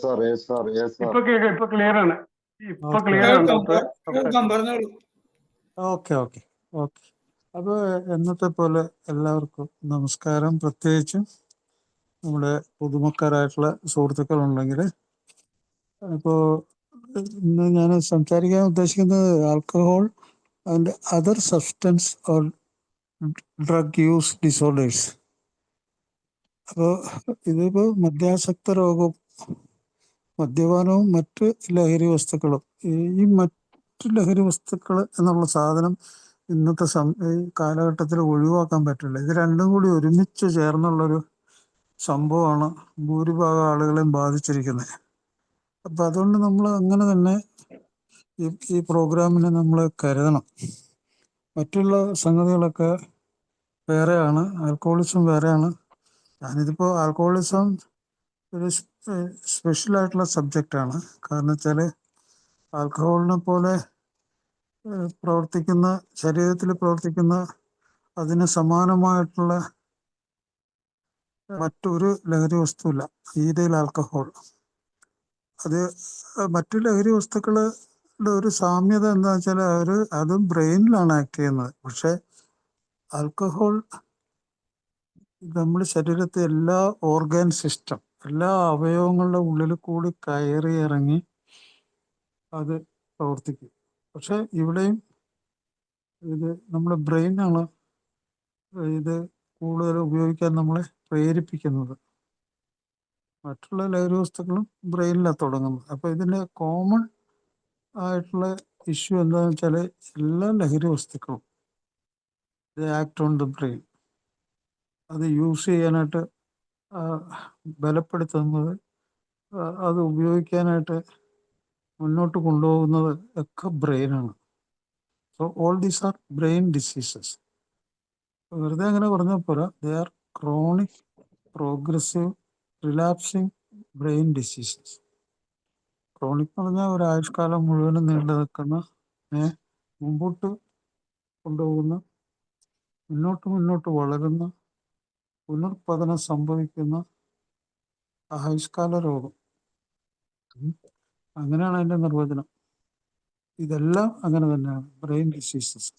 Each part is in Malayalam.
Sir yes sir yes sir. ഇപ്പൊ കേൾക്കാം, ഇപ്പൊ ക്ലിയർ ആണ്. ഇപ്പൊ ഓക്കെ ക്ലിയർ ആണ് ഡോക്ടർ. കേൾക്കാം, പറഞ്ഞോളൂ. Okay okay okay. അപ്പോൾ എന്നത്തെ പോലെ എല്ലാവർക്കും നമസ്കാരം. പ്രത്യേകിച്ചും നമ്മുടെ പുതുമക്കാരായിട്ടുള്ള സുഹൃത്തുക്കളുണ്ടെങ്കിൽ, ഇപ്പോൾ ഇന്ന് ഞാൻ സംസാരിക്കാൻ ഉദ്ദേശിക്കുന്നത് alcohol and other substance or drug use disorders. അപ്പോൾ ഇതിപ്പോൾ മദ്യാസക്ത രോഗവും മദ്യപാനവും മറ്റ് ലഹരി വസ്തുക്കളും, ഈ മറ്റ് ലഹരി വസ്തുക്കൾ എന്നുള്ള സാധനം ഇന്നത്തെ ഈ കാലഘട്ടത്തിൽ ഒഴിവാക്കാൻ പറ്റില്ല. ഇത് രണ്ടും കൂടി ഒരുമിച്ച് ചേർന്നുള്ളൊരു സംഭവമാണ് ഭൂരിഭാഗം ആളുകളെയും ബാധിച്ചിരിക്കുന്നത്. അപ്പം അതുകൊണ്ട് നമ്മൾ അങ്ങനെ തന്നെ ഈ പ്രോഗ്രാമിനെ നമ്മൾ കരുതണം. മറ്റുള്ള സംഗതികളൊക്കെ വേറെയാണ്, ആൽക്കഹോളിസം വേറെയാണ്. ഞാനിതിപ്പോൾ ആൽക്കഹോളിസം ഒരു സ്പെഷ്യലായിട്ടുള്ള സബ്ജക്റ്റാണ്. കാരണം വെച്ചാൽ ആൽക്കഹോളിനെ പോലെ പ്രവർത്തിക്കുന്ന, ശരീരത്തിൽ പ്രവർത്തിക്കുന്ന അതിന് സമാനമായിട്ടുള്ള മറ്റൊരു ലഹരി വസ്തുവില്ല ഈതയിൽ ആൽക്കഹോൾ. അത് മറ്റു ലഹരി വസ്തുക്കളുടെ ഒരു സാമ്യത എന്താ വെച്ചാൽ അത് ബ്രെയിനിലാണ് ആക്ട് ചെയ്യുന്നത്. പക്ഷെ ആൽക്കഹോൾ നമ്മുടെ ശരീരത്തെ എല്ലാ ഓർഗൻ സിസ്റ്റം, എല്ലാ അവയവങ്ങളുടെ ഉള്ളിൽ കൂടി കയറി ഇറങ്ങി അത് പ്രവർത്തിക്കും. പക്ഷെ ഇവിടെയും ഇത് നമ്മുടെ ബ്രെയിനാണ് ഇത് കൂടുതൽ ഉപയോഗിക്കാൻ നമ്മളെ പ്രേരിപ്പിക്കുന്നത്. മറ്റുള്ള ലഹരി വസ്തുക്കളും ബ്രെയിനിലാണ് തുടങ്ങുന്നത്. അപ്പോൾ ഇതിൻ്റെ കോമൺ ആയിട്ടുള്ള ഇഷ്യൂ എന്താണെന്ന് വെച്ചാൽ എല്ലാ ലഹരി വസ്തുക്കളും ആക്ട് ഓൺ ദ ബ്രെയിൻ. അത് യൂസ് ചെയ്യാനായിട്ട് ബലപ്പെടുത്തുന്നത്, അത് ഉപയോഗിക്കാനായിട്ട് മുന്നോട്ട് കൊണ്ടുപോകുന്നത് ഒക്കെ ബ്രെയിനാണ്. So all these are brain diseases. വെറുതെ അങ്ങനെ പറഞ്ഞാൽ പോരാ, they are chronic progressive relapsing brain diseases. Chronic എന്ന് പറഞ്ഞാൽ ഒരു ആയുഷ്കാലം മുഴുവനും നീണ്ടു നിൽക്കുന്ന, മുമ്പോട്ട് കൊണ്ടുപോകുന്ന, മുന്നോട്ട് വളരുന്ന, പുനർപതനം സംഭവിക്കുന്ന ആയുഷ്കാല രോഗം. അങ്ങനെയാണ് അതിൻ്റെ നിർവചനം. ഇതെല്ലാം അങ്ങനെ തന്നെയാണ്, ബ്രെയിൻ ഡിസീസസ്.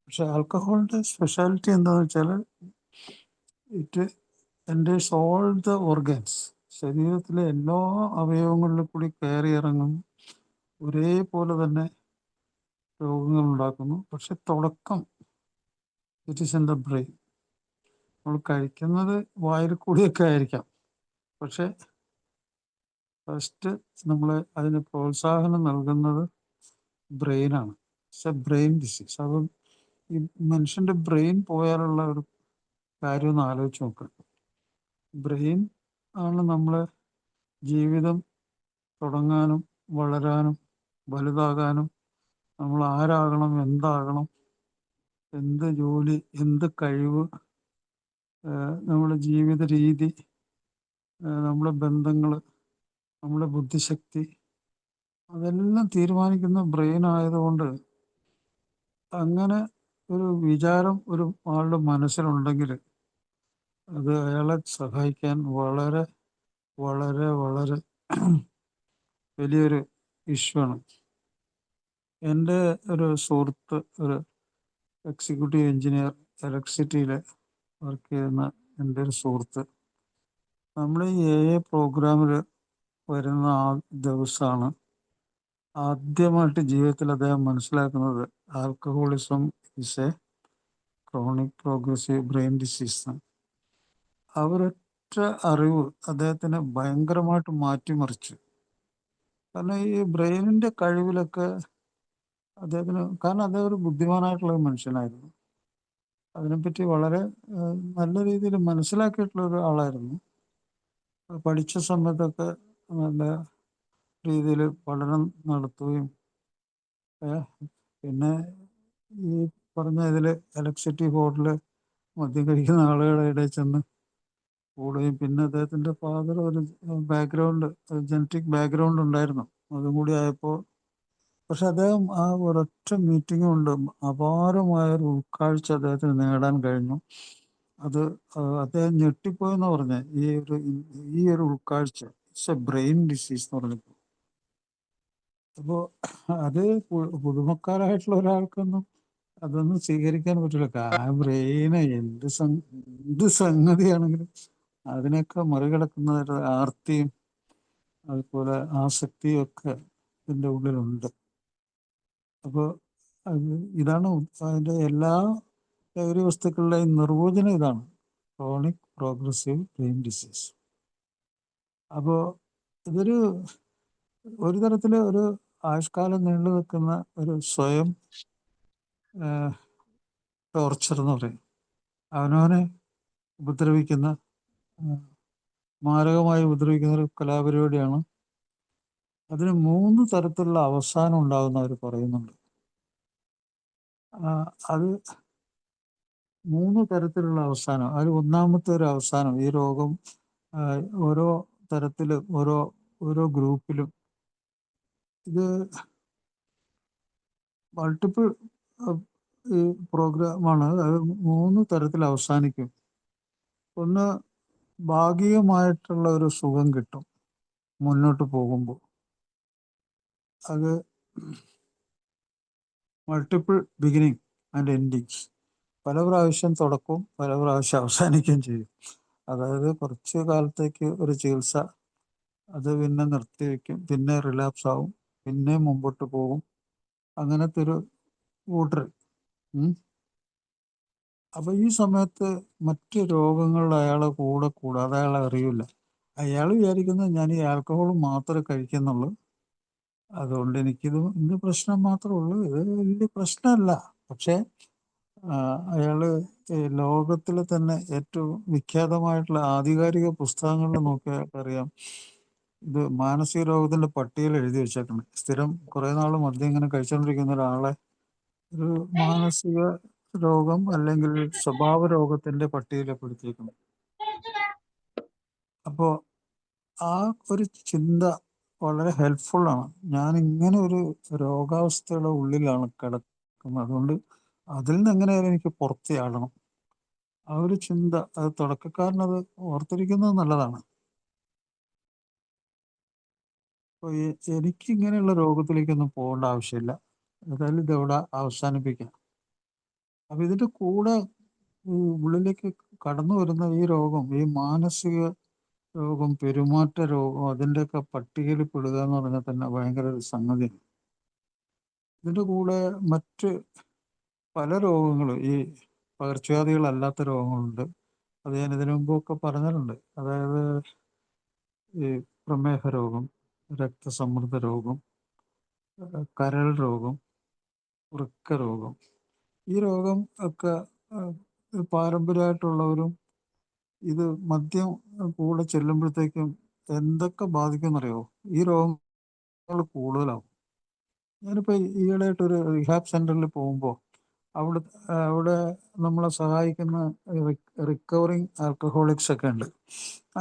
പക്ഷെ ആൽക്കഹോളിൻ്റെ സ്പെഷ്യാലിറ്റി എന്താണെന്ന് വെച്ചാൽ it enters all the organs. ശരീരത്തിലെ എല്ലാ അവയവങ്ങളിലും കൂടി കയറി ഇറങ്ങും, ഒരേപോലെ തന്നെ രോഗങ്ങൾ ഉണ്ടാക്കുന്നു. പക്ഷെ തുടക്കം it is in the brain. നമ്മൾ കഴിക്കുന്നത് വായിൽ കൂടിയൊക്കെ ആയിരിക്കാം, പക്ഷെ ഫസ്റ്റ് നമ്മൾ അതിന് പ്രോത്സാഹനം നൽകുന്നത് ബ്രെയിനാണ്. It's a brain disease. അപ്പം ഈ മനുഷ്യൻ്റെ ബ്രെയിൻ പോയാലുള്ള ഒരു കാര്യം ഒന്ന് ആലോചിച്ച് നോക്കുക. ബ്രെയിൻ ആണ് നമ്മളെ ജീവിതം തുടങ്ങാനും വളരാനും വലുതാകാനും, നമ്മൾ ആരാകണം, എന്താകണം, എന്ത് ജോലി, എന്ത് കഴിവ്, നമ്മുടെ ജീവിത രീതി, നമ്മുടെ ബന്ധങ്ങൾ, നമ്മുടെ ബുദ്ധിശക്തി, അതെല്ലാം തീരുമാനിക്കുന്ന ബ്രെയിൻ ആയതുകൊണ്ട് അങ്ങനെ ഒരു വിചാരം ഒരു ആളുടെ മനസ്സിലുണ്ടെങ്കിൽ അത് അയാളെ സഹായിക്കാൻ വളരെ വളരെ വളരെ വലിയൊരു ഇഷ്യൂ ആണ്. എൻ്റെ ഒരു സുഹൃത്ത്, ഒരു എക്സിക്യൂട്ടീവ് എഞ്ചിനീയർ, ഇലക്ട്രിസിറ്റിയിൽ വർക്ക് ചെയ്യുന്ന എൻ്റെ ഒരു സുഹൃത്ത്, നമ്മൾ ഈ പ്രോഗ്രാമിൽ വരുന്ന ആ ദിവസമാണ് ആദ്യമായിട്ട് ജീവിതത്തിൽ അദ്ദേഹം മനസ്സിലാക്കുന്നത് alcoholism is a chronic progressive brain disease. അവരൊറ്റ അറിവ് അദ്ദേഹത്തിനെ ഭയങ്കരമായിട്ട് മാറ്റിമറിച്ചു. കാരണം ഈ ബ്രെയിനിൻ്റെ കഴിവിലൊക്കെ അദ്ദേഹത്തിന്, കാരണം അദ്ദേഹം ഒരു ബുദ്ധിമാനായിട്ടുള്ള ഒരു മനുഷ്യനായിരുന്നു, അതിനെപ്പറ്റി വളരെ നല്ല രീതിയിൽ മനസ്സിലാക്കിയിട്ടുള്ള ഒരു ആളായിരുന്നു. പഠിച്ച സമയത്തൊക്കെ നല്ല രീതിയിൽ പഠനം നടത്തുകയും, പിന്നെ ഈ പറഞ്ഞ ഇതിൽ ഇലക്ട്രിസിറ്റി ബോർഡിൽ മദ്യം കഴിക്കുന്ന ആളുകളുടെ ഇടയിൽ ചെന്ന് കൂടുകയും, പിന്നെ അദ്ദേഹത്തിൻ്റെ ഫാദർ ഒരു ബാക്ക്ഗ്രൗണ്ട്, ജനറ്റിക് ബാക്ക്ഗ്രൗണ്ട് ഉണ്ടായിരുന്നു. അതും കൂടി ആയപ്പോൾ, പക്ഷെ അദ്ദേഹം ആ ഒരൊറ്റ മീറ്റിംഗ് കൊണ്ട് അപാരമായൊരു ഉൾക്കാഴ്ച അദ്ദേഹത്തിന് നേടാൻ കഴിഞ്ഞു. അത് അദ്ദേഹം ഞെട്ടിപ്പോയെന്ന് പറഞ്ഞ ഈ ഒരു ഉൾക്കാഴ്ച, ഇറ്റ്സ് എ ബ്രെയിൻ ഡിസീസ് എന്ന് പറഞ്ഞപ്പോൾ. അപ്പോൾ അത് പുതുമക്കാരായിട്ടുള്ള ഒരാൾക്കൊന്നും അതൊന്നും സ്വീകരിക്കാൻ പറ്റില്ല. ബ്രെയിന് എന്ത് സംഗതിയാണെങ്കിലും അതിനൊക്കെ മറികടക്കുന്ന ഒരു ആർത്തിയും അതുപോലെ ആസക്തിയും ഒക്കെ ഇതിൻ്റെ ഉള്ളിലുണ്ട്. അപ്പോൾ അത് ഇതാണ് അതിൻ്റെ എല്ലാ ലഹരി വസ്തുക്കളുടെയും നിർവചനം ഇതാണ്: ക്രോണിക് പ്രോഗ്രസീവ് ബ്രെയിൻ ഡിസീസ്. അപ്പോൾ ഇതൊരു ഒരു തരത്തിൽ ഒരു ആയുഷ്കാലം നീണ്ടു നിൽക്കുന്ന ഒരു സ്വയം ടോർച്ചർ എന്ന് പറയും. അവനവനെ ഉപദ്രവിക്കുന്ന, മാരകമായി ഉപദ്രവിക്കുന്ന ഒരു കലാപരിപാടിയാണ്. അതിന് 3 തരത്തിലുള്ള അവസാനം ഉണ്ടാകുന്നവർ പറയുന്നുണ്ട്. അത് 3 തരത്തിലുള്ള അവസാനം. അതിൽ ഒന്നാമത്തെ ഒരു അവസാനം, ഈ രോഗം ഓരോ തരത്തിൽ ഓരോ ഗ്രൂപ്പിലും ഇത് മൾട്ടിപ്പിൾ ഈ പ്രോഗ്രാമാണ്. അത് 3 തരത്തിൽ അവസാനിക്കും. ഒന്ന്, ഭാഗികമായിട്ടുള്ള ഒരു സുഖം കിട്ടും മുന്നോട്ട് പോകുമ്പോൾ. അത് മൾട്ടിപ്പിൾ ബിഗിനിങ് ആൻഡ് എൻഡിങ്സ്. പല പ്രാവശ്യം തുടക്കവും പല പ്രാവശ്യം അവസാനിക്കുകയും ചെയ്യും. അതായത് കുറച്ച് കാലത്തേക്ക് ഒരു ചികിത്സ, അത് പിന്നെ നിർത്തിവെക്കും, പിന്നെ റിലാപ്സ് ആവും, പിന്നെ മുമ്പോട്ട് പോകും. അങ്ങനത്തെ ഒരു കൂട്ടർ. അപ്പൊ ഈ സമയത്ത് മറ്റ് രോഗങ്ങൾ അയാളെ കൂടാതെ അയാൾ അറിയില്ല. അയാൾ വിചാരിക്കുന്നത് ഞാൻ ഈ ആൽക്കഹോൾ മാത്രമേ കഴിക്കുന്നുള്ളൂ, അതുകൊണ്ട് ഇന്ന് പ്രശ്നം മാത്രമേ ഉള്ളൂ, ഇത് വലിയ പ്രശ്നമല്ല. പക്ഷെ അയാള് ലോകത്തിലെ തന്നെ ഏറ്റവും വിഖ്യാതമായിട്ടുള്ള ആധികാരിക പുസ്തകങ്ങളിൽ നോക്കിയാൽ അറിയാം, ഇത് മാനസിക രോഗത്തിന്റെ പട്ടികയിൽ എഴുതി വെച്ചേക്കണം. സ്ഥിരം കുറെ നാൾ മദ്യം ഇങ്ങനെ കഴിച്ചുകൊണ്ടിരിക്കുന്ന ഒരാളെ ഒരു മാനസിക രോഗം അല്ലെങ്കിൽ സ്വഭാവ രോഗത്തിന്റെ പട്ടികയിൽപ്പെടുത്തിയേക്കണം. അപ്പോൾ ആ ഒരു ചിന്ത വളരെ ഹെൽപ്ഫുള്ളാണ്. ഞാൻ ഇങ്ങനെ ഒരു രോഗാവസ്ഥയുടെ ഉള്ളിലാണ് കിടക്കുന്നത്, അതുകൊണ്ട് അതിൽ നിന്ന് എങ്ങനെയായാലും എനിക്ക് പുറത്തിയാടണം. ആ ഒരു ചിന്ത, അത് തുടക്കക്കാരനത് ഓർത്തിരിക്കുന്നത് നല്ലതാണ്. അപ്പോൾ എനിക്ക് ഇങ്ങനെയുള്ള രോഗത്തിലേക്കൊന്നും പോകേണ്ട ആവശ്യമില്ല, ഏതായാലും ഇതെവിടെ അവസാനിപ്പിക്കാം. അപ്പൊ ഇതിന്റെ കൂടെ ഈ ഉള്ളിലേക്ക് കടന്നു വരുന്ന ഈ രോഗം, ഈ മാനസിക രോഗം, പെരുമാറ്റ രോഗം, അതിൻ്റെയൊക്കെ പട്ടികയിൽ പെടുക എന്ന് പറഞ്ഞാൽ തന്നെ ഭയങ്കര ഒരു സംഗതിയാണ്. ഇതിൻ്റെ കൂടെ മറ്റ് പല രോഗങ്ങളും, ഈ പകർച്ചവ്യാധികളല്ലാത്ത രോഗങ്ങളുണ്ട്. അത് ഞാൻ ഇതിനു മുമ്പൊക്കെ പറഞ്ഞിട്ടുണ്ട്. അതായത് ഈ പ്രമേഹ രോഗം, രക്തസമ്മർദ്ദ രോഗം, കരൾ രോഗം, വൃക്ക രോഗം. ഈ രോഗം ഒക്കെ പാരമ്പര്യമായിട്ടുള്ളവരും ഇത് മദ്യം കൂടെ ചെല്ലുമ്പോഴത്തേക്കും എന്തൊക്കെ ബാധിക്കുമെന്നറിയോ? ഈ രോഗങ്ങൾ കൂടുതലാവും. ഞാനിപ്പോൾ ഈയിടെയായിട്ടൊരു റിഹാബ് സെന്ററിൽ പോകുമ്പോൾ അവിടെ നമ്മളെ സഹായിക്കുന്ന റിക്കവറിങ് ആൽക്കഹോളിക്സ് ഒക്കെ ഉണ്ട്.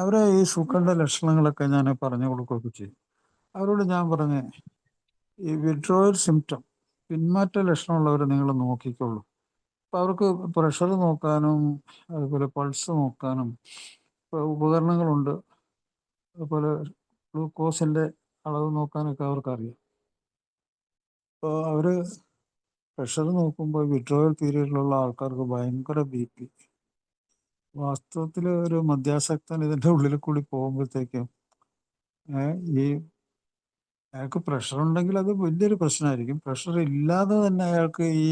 അവരെ ഈ സുഖന്റെ ലക്ഷണങ്ങളൊക്കെ ഞാൻ പറഞ്ഞു കൊടുക്കുകയൊക്കെ ചെയ്യും. അവരോട് ഞാൻ പറഞ്ഞ്, ഈ വിഡ്രോവൽ സിംറ്റം, പിന്മാറ്റ ലക്ഷണമുള്ളവർ നിങ്ങൾ നോക്കിക്കോളൂ. അപ്പോൾ അവർക്ക് പ്രഷർ നോക്കാനും അതുപോലെ പൾസ് നോക്കാനും ഉപകരണങ്ങളുണ്ട്, അതുപോലെ ഗ്ലൂക്കോസിൻ്റെ അളവ് നോക്കാനൊക്കെ അവർക്കറിയാം. അപ്പോൾ അവർ പ്രഷർ നോക്കുമ്പോൾ വിഡ്രോവൽ പീരീഡിലുള്ള ആൾക്കാർക്ക് ഭയങ്കര BP. വാസ്തവത്തിൽ ഒരു മദ്യാസക്തൻ ഇതിൻ്റെ ഉള്ളിൽ കൂടി പോകുമ്പോഴത്തേക്കും ഈ അയാൾക്ക് പ്രഷർ ഉണ്ടെങ്കിൽ അത് വലിയൊരു പ്രശ്നമായിരിക്കും. പ്രഷർ ഇല്ലാതെ തന്നെ അയാൾക്ക് ഈ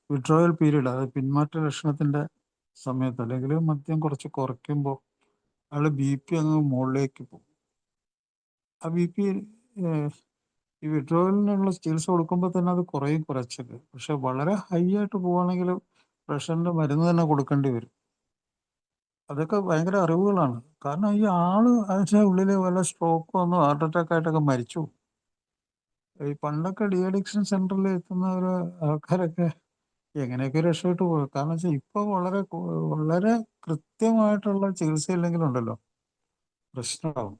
വിഡ്രോവൽ പീരീഡ്, അതായത് പിന്മാറ്റ ലക്ഷണത്തിൻ്റെ സമയത്ത് അല്ലെങ്കിൽ മദ്യം കുറച്ച് കുറയ്ക്കുമ്പോൾ അയാൾ BP അങ്ങ് മുകളിലേക്ക് പോകും. ആ BP ഈ വിഡ്രോവലിനുള്ള ചികിത്സ കൊടുക്കുമ്പോൾ തന്നെ അത് കുറച്ചൊക്കെ. പക്ഷെ വളരെ ഹൈ ആയിട്ട് പോവുകയാണെങ്കിൽ പ്രഷറിൻ്റെ മരുന്ന് തന്നെ കൊടുക്കേണ്ടി വരും. അതൊക്കെ ഭയങ്കര അറിവുകളാണ്. കാരണം ഈ ആള് അതിൻ്റെ ഉള്ളിൽ വല്ല സ്ട്രോക്ക് വന്നു ഹാർട്ട് അറ്റാക്ക് ആയിട്ടൊക്കെ മരിച്ചു. ഈ പണ്ടൊക്കെ ഡി അഡിക്ഷൻ സെന്ററിൽ എത്തുന്ന ഒരു ആൾക്കാരൊക്കെ എങ്ങനെയൊക്കെ രക്ഷപ്പെട്ടു പോകും. കാരണം വെച്ചാൽ ഇപ്പോൾ വളരെ കൃത്യമായിട്ടുള്ള ചികിത്സ ഇല്ലെങ്കിലുണ്ടല്ലോ പ്രശ്നമാവും.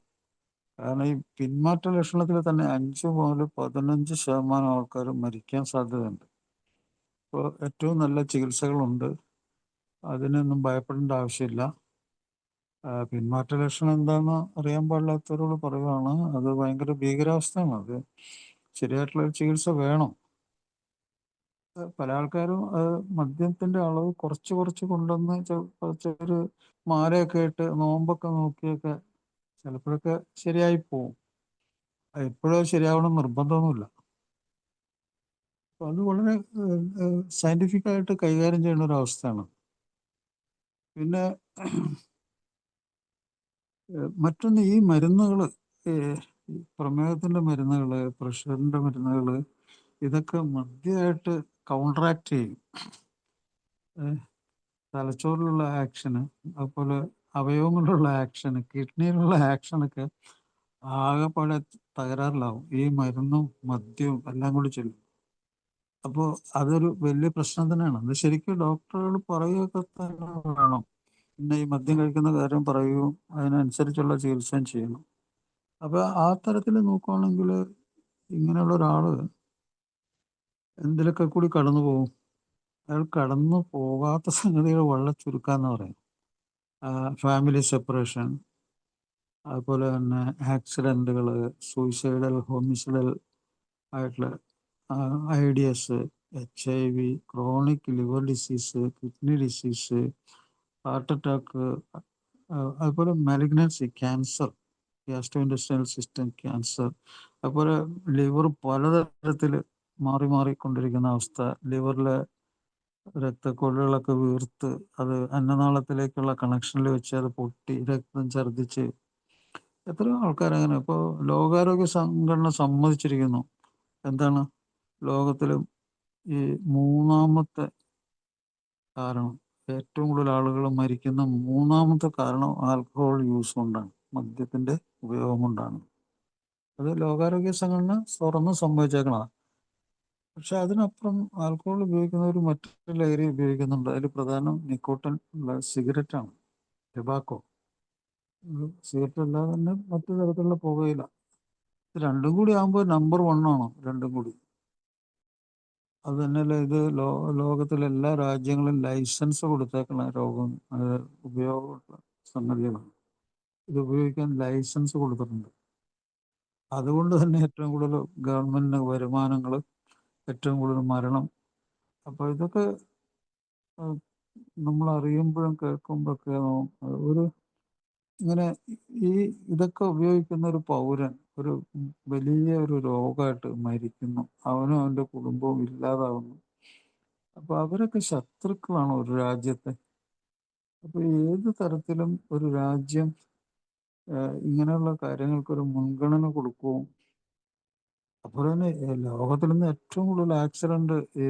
കാരണം ഈ പിന്മാറ്റ ലക്ഷണത്തിൽ തന്നെ 5 മുതൽ 15% ആൾക്കാർ മരിക്കാൻ സാധ്യതയുണ്ട്. ഇപ്പോൾ ഏറ്റവും നല്ല ചികിത്സകളുണ്ട്, അതിനൊന്നും ഭയപ്പെടേണ്ട ആവശ്യമില്ല. പിന്മാറ്റ ലക്ഷണം എന്താണെന്ന് അറിയാൻ പാടില്ലാത്തവരോട് പറയുകയാണ്. അത് ഭയങ്കര ഭീകരാവസ്ഥയാണ്. അത് ശരിയായിട്ടുള്ള ഒരു ചികിത്സ വേണം. പല ആൾക്കാരും മദ്യത്തിന്റെ അളവ് കുറച്ച് കുറച്ച് കൊണ്ടുവന്ന് കുറച്ചൊരു മാലയൊക്കെ ഇട്ട് നോമ്പൊക്കെ നോക്കിയൊക്കെ ചിലപ്പോഴൊക്കെ ശരിയായി പോവും. എപ്പോഴും ശരിയാവണം നിർബന്ധമൊന്നുമില്ല. അപ്പൊ അത് വളരെ സയന്റിഫിക് ആയിട്ട് കൈകാര്യം ചെയ്യുന്ന ഒരു അവസ്ഥയാണ്. പിന്നെ മറ്റൊന്ന്, ഈ മരുന്നുകൾ, പ്രമേഹത്തിന്റെ മരുന്നുകൾ, പ്രഷറിന്റെ മരുന്നുകൾ, ഇതൊക്കെ മദ്യമായിട്ട് കൗണ്ടറാക്ട് ചെയ്യും. തലച്ചോറിലുള്ള ആക്ഷന്, അതുപോലെ അവയവങ്ങളിലുള്ള ആക്ഷന്, കിഡ്നിയിലുള്ള ആക്ഷനൊക്കെ ആകെപ്പാടെ തകരാറിലാവും ഈ മരുന്നും മദ്യവും എല്ലാം കൂടി ചെല്ലും. അപ്പോൾ അതൊരു വലിയ പ്രശ്നം തന്നെയാണ്. അത് ശരിക്കും ഡോക്ടറുകൾ പറയുകയൊക്കെ തന്നെ വേണം. പിന്നെ ഈ മദ്യം കഴിക്കുന്ന കാര്യം പറയുകയും അതിനനുസരിച്ചുള്ള ചികിത്സയും ചെയ്യണം. അപ്പൊ ആ തരത്തിൽ നോക്കുകയാണെങ്കിൽ ഇങ്ങനെയുള്ള ഒരാള് എന്തിലൊക്കെ കൂടി കടന്നു പോകും. അയാൾ കടന്നു പോകാത്ത സംഗതികൾ വളരെ ചുരുക്കാന്ന് പറയും. ഫാമിലി സെപ്പറേഷൻ, അതുപോലെ തന്നെ ആക്സിഡന്റുകൾ, സൂയിസൈഡൽ, ഹോമിസൈഡൽ ആയിട്ടുള്ള IDS, HIV, chronic liver disease, kidney disease, heart attack, അതുപോലെ malignancy, cancer, gastro industrial system cancer, അതുപോലെ ലിവർ പലതരത്തിൽ മാറി മാറിക്കൊണ്ടിരിക്കുന്ന അവസ്ഥ, ലിവറിലെ രക്തക്കൊഴലുകളൊക്കെ വീർത്ത് അത് അന്നനാളത്തിലേക്കുള്ള കണക്ഷനിൽ വെച്ച് അത് പൊട്ടി രക്തം ഛർദ്ദിച്ച് എത്രയോ ആൾക്കാരങ്ങനെ. ഇപ്പോൾ ലോകാരോഗ്യ സംഘടന സമ്മതിച്ചിരിക്കുന്നു. എന്താണ് ലോകത്തിലും ഈ മൂന്നാമത്തെ കാരണം, ഏറ്റവും കൂടുതൽ ആളുകൾ മരിക്കുന്ന മൂന്നാമത്തെ കാരണം ആൽക്കഹോൾ യൂസ് കൊണ്ടാണ്, മദ്യത്തിന്റെ ഉപയോഗം കൊണ്ടാണ്. അത് ലോകാരോഗ്യ സംഘടന തുറന്ന് സംഭവിച്ചേക്കണം. പക്ഷെ അതിനപ്പുറം ആൽക്കഹോൾ ഉപയോഗിക്കുന്നവർ മറ്റൊരു ലഹരി ഉപയോഗിക്കുന്നുണ്ട്. അതിൽ പ്രധാനം നിക്കോട്ടിൻ ഉള്ള സിഗരറ്റാണ്, ടെബാക്കോ. സിഗരറ്റ് അല്ലാതെ തന്നെ മറ്റു തരത്തിലുള്ള പുകയില. ഇത് രണ്ടും കൂടി ആകുമ്പോൾ നമ്പർ 1 ആണ് രണ്ടും കൂടി. അത് തന്നെയല്ല, ഇത് ലോകത്തിലെ എല്ലാ രാജ്യങ്ങളും ലൈസൻസ് കൊടുത്തേക്കുന്ന രോഗം ഉപയോഗ സംഗതികളാണ്. ഇത് ഉപയോഗിക്കാൻ ലൈസൻസ് കൊടുത്തിട്ടുണ്ട്. അതുകൊണ്ട് തന്നെ ഏറ്റവും കൂടുതൽ ഗവൺമെന്റിന് വരുമാനങ്ങൾ, ഏറ്റവും കൂടുതൽ മരണം. അപ്പോൾ ഇതൊക്കെ നമ്മൾ അറിയുമ്പോഴും കേൾക്കുമ്പോഴൊക്കെ ഒരു ഇങ്ങനെ ഇതൊക്കെ ഉപയോഗിക്കുന്ന ഒരു പൗരൻ ഒരു വലിയ ഒരു രോഗമായിട്ട് മരിക്കുന്നു, അവനും അവൻ്റെ കുടുംബവും ഇല്ലാതാവുന്നു. അപ്പൊ അവരൊക്കെ ശത്രുക്കളാണ് ഒരു രാജ്യത്തെ. അപ്പൊ ഏത് തരത്തിലും ഒരു രാജ്യം ഇങ്ങനെയുള്ള കാര്യങ്ങൾക്കൊരു മുൻഗണന കൊടുക്കുകയും, അപ്പോൾ തന്നെ ലോകത്തിൽ നിന്ന് ഏറ്റവും കൂടുതൽ ആക്സിഡന്റ്, ഈ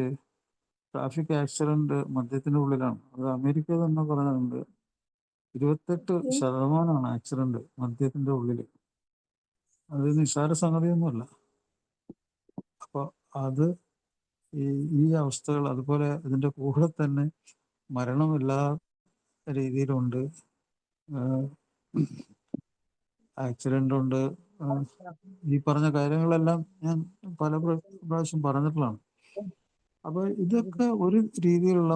ട്രാഫിക് ആക്സിഡന്റ് മദ്യത്തിന്റെ ഉള്ളിലാണ്. അത് അമേരിക്ക തന്നെ പറയുന്നുണ്ട്, 28% ആക്സിഡന്റ് മദ്യത്തിന്റെ ഉള്ളിൽ. അത് നിസ്സാര സംഗതിയൊന്നുമല്ല. അപ്പൊ അത് ഈ അവസ്ഥകൾ, അതുപോലെ ഇതിന്റെ കൂടെ തന്നെ മരണമില്ലാ രീതിയിലുണ്ട്, ആക്സിഡന്റ് ഉണ്ട്. ഈ പറഞ്ഞ കാര്യങ്ങളെല്ലാം ഞാൻ പല പ്രാവശ്യം പറഞ്ഞിട്ടുള്ളതാണ്. അപ്പൊ ഇതൊക്കെ ഒരു രീതിയിലുള്ള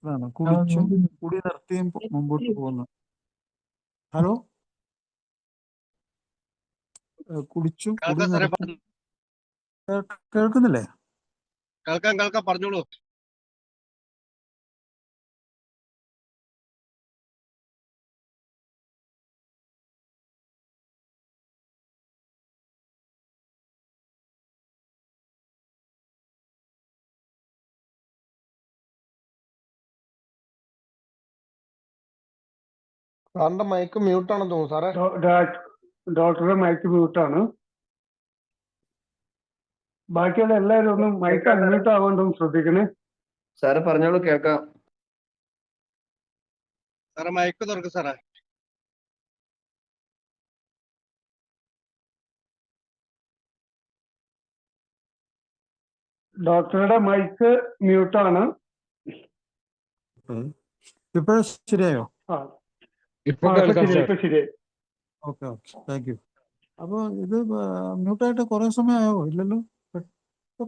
ഇതാണ്. കുടിച്ചും കുടി നിർത്തിയും മുമ്പോട്ട് പോകുന്നു. ഹലോ, കുടിച്ചും കുടി നിർത്തി കേൾക്കുന്നില്ലേ? കേൾക്കാം, പറഞ്ഞോളൂ. സാറിന്റെ മൈക്ക് മ്യൂട്ട് ആണെന്ന് തോന്നുന്നു സാറേ. ഡോക്ടറുടെ മൈക്ക് മ്യൂട്ടാണ്. ബാക്കിയുള്ള എല്ലാവരും ഒന്ന് മൈക്ക് അൺമ്യൂട്ട് ആവാണ്ടൊന്ന് ശ്രദ്ധിക്കണേ. സാറ് പറഞ്ഞോളൂ, കേൾക്കാം. സാറേ മൈക്ക് തുറക്ക് സാറേ. ഡോക്ടറുടെ മൈക്ക് മ്യൂട്ടാണ്. ഇപ്പോഴും ശരിയായോ? ഇപ്പൊ കേൾക്കാം സാർ. ഇപ്പൊ ശരിയായി. Okay, thank you. അപ്പൊ ഇത് മ്യൂട്ടായിട്ട് കുറെ സമയമായോ? ഇല്ലല്ലോ,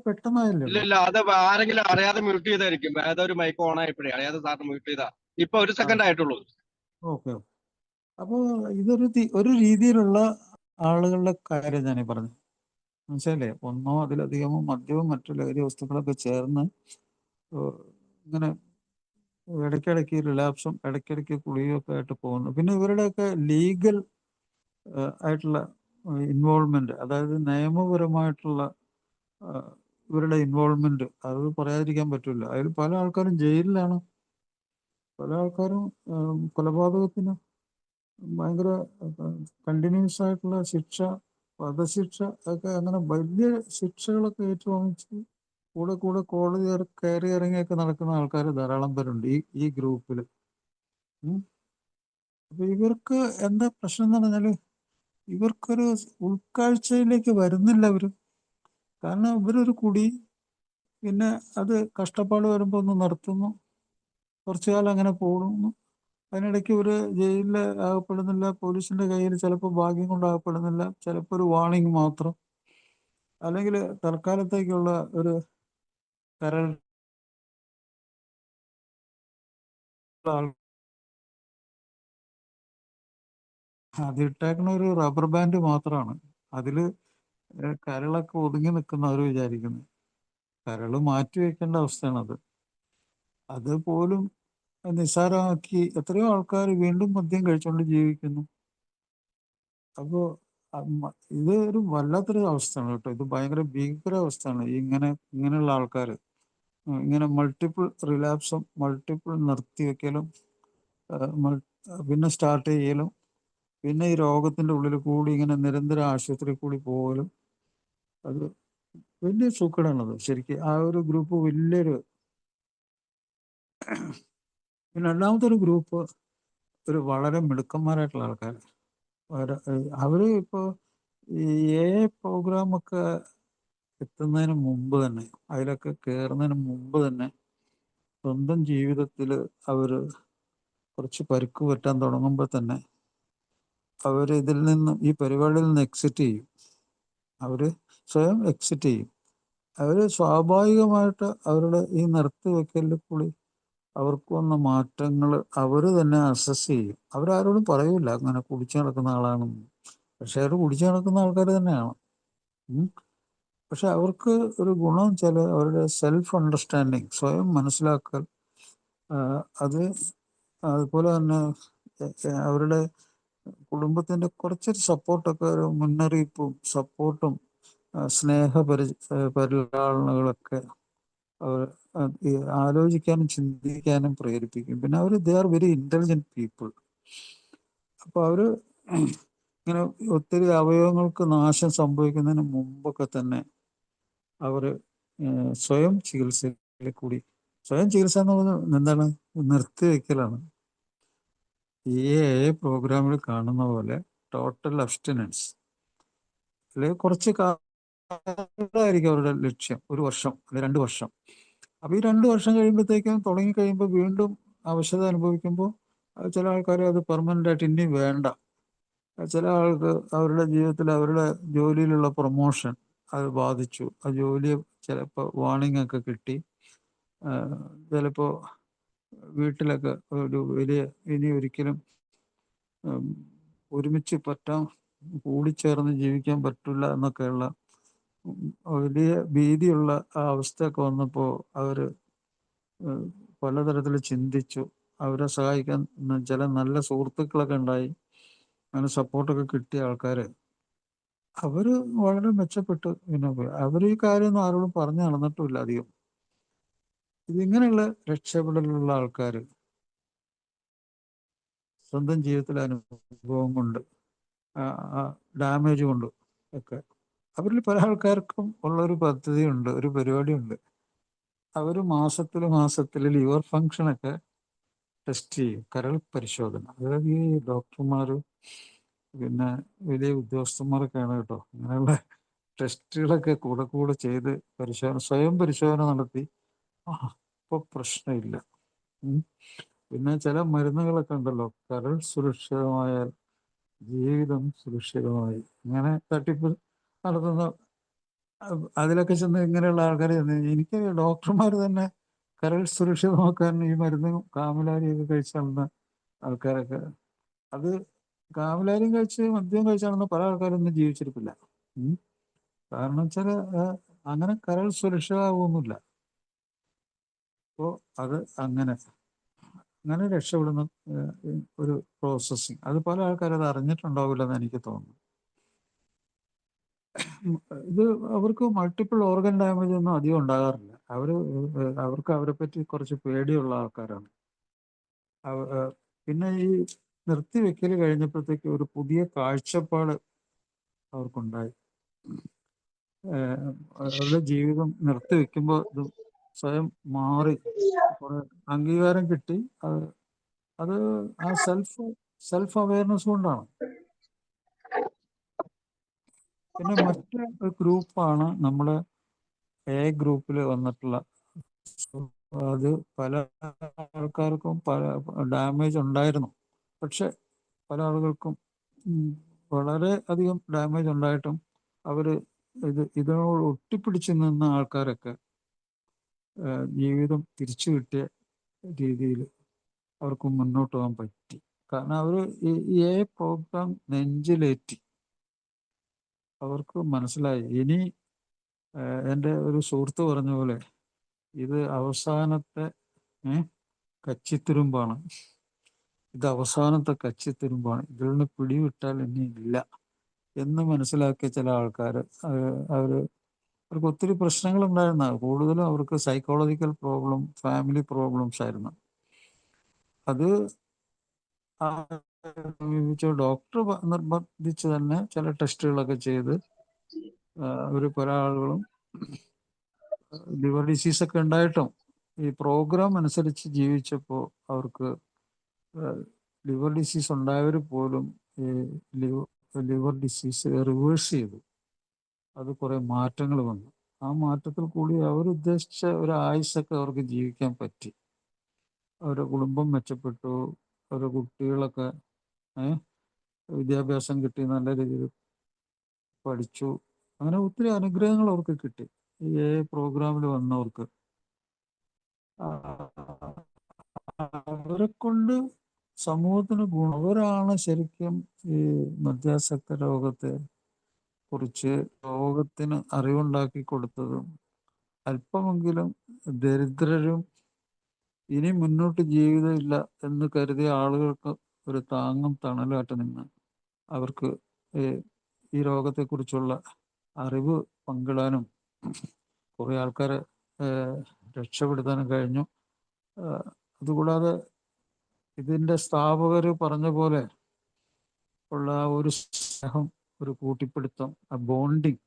പെട്ടെന്നായല്ലോ. ഇല്ല, അത് ആരെങ്കിലും അറിയാതെ മ്യൂട്ട് ചെയ്തായിരിക്കും. ഏതൊരു മൈക്ക് ഓൺ ആയപ്പോഴേ അറിയാതെ സാറിന് മ്യൂട്ട് ചെയ്താ. ഇപ്പൊ 1 സെക്കൻഡ് ആയിട്ടുള്ളൂ. ഓക്കെ. അപ്പോൾ ഒരു രീതിയിലുള്ള ആളുകളുടെ കാര്യം ഞാനീ പറഞ്ഞു. മനസ്സിലല്ലേ? ഒന്നോ അതിലധികമോ മദ്യവും മറ്റു ലഹരി വസ്തുക്കളൊക്കെ ചേർന്ന് ഇങ്ങനെ ഇടയ്ക്കിടയ്ക്ക് റിലാപ്സും ഇടയ്ക്കിടയ്ക്ക് കുളിയൊക്കെ ആയിട്ട് പോകുന്നു. പിന്നെ ഇവരുടെയൊക്കെ ലീഗൽ ആയിട്ടുള്ള ഇൻവോൾവ്മെന്റ്, അതായത് നിയമപരമായിട്ടുള്ള ഇവരുടെ ഇൻവോൾവ്മെന്റ്, അത് പറയാതിരിക്കാൻ പറ്റില്ല. അതിൽ പല ആൾക്കാരും ജയിലിലാണ്, പല ആൾക്കാരും കൊലപാതകത്തിന് ഭയങ്കര കണ്ടിന്യൂസ് ആയിട്ടുള്ള ശിക്ഷ, വധശിക്ഷ ഒക്കെ, അങ്ങനെ വലിയ ശിക്ഷകളൊക്കെ ഏറ്റുവാങ്ങിച്ച് കൂടെ കൂടെ കോടതി കയറി ഇറങ്ങിയൊക്കെ നടക്കുന്ന ആൾക്കാർ ധാരാളം പേരുണ്ട് ഈ ഗ്രൂപ്പിൽ. അപ്പൊ ഇവർക്ക് എന്താ പ്രശ്നം എന്ന് പറഞ്ഞാല് ഇവർക്കൊരു ഉൾക്കാഴ്ചയിലേക്ക് വരുന്നില്ല അവര്. കാരണം ഇവരൊരു കുടി, പിന്നെ അത് കഷ്ടപ്പാട് വരുമ്പോൾ ഒന്ന് നിർത്തുന്നു, കുറച്ചു കാലം അങ്ങനെ പോകുന്നു. അതിനിടയ്ക്ക് ഇവര് ജയിലിൽ അകപ്പെടുന്നില്ല, പോലീസിന്റെ കയ്യിൽ ചിലപ്പോൾ ഭാഗ്യം കൊണ്ട് അകപ്പെടുന്നില്ല, ചിലപ്പോൾ ഒരു വാർണിംഗ് മാത്രം, അല്ലെങ്കിൽ തൽക്കാലത്തേക്കുള്ള ഒരു കരൾ അത് ഇട്ടേക്കണ ഒരു റബ്ബർ ബാൻഡ് മാത്രമാണ്. അതില് കരളൊക്കെ ഒതുങ്ങി നിൽക്കുന്ന അവർ വിചാരിക്കുന്നത്. കരള് മാറ്റി വെക്കേണ്ട അവസ്ഥയാണത്. അത് പോലും നിസ്സാരമാക്കി എത്രയോ ആൾക്കാർ വീണ്ടും മദ്യം കഴിച്ചുകൊണ്ട് ജീവിക്കുന്നു. അപ്പോൾ ഇത് ഒരു വല്ലാത്തൊരു അവസ്ഥയാണ് കേട്ടോ. ഇത് ഭയങ്കര ഭീകരാവസ്ഥയാണ്. ഇങ്ങനെയുള്ള ആൾക്കാർ ഇങ്ങനെ മൾട്ടിപ്പിൾ റിലാപ്സും മൾട്ടിപ്പിൾ നിർത്തിവെക്കലും പിന്നെ സ്റ്റാർട്ട് ചെയ്യലും പിന്നെ ഈ രോഗത്തിന്റെ ഉള്ളിൽ കൂടി ഇങ്ങനെ നിരന്തരം ആശുപത്രി കൂടി പോകലും, അത് വലിയ സൂക്കേടാണത് ശരിക്കും. ആ ഒരു ഗ്രൂപ്പ് വലിയൊരു. പിന്നെ രണ്ടാമത്തെ ഒരു ഗ്രൂപ്പ് ഒരു വളരെ മിടുക്കന്മാരായിട്ടുള്ള ആൾക്കാർ. അവര് ഇപ്പോൾ ഈ പ്രോഗ്രാമൊക്കെ എത്തുന്നതിന് മുമ്പ് തന്നെ, അതിലൊക്കെ കയറുന്നതിന് മുമ്പ് തന്നെ സ്വന്തം ജീവിതത്തിൽ അവര് കുറച്ച് പരിക്ക് പറ്റാൻ തുടങ്ങുമ്പോൾ തന്നെ അവർ ഇതിൽ നിന്ന്, ഈ പരിപാടിയിൽ നിന്ന് എക്സിറ്റ് ചെയ്യും. അവര് സ്വയം എക്സിറ്റ് ചെയ്യും. അവര് സ്വാഭാവികമായിട്ട് അവരുടെ ഈ നിർത്തിവെക്കലിൽ കൂടി അവർക്ക് വന്ന മാറ്റങ്ങൾ അവർ തന്നെ അസസ് ചെയ്യും. അവരാരോടും പറയൂല അങ്ങനെ കുടിച്ചു നടക്കുന്ന ആളാണെന്ന്. പക്ഷെ അവർ കുടിച്ചു നടക്കുന്ന ആൾക്കാർ തന്നെയാണ്. പക്ഷെ അവർക്ക് ഒരു ഗുണം വെച്ചാൽ അവരുടെ സെൽഫ് അണ്ടർസ്റ്റാൻഡിങ്, സ്വയം മനസ്സിലാക്കൽ, അതുപോലെ തന്നെ അവരുടെ കുടുംബത്തിന്റെ കുറച്ചൊരു സപ്പോർട്ടൊക്കെ, ഒരു മുന്നറിയിപ്പും സപ്പോർട്ടും പരിലാളനകളൊക്കെ അവർ ആലോചിക്കാനും ചിന്തിക്കാനും പ്രേരിപ്പിക്കും. പിന്നെ അവർ they are very intelligent people. അപ്പൊ അവര് ഇങ്ങനെ ഒത്തിരി അവയവങ്ങൾക്ക് നാശം സംഭവിക്കുന്നതിന് മുമ്പൊക്കെ തന്നെ അവര് സ്വയം ചികിത്സയിൽ കൂടി, സ്വയം ചികിത്സ എന്ന് പറയുന്നത് എന്താണ്? നിർത്തിവെക്കലാണ്. ഈ പ്രോഗ്രാമിൽ കാണുന്ന പോലെ ടോട്ടൽ അബ്സ്റ്റിനൻസ്, അല്ലെങ്കിൽ കുറച്ച് കാലമായിരിക്കും അവരുടെ ലക്ഷ്യം, 1 വർഷം അല്ലെങ്കിൽ 2 വർഷം. അപ്പൊ ഈ 2 വർഷം കഴിയുമ്പോഴത്തേക്കും തുടങ്ങി കഴിയുമ്പോൾ വീണ്ടും അവശത അനുഭവിക്കുമ്പോൾ ചില ആൾക്കാർ അത് പെർമനന്റ് ആയിട്ട് ഇനി വേണ്ട. ചില ആൾക്ക് അവരുടെ ജീവിതത്തിൽ അവരുടെ ജോലിയിലുള്ള പ്രൊമോഷൻ അത് ബാധിച്ചു. ആ ജോലി ചിലപ്പോൾ വാർണിംഗ് ഒക്കെ കിട്ടി, ചിലപ്പോൾ വീട്ടിലൊക്കെ ഒരു വലിയ ഇനി ഒരിക്കലും ഒരുമിച്ച് കൂടിച്ചേർന്ന് ജീവിക്കാൻ പറ്റില്ല എന്നൊക്കെയുള്ള വലിയ ഭീതിയുള്ള ആ അവസ്ഥയൊക്കെ വന്നപ്പോൾ അവര് പലതരത്തിൽ ചിന്തിച്ചു. അവരെ സഹായിക്കാൻ ചില നല്ല സുഹൃത്തുക്കളൊക്കെ ഉണ്ടായി. അങ്ങനെ സപ്പോർട്ടൊക്കെ കിട്ടിയ ആൾക്കാര് അവര് വളരെ മെച്ചപ്പെട്ടു. പിന്നെ അവർ ഈ കാര്യമൊന്നും ആരോടും പറഞ്ഞു നടന്നിട്ടുമില്ല അധികം. ഇതിങ്ങനെയുള്ള രക്ഷപ്പെടലുള്ള ആൾക്കാർ സ്വന്തം ജീവിതത്തിലെ അനുഭവം കൊണ്ട്, ഡാമേജ് കൊണ്ട് ഒക്കെ, അവരിൽ പല ആൾക്കാർക്കും ഉള്ളൊരു പദ്ധതിയുണ്ട്, ഒരു പരിപാടിയുണ്ട്. അവർ മാസത്തിൽ ലിവർ ഫങ്ഷനൊക്കെ ടെസ്റ്റ് ചെയ്യും, കരൾ പരിശോധന. അതായത് ഈ ഡോക്ടർമാർ പിന്നെ വലിയ ഉദ്യോഗസ്ഥന്മാരൊക്കെയാണ് കേട്ടോ അങ്ങനെയുള്ള ടെസ്റ്റുകളൊക്കെ കൂടെ ചെയ്ത് സ്വയം പരിശോധന നടത്തി ഇപ്പോൾ പ്രശ്നമില്ല. പിന്നെ ചില മരുന്നുകളൊക്കെ ഉണ്ടല്ലോ, കരൾ സുരക്ഷിതമായാൽ ജീവിതം സുരക്ഷിതമായി, ഇങ്ങനെ തട്ടിപ്പ് നടത്തുന്ന, അതിലൊക്കെ ചെന്ന് ഇങ്ങനെയുള്ള ആൾക്കാർ എനിക്ക് ഡോക്ടർമാർ തന്നെ കരൾ സുരക്ഷിതമാക്കാൻ ഈ മരുന്നും കാമലാരിയൊക്കെ കഴിച്ചു നടന്ന ആൾക്കാരൊക്കെ, അത് കാവലാരും കഴിച്ച് മദ്യം കഴിച്ചാണെന്ന് പല ആൾക്കാരൊന്നും ജീവിച്ചിരിപ്പില്ല. കാരണം വെച്ചാൽ അങ്ങനെ കരൾ സുരക്ഷിതമാവുമൊന്നുമില്ല. അപ്പോൾ അത് അങ്ങനെ രക്ഷപ്പെടുന്ന ഒരു പ്രോസസ്സിങ്, അത് പല ആൾക്കാരും അത് അറിഞ്ഞിട്ടുണ്ടാവില്ലെന്ന് എനിക്ക് തോന്നുന്നു. ഇത് അവർക്ക് മൾട്ടിപ്പിൾ ഓർഗൻ ഡാമേജ് ഒന്നും അധികം ഉണ്ടാകാറില്ല. അവർക്ക് അവരെ പറ്റി കുറച്ച് പേടിയുള്ള ആൾക്കാരാണ്. പിന്നെ ഈ നിർത്തിവെക്കൽ കഴിഞ്ഞപ്പോഴത്തേക്ക് ഒരു പുതിയ കാഴ്ചപ്പാട് അവർക്കുണ്ടായി. അവരുടെ ജീവിതം നിർത്തിവെക്കുമ്പോൾ ഇത് സ്വയം മാറി കുറെ അംഗീകാരം കിട്ടി. അത് ആ സെൽഫ് അവയർനെസ് കൊണ്ടാണ്. പിന്നെ മറ്റൊരു ഗ്രൂപ്പാണ് നമ്മുടെ എ ഗ്രൂപ്പിൽ വന്നിട്ടുള്ള. അത് പല ആൾക്കാർക്കും പല ഡാമേജ് ഉണ്ടായിരുന്നു. പക്ഷെ പല ആളുകൾക്കും വളരെ അധികം ഡാമേജ് ഉണ്ടായിട്ടും അവർ ഇതിനോട് ഒട്ടിപ്പിടിച്ച് നിന്ന ആൾക്കാരൊക്കെ ജീവിതം തിരിച്ചു കിട്ടിയ രീതിയിൽ അവർക്ക് മുന്നോട്ട് പോകാൻ പറ്റി. കാരണം അവർ ഈ പ്രോഗ്രാം നെഞ്ചിലേറ്റി. അവർക്ക് മനസ്സിലായി ഇനി എൻ്റെ ഒരു സുഹൃത്ത് പറഞ്ഞ പോലെ ഇത് അവസാനത്തെ കച്ചിത്തുരുമ്പാണ്. ഇത് അവസാനത്തെ കച്ചിത്തുരുമ്പാണ്. ഇതിൽ നിന്ന് പിടിവിട്ടാൽ ഇനി ഇല്ല എന്ന് മനസ്സിലാക്കിയ ചില ആൾക്കാർ അവർക്ക് ഒത്തിരി പ്രശ്നങ്ങളുണ്ടായിരുന്ന, കൂടുതലും അവർക്ക് സൈക്കോളജിക്കൽ പ്രോബ്ലം, ഫാമിലി പ്രോബ്ലംസ് ആയിരുന്നു. അത് ഡോക്ടർ നിർബന്ധിച്ച് തന്നെ ചില ടെസ്റ്റുകളൊക്കെ ചെയ്ത് പല ആളുകളും ലിവർ ഡിസീസൊക്കെ ഉണ്ടായിട്ടും ഈ പ്രോഗ്രാം അനുസരിച്ച് ജീവിച്ചപ്പോൾ അവർക്ക് ലിവർ ഡിസീസ് ഉണ്ടായവർ പോലും ലിവർ ഡിസീസ് റിവേഴ്സ് ചെയ്തു. അത് കുറേ മാറ്റങ്ങൾ വന്നു. ആ മാറ്റത്തിൽ കൂടി അവരുദ്ദേശിച്ച ഒരു ആയുസ്സൊക്കെ അവർക്ക് ജീവിക്കാൻ പറ്റി. അവരുടെ കുടുംബം മെച്ചപ്പെട്ടു, അവരുടെ കുട്ടികളൊക്കെ വിദ്യാഭ്യാസം കിട്ടി, നല്ല രീതിയിൽ പഠിച്ചു. അങ്ങനെ ഒത്തിരി അനുഗ്രഹങ്ങൾ അവർക്ക് കിട്ടി ഈ പ്രോഗ്രാമിൽ വന്നവർക്ക്. അവരെ കൊണ്ട് സമൂഹത്തിന് ഗുണം. അവരാണ് ശരിക്കും ഈ മദ്യാസക്ത രോഗത്തെ കുറിച്ച് ലോകത്തിന് അറിവുണ്ടാക്കി കൊടുത്തതും അല്പമെങ്കിലും ദരിദ്രരും ഇനി മുന്നോട്ട് ജീവിതമില്ല എന്ന് കരുതിയ ആളുകൾക്ക് ഒരു താങ്ങും തണലായിട്ട് നിന്ന് അവർക്ക് ഈ രോഗത്തെക്കുറിച്ചുള്ള അറിവ് പങ്കിടാനും കുറേ ആൾക്കാരെ രക്ഷപ്പെടുത്താനും കഴിഞ്ഞു. അതുകൂടാതെ ഇതിൻ്റെ സ്ഥാപകർ പറഞ്ഞ പോലെ ഉള്ള ഒരു സ്നേഹം, ഒരു കൂട്ടിപ്പിടുത്തം, ആ ബോണ്ടിങ്,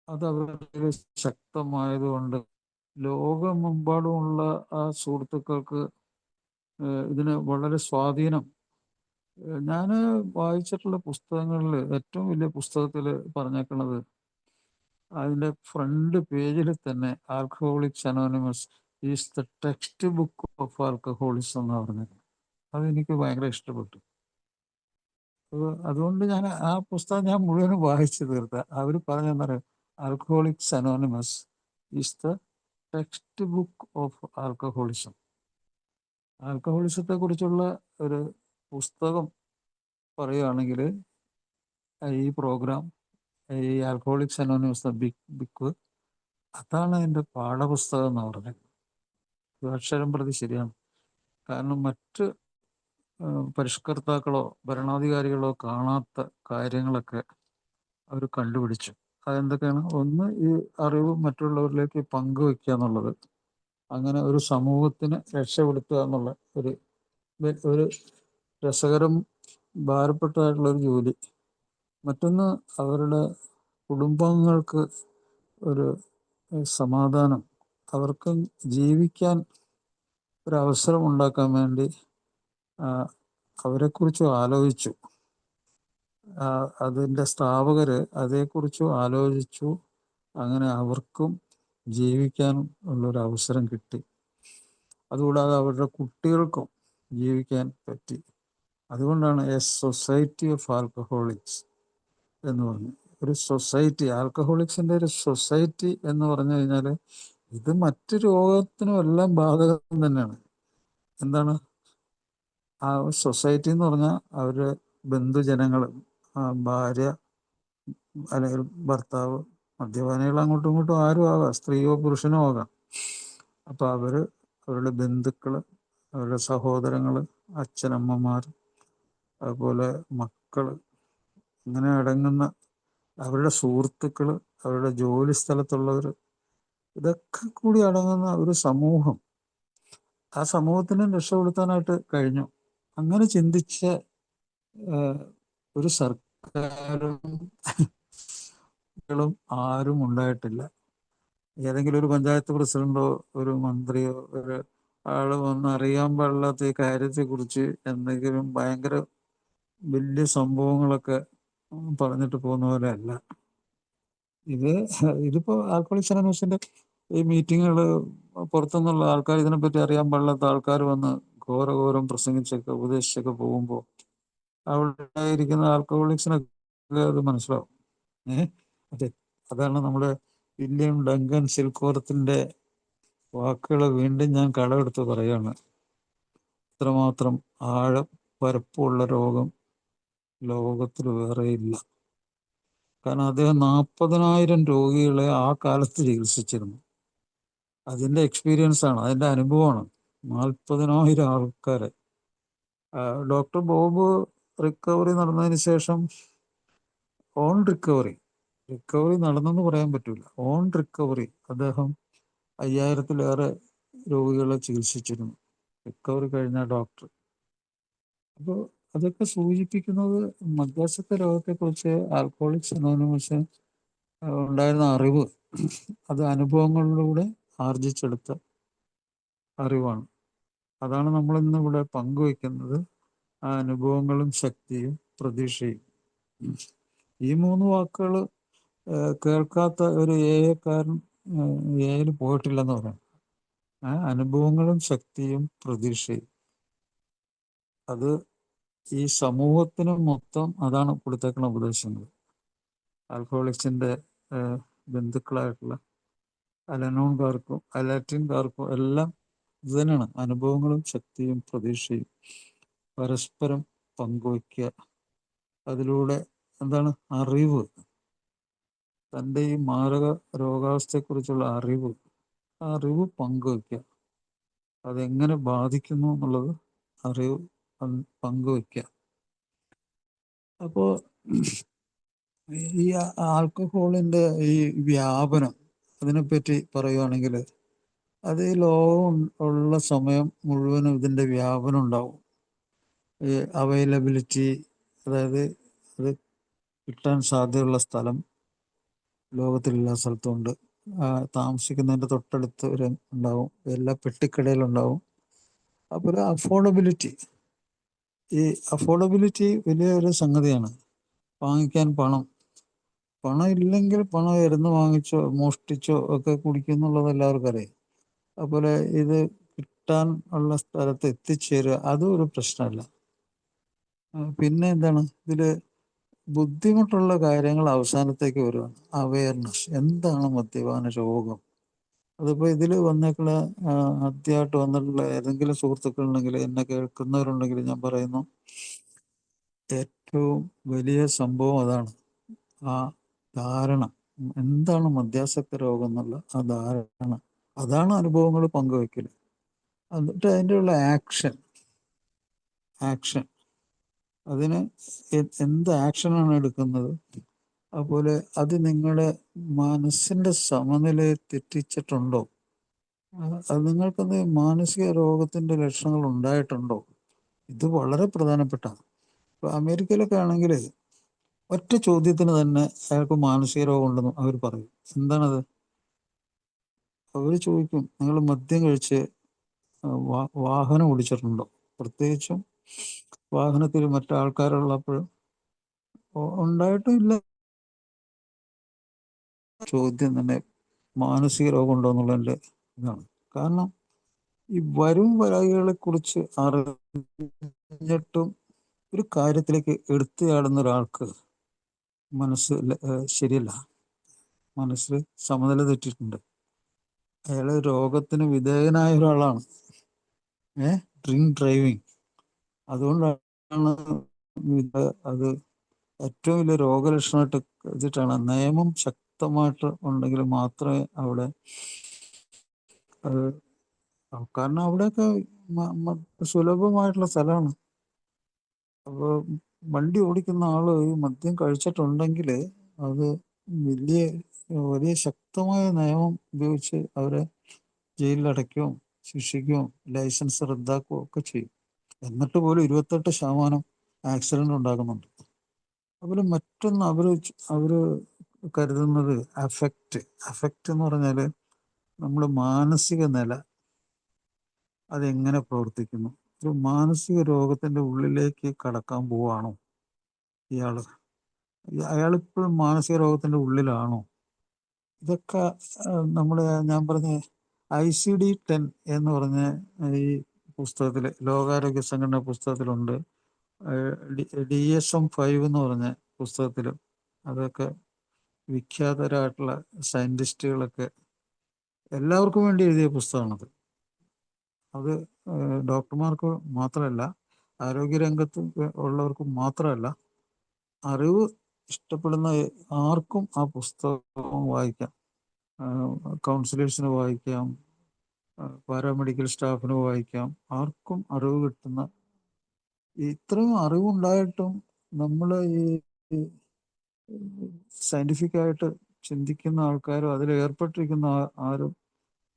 അത് അവരുടെ ശക്തമായതുകൊണ്ട് ലോകമെമ്പാടുമുള്ള ആ സുഹൃത്തുക്കൾക്ക് ഇതിന് വളരെ സ്വാധീനം. ഞാൻ വായിച്ചിട്ടുള്ള പുസ്തകങ്ങളിൽ ഏറ്റവും വലിയ പുസ്തകത്തിൽ പറഞ്ഞേക്കുന്നത്, അതിൻ്റെ ഫ്രണ്ട് പേജിൽ തന്നെ alcoholics Anonymous is the text book of alcoholism എന്ന് പറഞ്ഞത്. അതെനിക്ക് ഭയങ്കര ഇഷ്ടപ്പെട്ടു. അതുകൊണ്ട് ഞാൻ ആ പുസ്തകം മുഴുവനും വായിച്ചു തീർത്ത. അവർ പറഞ്ഞെന്താ പറയുക, Alcoholics Anonymous is the text book of alcoholism. ആൽക്കഹോളിസത്തെ കുറിച്ചുള്ള ഒരു പുസ്തകം പറയുകയാണെങ്കിൽ ഈ പ്രോഗ്രാം, ഈ ആൽക്കഹോളിക്സ് അനോണിമസ് ദ ബുക്ക്, അതാണ് എൻ്റെ പാഠപുസ്തകം എന്ന് പറഞ്ഞത്. അക്ഷരം പ്രതി ശരിയാണ്. കാരണം മറ്റ് പരിഷ്കർത്താക്കളോ ഭരണാധികാരികളോ കാണാത്ത കാര്യങ്ങളൊക്കെ അവർ കണ്ടുപിടിച്ചു. അതെന്തൊക്കെയാണ്? ഒന്ന്, ഈ അറിവ് മറ്റുള്ളവരിലേക്ക് പങ്കുവെക്കുക എന്നുള്ളത്, അങ്ങനെ ഒരു സമൂഹത്തിന് രക്ഷപ്പെടുത്തുക എന്നുള്ള ഒരു രസകരം ഭാരപ്പെട്ടതായിട്ടുള്ളൊരു ജോലി. മറ്റൊന്ന്, അവരുടെ കുടുംബങ്ങൾക്ക് ഒരു സമാധാനം, അവർക്ക് ജീവിക്കാൻ ഒരവസരം ഉണ്ടാക്കാൻ വേണ്ടി അവരെക്കുറിച്ചും ആലോചിച്ചു. അതിൻ്റെ സ്ഥാപകർ അതേക്കുറിച്ചും ആലോചിച്ചു. അങ്ങനെ അവർക്കും ജീവിക്കാൻ ഉള്ളൊരു അവസരം കിട്ടി. അതുകൂടാതെ അവരുടെ കുട്ടികൾക്കും ജീവിക്കാൻ പറ്റി. അതുകൊണ്ടാണ് എ സൊസൈറ്റി ഓഫ് ആൽക്കഹോളിക്സ് എന്ന് പറഞ്ഞു. ഒരു സൊസൈറ്റി, ആൽക്കഹോളിക്സിൻ്റെ ഒരു സൊസൈറ്റി എന്ന് പറഞ്ഞു കഴിഞ്ഞാൽ ഇത് മറ്റു രോഗത്തിനും എല്ലാം ബാധകം തന്നെയാണ്. എന്താണ്? ആ സൊസൈറ്റി എന്ന് പറഞ്ഞാൽ അവരുടെ ബന്ധുജനങ്ങൾ, ഭാര്യ അല്ലെങ്കിൽ ഭർത്താവ്, മദ്യപാനികൾ അങ്ങോട്ടും ഇങ്ങോട്ടും ആരും ആകാം, സ്ത്രീയോ പുരുഷനോ ആകാം. അപ്പോൾ അവരുടെ ബന്ധുക്കൾ, അവരുടെ സഹോദരങ്ങൾ, അച്ഛനമ്മമാർ, അതുപോലെ മക്കൾ, ഇങ്ങനെ അടങ്ങുന്ന അവരുടെ സുഹൃത്തുക്കൾ, അവരുടെ ജോലി സ്ഥലത്തുള്ളവർ, ഇതൊക്കെ കൂടി അടങ്ങുന്ന ഒരു സമൂഹം. ആ സമൂഹത്തിനെ രക്ഷപ്പെടുത്താനായിട്ട് കഴിഞ്ഞു. അങ്ങനെ ചിന്തിച്ച ഒരു സർക്കാരും ആരും ഉണ്ടായിട്ടില്ല. ഏതെങ്കിലും ഒരു പഞ്ചായത്ത് പ്രസിഡന്റോ ഒരു മന്ത്രിയോ ഒരു ആള് വന്ന് അറിയാൻ പാടില്ലാത്ത ഈ കാര്യത്തെക്കുറിച്ച് എന്തെങ്കിലും ഭയങ്കര വലിയ സംഭവങ്ങളൊക്കെ പറഞ്ഞിട്ട് പോകുന്ന പോലെ അല്ല. ഇതിപ്പോ ആൽക്കോളിക്സ് അനോൺസിന്റെ ഈ മീറ്റിങ്ങുകൾ, പുറത്തുനിന്നുള്ള ആൾക്കാർ, ഇതിനെപ്പറ്റി അറിയാൻ പാടില്ലാത്ത ആൾക്കാർ വന്ന് ഘോരഘോരം പ്രസംഗിച്ചൊക്കെ ഉപദേശിച്ചൊക്കെ പോകുമ്പോൾ അവിടെ ഇരിക്കുന്ന ആൽക്കഹോളിക്സിനൊക്കെ അത് മനസ്സിലാവും. അതെ, അതാണ് നമ്മുടെ വില്യം ഡങ്കൻ സിൽക്കോർത്തിന്റെ വാക്കുകൾ വീണ്ടും ഞാൻ കടമെടുത്ത് പറയാണ്. ഇത്രമാത്രം പരപ്പുള്ള രോഗം ലോകത്തിൽ വേറെയില്ല. കാരണം അദ്ദേഹം 40,000 രോഗികളെ ആ കാലത്ത് ചികിത്സിച്ചിരുന്നു. അതിൻ്റെ എക്സ്പീരിയൻസ് ആണ്, അതിൻ്റെ അനുഭവമാണ്. 40,000 ആൾക്കാരെ. ഡോക്ടർ ബോബ് റിക്കവറി നടന്നതിന് ശേഷം ഓൺ റിക്കവറി നടന്നെന്ന് പറയാൻ പറ്റില്ല, ഓൺ റിക്കവറി അദ്ദേഹം 5,000-ലേറെ രോഗികളെ ചികിത്സിച്ചിരുന്നു, റിക്കവറി കഴിഞ്ഞ ഡോക്ടർ. അപ്പോൾ അതൊക്കെ സൂചിപ്പിക്കുന്നത് മദ്യാസക്ത രോഗത്തെക്കുറിച്ച് ആൽക്കഹോളിക്സ് അനോണിമസ് ഉണ്ടായിരുന്ന അറിവ്, അത് അനുഭവങ്ങളിലൂടെ ആർജിച്ചെടുത്ത അറിവാണ്. അതാണ് നമ്മൾ ഇന്ന് ഇവിടെ പങ്കുവയ്ക്കുന്നത്. ആ അനുഭവങ്ങളും ശക്തിയും പ്രതീക്ഷയും. ഈ 3 വാക്കുകൾ കേൾക്കാത്ത ഒരു എക്കാരൻ എയിൽ പോയിട്ടില്ലെന്ന് പറയാം. അനുഭവങ്ങളും ശക്തിയും പ്രതീക്ഷയും, അത് ഈ സമൂഹത്തിന് മൊത്തം അതാണ് കൊടുത്തേക്കുന്ന ഉപദേശങ്ങൾ. ആൽക്കഹോളിക്സിന്റെ ബന്ധുക്കളായിട്ടുള്ള അലനോൺകാർക്കും അലാറ്റിൻകാർക്കും എല്ലാം ഇത് തന്നെയാണ്. അനുഭവങ്ങളും ശക്തിയും പ്രതീക്ഷയും പരസ്പരം പങ്കുവയ്ക്കുക. അതിലൂടെ എന്താണ്? അറിവ്, തൻ്റെ ഈ മാരക രോഗാവസ്ഥയെക്കുറിച്ചുള്ള അറിവ്, ആ അറിവ് പങ്കുവയ്ക്കുക. അതെങ്ങനെ ബാധിക്കുന്നു എന്നുള്ളത് അറിവ് പങ്കുവയ്ക്കുക. അപ്പോൾ ഈ ആൽക്കഹോളിൻ്റെ ഈ വ്യാപനം, അതിനെപ്പറ്റി പറയുകയാണെങ്കിൽ അത് ഈ ലോകം ഉള്ള സമയം മുഴുവനും ഇതിൻ്റെ വ്യാപനം ഉണ്ടാവും. ഈ അവൈലബിലിറ്റി, അതായത് അത് കിട്ടാൻ സാധ്യതയുള്ള സ്ഥലം ലോകത്തിലെല്ലാ സ്ഥലത്തും ഉണ്ട്. താമസിക്കുന്നതിൻ്റെ തൊട്ടടുത്ത് ഒരു ഉണ്ടാവും, എല്ലാ പെട്ടിക്കടയിലുണ്ടാവും. അപ്പോൾ അഫോർഡബിലിറ്റി, ഈ അഫോർഡബിലിറ്റി വലിയൊരു സംഗതിയാണ്. വാങ്ങിക്കാൻ പണം ഇല്ലെങ്കിൽ പണം ഇരുന്ന് വാങ്ങിച്ചോ മോഷ്ടിച്ചോ ഒക്കെ കുടിക്കുന്നുള്ളത് എല്ലാവർക്കും അറിയാം. അതുപോലെ ഇത് കിട്ടാൻ ഉള്ള സ്ഥലത്ത് എത്തിച്ചേരുക, അതും ഒരു പ്രശ്നമല്ല. പിന്നെ എന്താണ്, ഇതിൽ ബുദ്ധിമുട്ടുള്ള കാര്യങ്ങൾ അവസാനത്തേക്ക് വരുവാണ്. അവയർനെസ്, എന്താണ് മദ്യപാന രോഗം. അതിപ്പോൾ ഇതിൽ വന്നേക്കുള്ള ആദ്യമായിട്ട് വന്നിട്ടുള്ള ഏതെങ്കിലും സുഹൃത്തുക്കളുണ്ടെങ്കിൽ, എന്നെ കേൾക്കുന്നവരുണ്ടെങ്കിൽ ഞാൻ പറയുന്നു, ഏറ്റവും വലിയ സംഭവം അതാണ്. ആ ധാരണ, എന്താണ് മദ്യാസക്ത രോഗം എന്നുള്ള ആ ധാരണ, അതാണ് അനുഭവങ്ങൾ പങ്കുവയ്ക്കൽ. എന്നിട്ട് അതിൻ്റെ ഉള്ള ആക്ഷൻ, അതിന് എന്ത് ആക്ഷനാണ് എടുക്കുന്നത്. അതുപോലെ അത് നിങ്ങളുടെ മനസ്സിൻ്റെ സമനിലയെ തെറ്റിച്ചിട്ടുണ്ടോ, അത് നിങ്ങൾക്കത് മാനസിക രോഗത്തിൻ്റെ ലക്ഷണങ്ങൾ ഉണ്ടായിട്ടുണ്ടോ, ഇത് വളരെ പ്രധാനപ്പെട്ടതാണ്. ഇപ്പോൾ അമേരിക്കയിലൊക്കെ ആണെങ്കിൽ ഒറ്റ ചോദ്യത്തിന് തന്നെ അയാൾക്ക് മാനസിക രോഗം ഉണ്ടെന്ന് അവർ പറയും. എന്താണത്? അവർ ചോദിക്കും, നിങ്ങൾ മദ്യം കഴിച്ച് വാഹനം ഓടിച്ചിട്ടുണ്ടോ, പ്രത്യേകിച്ചും വാഹനത്തിൽ മറ്റാൾക്കാരുള്ളപ്പോൾ. ഉണ്ടായിട്ടും ഇല്ല ചോദ്യം തന്നെ മാനസിക രോഗം ഉണ്ടോ എന്നുള്ളതിൻ്റെ ഇതാണ്. കാരണം ഈ വരും വരായികളെ കുറിച്ച് അറിഞ്ഞിട്ടും ഒരു കാര്യത്തിലേക്ക് എടുത്തുചാടുന്ന ഒരാൾക്ക് മനസ്സ് ശരിയല്ല, മനസ്സിൽ സമനില തെറ്റിയിട്ടുണ്ട്. അയാൾ രോഗത്തിന് വിധേയനായ ഒരാളാണ്. ഡ്രിങ്ക് ഡ്രൈവിങ്, അതുകൊണ്ടാണ് ഇത് അത് ഏറ്റവും വലിയ രോഗലക്ഷണമായിട്ട് വെച്ചിട്ടാണ്. നിയമം ശക്തമായിട്ട് ഉണ്ടെങ്കിൽ മാത്രമേ അവിടെ അത്, കാരണം അവിടെയൊക്കെ സുലഭമായിട്ടുള്ള സ്ഥലമാണ്. അപ്പോൾ വണ്ടി ഓടിക്കുന്ന ആള് ഈ മദ്യം കഴിച്ചിട്ടുണ്ടെങ്കിൽ അത് വലിയ വലിയ ശക്തമായ നിയമം ഉപയോഗിച്ച് അവരെ ജയിലിലടയ്ക്കുകയും ശിക്ഷിക്കുകയും ലൈസൻസ് റദ്ദാക്കുകയും ഒക്കെ ചെയ്യും. എന്നിട്ട് പോലും 28% ആക്സിഡന്റ് ഉണ്ടാകുന്നുണ്ട്. അതുപോലെ മറ്റൊന്ന് അവര് കരുതുന്നത് അഫക്റ്റ് എന്ന് പറഞ്ഞാല് നമ്മുടെ മാനസിക നില അതെങ്ങനെ പ്രവർത്തിക്കുന്നു. ഒരു മാനസിക രോഗത്തിന്റെ ഉള്ളിലേക്ക് കടക്കാൻ പോവാണോ ഇയാള്? അയാളിപ്പോഴും മാനസിക രോഗത്തിന്റെ ഉള്ളിലാണോ? ഇതൊക്കെ ഞാൻ പറഞ്ഞ ICD-10 എന്ന് പറഞ്ഞ ഈ പുസ്തകത്തിൽ, ലോകാരോഗ്യ സംഘടന പുസ്തകത്തിലുണ്ട്. DSM-5 എന്ന് പറഞ്ഞ പുസ്തകത്തിലും, അതൊക്കെ വിഖ്യാതരായിട്ടുള്ള സയന്റിസ്റ്റുകളൊക്കെ എല്ലാവർക്കും വേണ്ടി എഴുതിയ പുസ്തകമാണത്. അത് ഡോക്ടർമാർക്ക് മാത്രമല്ല, ആരോഗ്യരംഗത്ത് ഉള്ളവർക്ക് മാത്രമല്ല, അറിവ് ഇഷ്ടപ്പെടുന്ന ആർക്കും ആ പുസ്തകം വായിക്കാം. കൗൺസിലേഴ്സിന് വായിക്കാം, പാരാമെഡിക്കൽ സ്റ്റാഫിന് വായിക്കാം, ആർക്കും അറിവ് കിട്ടുന്ന. ഇത്രയും അറിവുണ്ടായിട്ടും നമ്മൾ ഈ സയന്റിഫിക് ആയിട്ട് ചിന്തിക്കുന്ന ആൾക്കാരും അതിൽ ഏർപ്പെട്ടിരിക്കുന്ന ആരും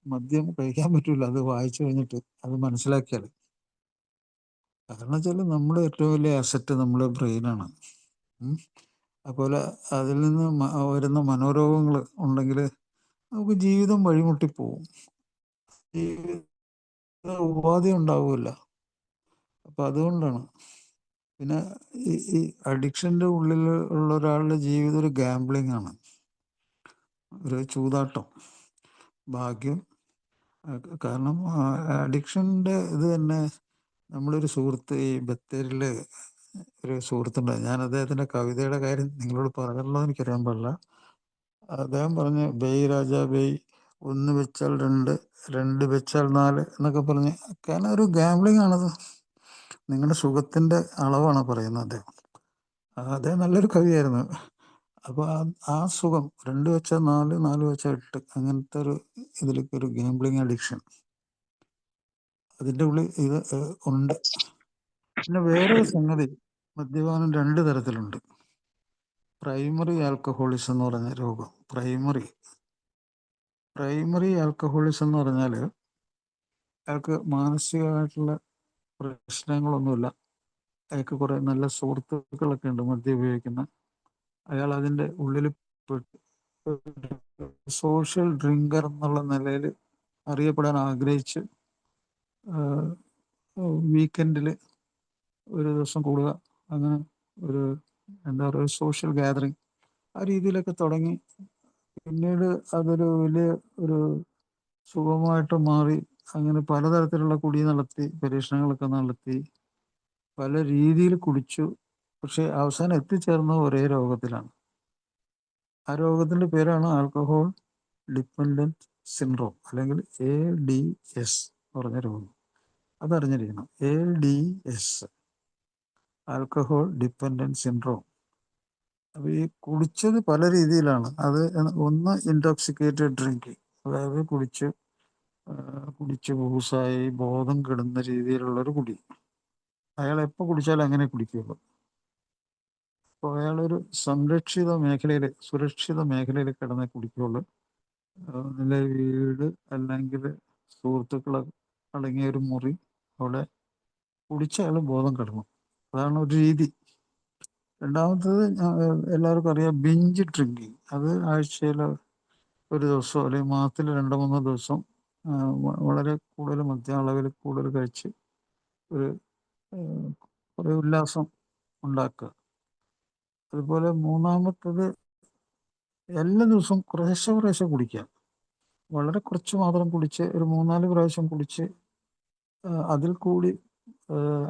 മദ്യം കഴിക്കാൻ പറ്റൂല. അത് വായിച്ചു കഴിഞ്ഞിട്ട് അത് മനസ്സിലാക്കിയാൽ. കാരണം വെച്ചാൽ നമ്മുടെ ഏറ്റവും വലിയ അസറ്റ് നമ്മുടെ ബ്രെയിനാണ്. അതുപോലെ അതിൽ നിന്ന് വരുന്ന മനോരോഗങ്ങൾ ഉണ്ടെങ്കിൽ നമുക്ക് ജീവിതം വഴിമുട്ടിപ്പോവും, ഉപാധി ഉണ്ടാവില്ല. അപ്പൊ അതുകൊണ്ടാണ്. പിന്നെ ഈ അഡിക്ഷന്റെ ഉള്ളിൽ ഉള്ള ഒരാളുടെ ജീവിതം ഒരു ഗാംബ്ലിംഗ് ആണ്, ഒരു ചൂതാട്ടം, ഭാഗ്യം. കാരണം അഡിക്ഷന്റെ ഇത് തന്നെ. നമ്മളൊരു സുഹൃത്ത്, ഈ ബത്തേരിയില് ഒരു സുഹൃത്തുണ്ട്. ഞാൻ അദ്ദേഹത്തിന്റെ കവിതയുടെ കാര്യം നിങ്ങളോട് പറഞ്ഞല്ലോ എനിക്കറിയാൻ പാടില്ല. അദ്ദേഹം പറഞ്ഞ് ബെയ് രാജാ ബെയ്, 1 വെച്ചാൽ 2, 2 വെച്ചാൽ 4 എന്നൊക്കെ പറഞ്ഞ്. കാരണം ഒരു ഗാംബ്ലിംഗ് ആണത്. നിങ്ങളുടെ സുഖത്തിന്റെ അളവാണ് പറയുന്നത് അദ്ദേഹം. അദ്ദേഹം നല്ലൊരു കവിയായിരുന്നു. അപ്പൊ ആ സുഖം 2 വെച്ചാൽ 4, 4 വെച്ചാൽ 8, അങ്ങനത്തെ ഒരു ഇതിലേക്ക് ഒരു ഗാംബ്ലിംഗ് അഡിക്ഷൻ അതിൻ്റെ ഉള്ളിൽ ഇത് ഉണ്ട്. പിന്നെ വേറൊരു സംഗതി, മദ്യപാനം 2 തരത്തിലുണ്ട്. പ്രൈമറി ആൽക്കഹോളിസം എന്ന് പറഞ്ഞ രോഗം. പ്രൈമറി ആൽക്കഹോളിസം എന്ന് പറഞ്ഞാൽ അയാൾക്ക് മാനസികമായിട്ടുള്ള പ്രശ്നങ്ങളൊന്നുമില്ല, അയാൾക്ക് കുറെ നല്ല സുഹൃത്തുക്കളൊക്കെ ഉണ്ട് മദ്യം ഉപയോഗിക്കുന്ന. അയാൾ അതിൻ്റെ ഉള്ളിൽ സോഷ്യൽ ഡ്രിങ്കർ എന്നുള്ള നിലയിൽ അറിയപ്പെടാൻ ആഗ്രഹിച്ച് വീക്കെൻഡിൽ ഒരു ദിവസം കൂടുക, അങ്ങനെ ഒരു എന്താ പറയുക സോഷ്യൽ ഗാദറിങ്, ആ രീതിയിലൊക്കെ തുടങ്ങി. പിന്നീട് അതൊരു വലിയ ഒരു സുഖമായിട്ട് മാറി. അങ്ങനെ പലതരത്തിലുള്ള കുടി നടത്തി, പരീക്ഷണങ്ങളൊക്കെ നടത്തി, പല രീതിയിൽ കുടിച്ചു. പക്ഷെ അവസാനം എത്തിച്ചേർന്നത് ഒരേ രോഗത്തിലാണ്. ആ രോഗത്തിന്റെ പേരാണ് ആൽക്കഹോൾ ഡിപ്പെൻഡന്റ് സിൻഡ്രോം, അല്ലെങ്കിൽ ADS എന്ന് പറഞ്ഞ രോഗം. അതറിഞ്ഞിരിക്കണം, ADS, ആൽക്കഹോൾ ഡിപ്പെൻഡന്റ് സിൻഡ്രോം. അപ്പൊ ഈ കുടിച്ചത് പല രീതിയിലാണ്. അത് ഒന്ന് ഇൻടോക്സിക്കേറ്റഡ് ഡ്രിങ്കിങ്, അതായത് കുടിച്ച് ബൂസായി ബോധം കെടുന്ന രീതിയിലുള്ളൊരു കുടി. അയാൾ എപ്പോൾ കുടിച്ചാലും അങ്ങനെ കുടിക്കുള്ളൂ. അപ്പോൾ അയാളൊരു സുരക്ഷിത മേഖലയിൽ കിടന്നേ കുടിക്കുള്ളൂ. നല്ല വീട് അല്ലെങ്കിൽ സുഹൃത്തുക്കൾ അടങ്ങിയ ഒരു മുറി, അവിടെ കുടിച്ച അയാൾ ബോധം കിടന്നു. അതാണ് ഒരു രീതി. രണ്ടാമത്തത് എല്ലാവർക്കും അറിയാം, ബിഞ്ച് ഡ്രിങ്കിങ്. അത് ആഴ്ചയിൽ ഒരു ദിവസം അല്ലെങ്കിൽ മാസത്തിൽ 2-3 ദിവസം വളരെ കൂടുതൽ മദ്യം അളവിൽ കൂടുതൽ കഴിച്ച് ഒരു കുറേ ഉല്ലാസം ഉണ്ടാക്കുക. അതുപോലെ മൂന്നാമത്തത് എല്ലാ ദിവസവും കുറേശ്ശെ കുടിക്കുക. വളരെ കുറച്ച് മാത്രം കുടിച്ച് ഒരു 3-4 പ്രാവശ്യം കുടിച്ച് അതിൽ കൂടി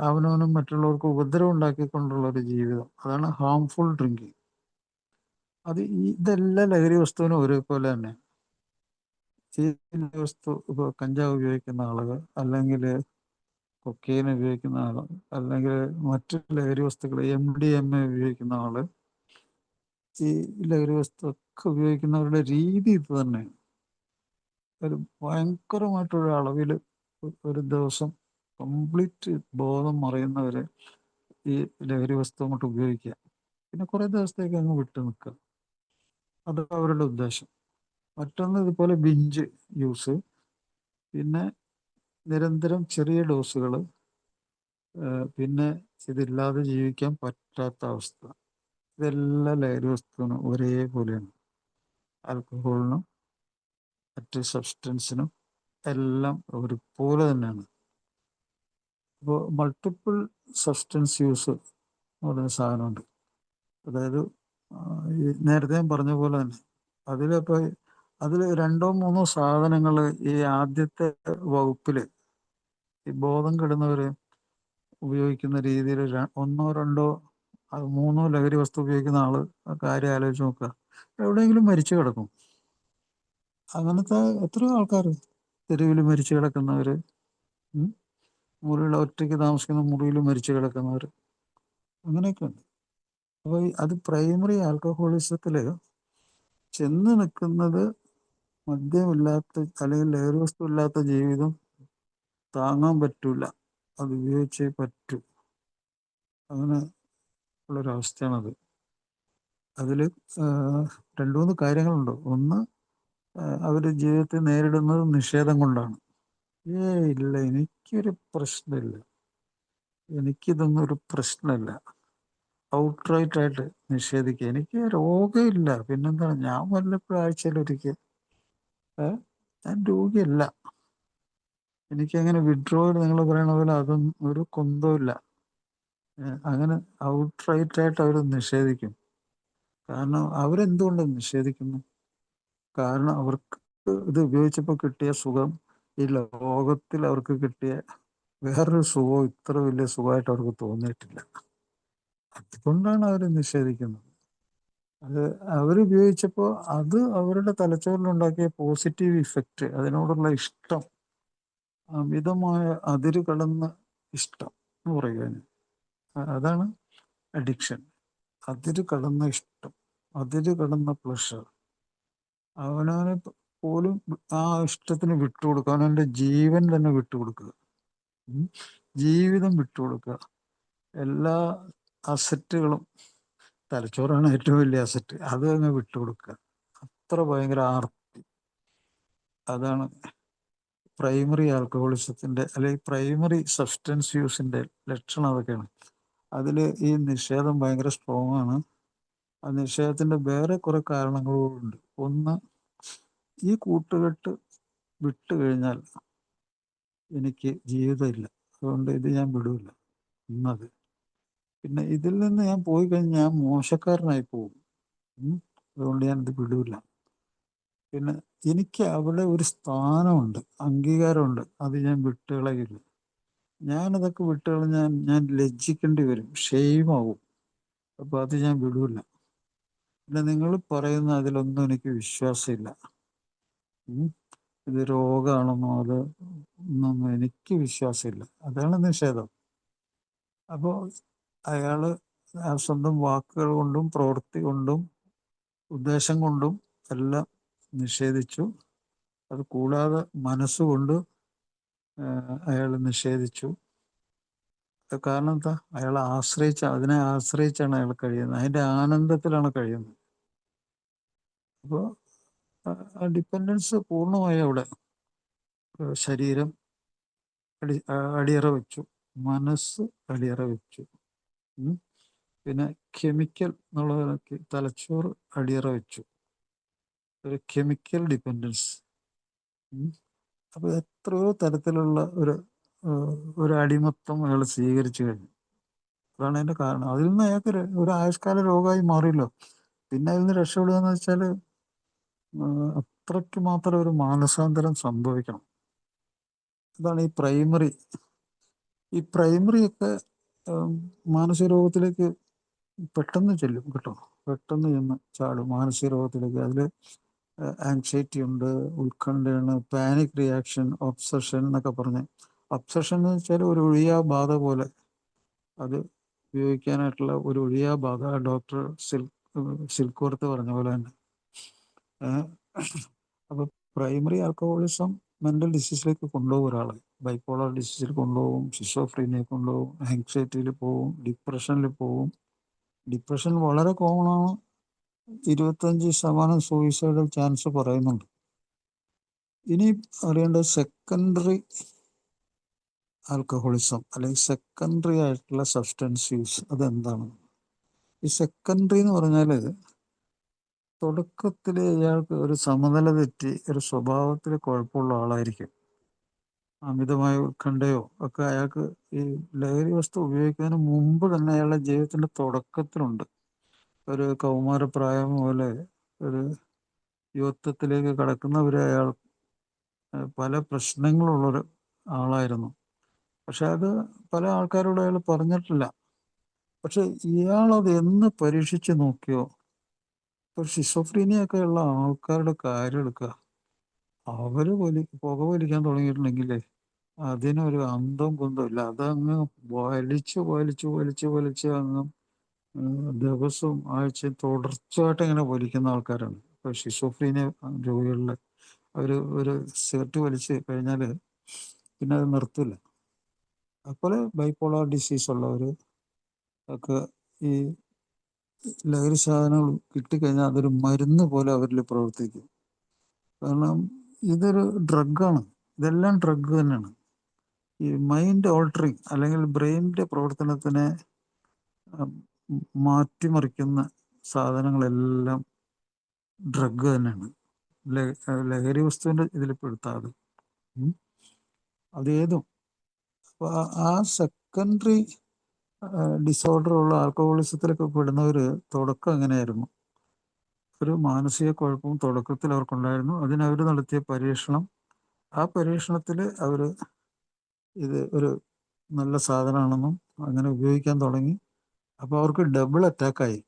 അവനവനും മറ്റുള്ളവർക്ക് ഉപദ്രവം ഉണ്ടാക്കിക്കൊണ്ടുള്ള ഒരു ജീവിതം, അതാണ് ഹാംഫുൾ ഡ്രിങ്കിങ്. ഇതെല്ലാം ലഹരി വസ്തുവിനും ഒരേപോലെ തന്നെ. ഈ വസ്തു ഇപ്പോൾ കഞ്ചാവ് ഉപയോഗിക്കുന്ന ആളുകൾ, അല്ലെങ്കിൽ കൊക്കെയിൻ ഉപയോഗിക്കുന്ന ആള്, അല്ലെങ്കിൽ മറ്റു ലഹരി വസ്തുക്കൾ MDMA ഉപയോഗിക്കുന്ന ആള്, ഈ ലഹരി വസ്തുക്കൾ ഉപയോഗിക്കുന്നവരുടെ രീതി ഇത് തന്നെയാണ്. ഒരു ഭയങ്കരമായിട്ടൊരു അളവിൽ ഒരു ദിവസം കംപ്ലീറ്റ് ബോധം മറയുന്നവരെ ഈ ലഹരി വസ്തു അങ്ങോട്ട് ഉപയോഗിക്കുക, പിന്നെ കുറേ ദിവസത്തേക്ക് അങ്ങ് വിട്ടു നിൽക്കുക. അത് അവരുടെ ഉദ്ദേശം. മറ്റൊന്ന് ഇതുപോലെ ബിഞ്ച് യൂസ്, പിന്നെ നിരന്തരം ചെറിയ ഡോസുകൾ, പിന്നെ ഇതില്ലാതെ ജീവിക്കാൻ പറ്റാത്ത അവസ്ഥ. ഇതെല്ലാം ലഹരി വസ്തുവിനും ഒരേപോലെയാണ്. ആൽക്കഹോളിനും മറ്റ് സബ്സ്റ്റൻസിനും എല്ലാം ഒരുപോലെ തന്നെയാണ്. ഇപ്പോൾ മൾട്ടിപ്പിൾ സബ്സ്റ്റൻസ് യൂസ് എന്ന് പറയുന്ന സാധനമുണ്ട്. അതായത് ഈ നേരത്തെ ഞാൻ പറഞ്ഞ പോലെ തന്നെ അതിലിപ്പോൾ അതിൽ 2-3 സാധനങ്ങൾ ഈ ആദ്യത്തെ വകുപ്പിൽ ഈ ബോധം കെടുന്നവർ ഉപയോഗിക്കുന്ന രീതിയിൽ 1-2 3 ലഹരി വസ്തു ഉപയോഗിക്കുന്ന ആള് കാര്യം ആലോചിച്ച് നോക്കുക, എവിടെയെങ്കിലും മരിച്ചു കിടക്കും. അങ്ങനത്തെ എത്രയോ ആൾക്കാർ തെരുവിൽ മരിച്ചു കിടക്കുന്നവർ, മുറിയിൽ ഒറ്റയ്ക്ക് താമസിക്കുന്ന മുറിയിൽ മരിച്ചു കിടക്കുന്നവർ, അങ്ങനെയൊക്കെ ഉണ്ട്. അപ്പോൾ അത് പ്രൈമറി ആൽക്കഹോളിസത്തിൽ ചെന്ന് നിൽക്കുന്നത് മദ്യമില്ലാത്ത അല്ലെങ്കിൽ ലഹരി വസ്തു ഇല്ലാത്ത ജീവിതം താങ്ങാൻ പറ്റൂല, അത് ഉപയോഗിച്ചേ പറ്റൂ, അങ്ങനെ ഉള്ളൊരവസ്ഥയാണത്. അതിൽ 2-3 കാര്യങ്ങളുണ്ട്. ഒന്ന്, അവർ ജീവിതത്തിൽ നേരിടുന്നത് നിഷേധം കൊണ്ടാണ്. ഇല്ല, എനിക്കൊരു പ്രശ്നമില്ല, എനിക്കിതൊന്നും ഒരു പ്രശ്നമില്ല, ഔട്ട്റൈറ്റ് ആയിട്ട് നിഷേധിക്കുക. എനിക്ക് രോഗമില്ല, പിന്നെന്താണ്, ഞാൻ വല്ലപ്പോഴും ആഴ്ചയിലൊരിക്കൽ, ഞാൻ രോഗിയല്ല, എനിക്കങ്ങനെ വിഡ്രോവൽ നിങ്ങൾ പറയണ പോലെ അതൊന്നും ഒരു കുന്തമില്ല. അങ്ങനെ ഔട്ട്റൈറ്റ് ആയിട്ട് അവർ നിഷേധിക്കും. കാരണം അവരെന്തുകൊണ്ട് നിഷേധിക്കുന്നു? കാരണം അവർക്ക് ഇത് ഉപയോഗിച്ചപ്പോൾ കിട്ടിയ സുഖം ഈ ലോകത്തിൽ അവർക്ക് കിട്ടിയ വേറൊരു സുഖവും ഇത്ര വലിയ സുഖമായിട്ട് അവർക്ക് തോന്നിയിട്ടില്ല. അതുകൊണ്ടാണ് അവർ നിഷേധിക്കുന്നത്. അത് അവരുപയോഗിച്ചപ്പോൾ അത് അവരുടെ തലച്ചോറിലുണ്ടാക്കിയ പോസിറ്റീവ് ഇഫക്റ്റ്, അതിനോടുള്ള ഇഷ്ടം, അമിതമായ അതിര് കടന്ന ഇഷ്ടം എന്ന് പറയുക, അതാണ് അഡിക്ഷൻ. അതിര് കടന്ന ഇഷ്ടം, അതിര് കടന്ന പ്ലഷർ. അവനവനെ പോലും ആ ഇഷ്ടത്തിന് വിട്ടുകൊടുക്കുക, അവനവൻ്റെ ജീവൻ തന്നെ വിട്ടുകൊടുക്കുക, ജീവിതം വിട്ടുകൊടുക്കുക, എല്ലാ അസറ്റുകളും, തലച്ചോറാണ് ഏറ്റവും വലിയ അസറ്റ്, അത് അങ്ങ് വിട്ടുകൊടുക്കുക. അത്ര ഭയങ്കര ആർത്തി. അതാണ് പ്രൈമറി ആൽക്കഹോളിസത്തിൻ്റെ അല്ലെങ്കിൽ പ്രൈമറി സബ്സ്റ്റൻസ് യൂസിൻ്റെ ലക്ഷണം. അതൊക്കെയാണ്. അതിൽ ഈ നിഷേധം ഭയങ്കര സ്ട്രോങ് ആണ്. ആ നിഷേധത്തിൻ്റെ വേറെ കുറെ കാരണങ്ങളുണ്ട്. ഒന്ന്, ഈ കൂട്ടുകെട്ട് വിട്ടു കഴിഞ്ഞാൽ എനിക്ക് ജീവിതമില്ല, അതുകൊണ്ട് ഇത് ഞാൻ വിടൂല എന്നത്. പിന്നെ ഇതിൽ നിന്ന് ഞാൻ പോയി കഴിഞ്ഞാൽ ഞാൻ മോശക്കാരനായി പോകും, അതുകൊണ്ട് ഞാൻ ഇത് വിടൂല. പിന്നെ എനിക്ക് അവിടെ ഒരു സ്ഥാനമുണ്ട്, അംഗീകാരമുണ്ട്, അത് ഞാൻ വിട്ടുകളയില്ല. ഞാനതൊക്കെ വിട്ടുകളഞ്ഞാൽ ഞാൻ ലജ്ജിക്കേണ്ടി വരും, ഷെയിമാവും, അപ്പോൾ അത് ഞാൻ വിടൂല. പിന്നെ നിങ്ങൾ പറയുന്ന അതിലൊന്നും എനിക്ക് വിശ്വാസമില്ല, ഇത് രോഗമാണെന്നോ അത് ഒന്നും എനിക്ക് വിശ്വാസമില്ല. അതാണ് നിഷേധം. അപ്പോൾ അയാൾ സ്വന്തം വാക്കുകൾ കൊണ്ടും പ്രവൃത്തി കൊണ്ടും ഉദ്ദേശം കൊണ്ടും എല്ലാം നിഷേധിച്ചു. അത് കൂടാതെ മനസ്സുകൊണ്ട് അയാൾ നിഷേധിച്ചു. കാരണം എന്താ? അയാളെ അതിനെ ആശ്രയിച്ചാണ് അയാൾ കഴിയുന്നത്, അതിൻ്റെ ആനന്ദത്തിലാണ് കഴിയുന്നത്. അപ്പോൾ ആ ഡിപ്പെൻഡൻസ് പൂർണ്ണമായി അവിടെ. ശരീരം അടിയറ വെച്ചു, മനസ്സ് അടിയറ വെച്ചു, പിന്നെ കെമിക്കൽ എന്നുള്ള തലച്ചോറ് അടിയറ വെച്ചു, ഒരു കെമിക്കൽ ഡിപ്പെൻഡൻസ്. അപ്പോൾ എത്രയോ തരത്തിലുള്ള ഒരു അടിമത്തം അയാൾ സ്വീകരിച്ചു കഴിഞ്ഞു. അതാണ് അതിൻ്റെ കാരണം. അതിൽ നിന്ന് അയാൾക്ക് ഒരു ആയുഷ്കാല രോഗമായി മാറിയല്ലോ. പിന്നെ അതിൽ നിന്ന് രക്ഷപ്പെടുക എന്ന് വെച്ചാൽ അത്രയ്ക്ക് മാത്രം ഒരു മാനസാന്തരം സംഭവിക്കണം. അതാണ് ഈ പ്രൈമറിയൊക്കെ മാനസിക രോഗത്തിലേക്ക് പെട്ടെന്ന് ചെല്ലും കേട്ടോ, പെട്ടെന്ന് ചെന്ന് ചാടും മാനസിക രോഗത്തിലേക്ക്. അതിൽ ആങ്സൈറ്റി ഉണ്ട്, ഉത്കണ്ഠയാണ്, പാനിക് റിയാക്ഷൻ, ഒബ്സഷൻ എന്നൊക്കെ പറഞ്ഞ് ഒബ്സഷൻ എന്ന് വെച്ചാൽ ഒരു ഒഴിയാ ബാധ പോലെ, അത് ഉപയോഗിക്കാനായിട്ടുള്ള ഒരു ഒഴിയാ ബാധ. ഡോക്ടർ സിൽക്വർത്ത് പറഞ്ഞ പോലെ തന്നെ. അപ്പൊ പ്രൈമറി ആൽക്കഹോളിസം മെന്റൽ ഡിസീസിലേക്ക് കൊണ്ടുപോകും ഒരാളെ. ബൈപ്പോളർ ഡിസീസിൽ കൊണ്ടുപോകും, ഷിസോഫ്രീനിയെ കൊണ്ടുപോകും, ആങ്സൈറ്റിയിൽ പോവും, ഡിപ്രഷനിൽ പോവും. ഡിപ്രഷൻ വളരെ കോമൺ ആണ്. 25% സൂയിസൈഡൽ ചാൻസ് പറയുന്നുണ്ട്. ഇനി അറിയേണ്ടത് സെക്കൻഡറി ആൽക്കഹോളിസം അല്ലെങ്കിൽ സെക്കൻഡറി ആയിട്ടുള്ള സബ്സ്റ്റൻസ് യൂസ്, അതെന്താണ്? ഈ സെക്കൻഡറി എന്ന് പറഞ്ഞാൽ തുടക്കത്തിൽ ഇയാൾക്ക് ഒരു സമനില തെറ്റി ഒരു സ്വഭാവത്തിൽ കുഴപ്പമുള്ള ആളായിരിക്കും. അമിതമായ ഉത്കണ്ഠയോ ഒക്കെ അയാൾക്ക് ഈ ലഹരി വസ്തു ഉപയോഗിക്കുന്നതിന് മുമ്പ് തന്നെ അയാളുടെ ജീവിതത്തിന്റെ തുടക്കത്തിലുണ്ട്. ഒരു കൗമാരപ്രായം പോലെ ഒരു യുവത്വത്തിലേക്ക് കടക്കുന്നവരെ അയാൾ പല പ്രശ്നങ്ങളുള്ളൊരു ആളായിരുന്നു. പക്ഷെ അത് പല ആൾക്കാരോട് അയാൾ പറഞ്ഞിട്ടില്ല. പക്ഷെ ഇയാളത് എന്ന് പരീക്ഷിച്ച് നോക്കിയോ, ഇപ്പൊ ഷിസോഫ്രീനിയൊക്കെ ഉള്ള ആൾക്കാരുടെ കാര്യം എടുക്കുക, അവര് പുക വലിക്കാൻ തുടങ്ങിയിട്ടുണ്ടെങ്കിലേ അതിനൊരു അന്തം കുന്തം ഇല്ല. അതങ്ങ് വലിച്ച് വലിച്ച് വലിച്ച് വലിച്ച് അങ്ങ് ദിവസവും ആഴ്ചയും തുടർച്ചയായിട്ട് ഇങ്ങനെ വലിക്കുന്ന ആൾക്കാരാണ് ഇപ്പൊ ഷിസോഫ്രീനിയ രോഗികളിൽ. അവര് ഒരു സിഗരറ്റ് വലിച്ച് കഴിഞ്ഞാല് പിന്നെ അത് നിർത്തില്ല. അതുപോലെ ബൈപ്പോളാർ ഡിസീസ് ഉള്ളവര് ഒക്കെ ഈ ലഹരി സാധനങ്ങൾ കിട്ടിക്കഴിഞ്ഞാൽ അതൊരു മരുന്ന് പോലെ അവരിൽ പ്രവർത്തിക്കും. കാരണം ഇതൊരു ഡ്രഗാണ്, ഇതെല്ലാം ഡ്രഗ് തന്നെയാണ്. ഈ മൈൻഡ് ഓൾട്ടറിങ് അല്ലെങ്കിൽ ബ്രെയിനിന്റെ പ്രവർത്തനത്തിനെ മാറ്റിമറിക്കുന്ന സാധനങ്ങളെല്ലാം ഡ്രഗ് തന്നെയാണ്. ലഹരി വസ്തുവിന്റെ ഇതിൽ പെടുത്താതെ അതേതും. അപ്പൊ ആ സെക്കൻഡറി ഡിസോർഡർ ഉള്ള ആൽക്കഹോളിസത്തിലൊക്കെ പെടുന്നവര് തുടക്കം എങ്ങനെയായിരുന്നു? ഒരു മാനസിക കുഴപ്പവും തുടക്കത്തിൽ അവർക്കുണ്ടായിരുന്നു. അതിനവർ നടത്തിയ പരീക്ഷണം, ആ പരീക്ഷണത്തിൽ അവര് ഇത് ഒരു നല്ല സാധനമാണെന്നും അങ്ങനെ ഉപയോഗിക്കാൻ തുടങ്ങി. അപ്പൊ അവർക്ക് ഡബിൾ അറ്റാക്കായി.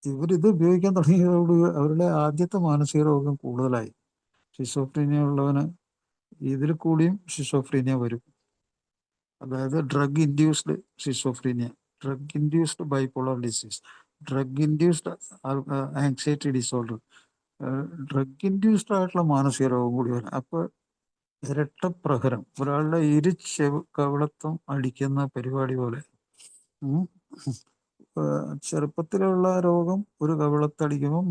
ഇവരിത് ഉപയോഗിക്കാൻ തുടങ്ങിയതോട് അവരുടെ ആദ്യത്തെ മാനസിക രോഗം കൂടുതലായി. ഷിസോഫ്രീനിയ ഉള്ളവന് ഇതിൽ കൂടിയും ഷിസോഫ്രീനിയ വരും. അതായത് drug induced schizophrenia, drug induced bipolar disease, drug induced anxiety disorder, drug induced ആയിട്ടുള്ള മാനസിക രോഗം കൂടി വരും. അപ്പൊ ഇരട്ട പ്രഹരം, ഒരാളുടെ കവിളത്വം അടിക്കുന്ന പരിപാടി പോലെ. ചെറുപ്പത്തിലുള്ള രോഗം ഒരു കവിളത്തടിക്കുമ്പോൾ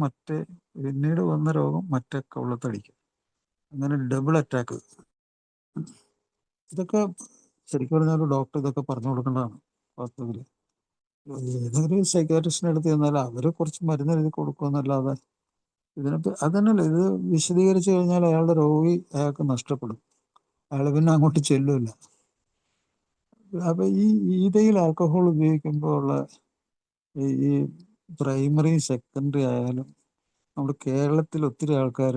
പിന്നീട് വന്ന രോഗം മറ്റേ കവിളത്തടിക്കും. അങ്ങനെ ഡബിൾ അറ്റാക്ക്. ഇതൊക്കെ ശരിക്കും പറഞ്ഞാൽ ഡോക്ടർ ഇതൊക്കെ പറഞ്ഞു കൊടുക്കേണ്ടതാണ് വാസ്തവത്തില്. ഏതൊരു സൈക്കാട്രിസ്റ്റിനെ എടുത്ത് ചെന്നാൽ അവര് കുറച്ച് മരുന്ന് എഴുതി കൊടുക്കുമെന്നല്ലാതെ അതന്നെയല്ല, ഇത് വിശദീകരിച്ചു കഴിഞ്ഞാൽ അയാളുടെ രോഗി അയാൾക്ക് നഷ്ടപ്പെടും. അയാൾ പിന്നെ അങ്ങോട്ട് ചെല്ലുമില്ല. അപ്പൊ ഈ ഈതയിൽ ആൽക്കഹോൾ ഉപയോഗിക്കുമ്പോൾ ഉള്ള ഈ പ്രൈമറി സെക്കൻഡറി ആയാലും നമ്മുടെ കേരളത്തിൽ ഒത്തിരി ആൾക്കാർ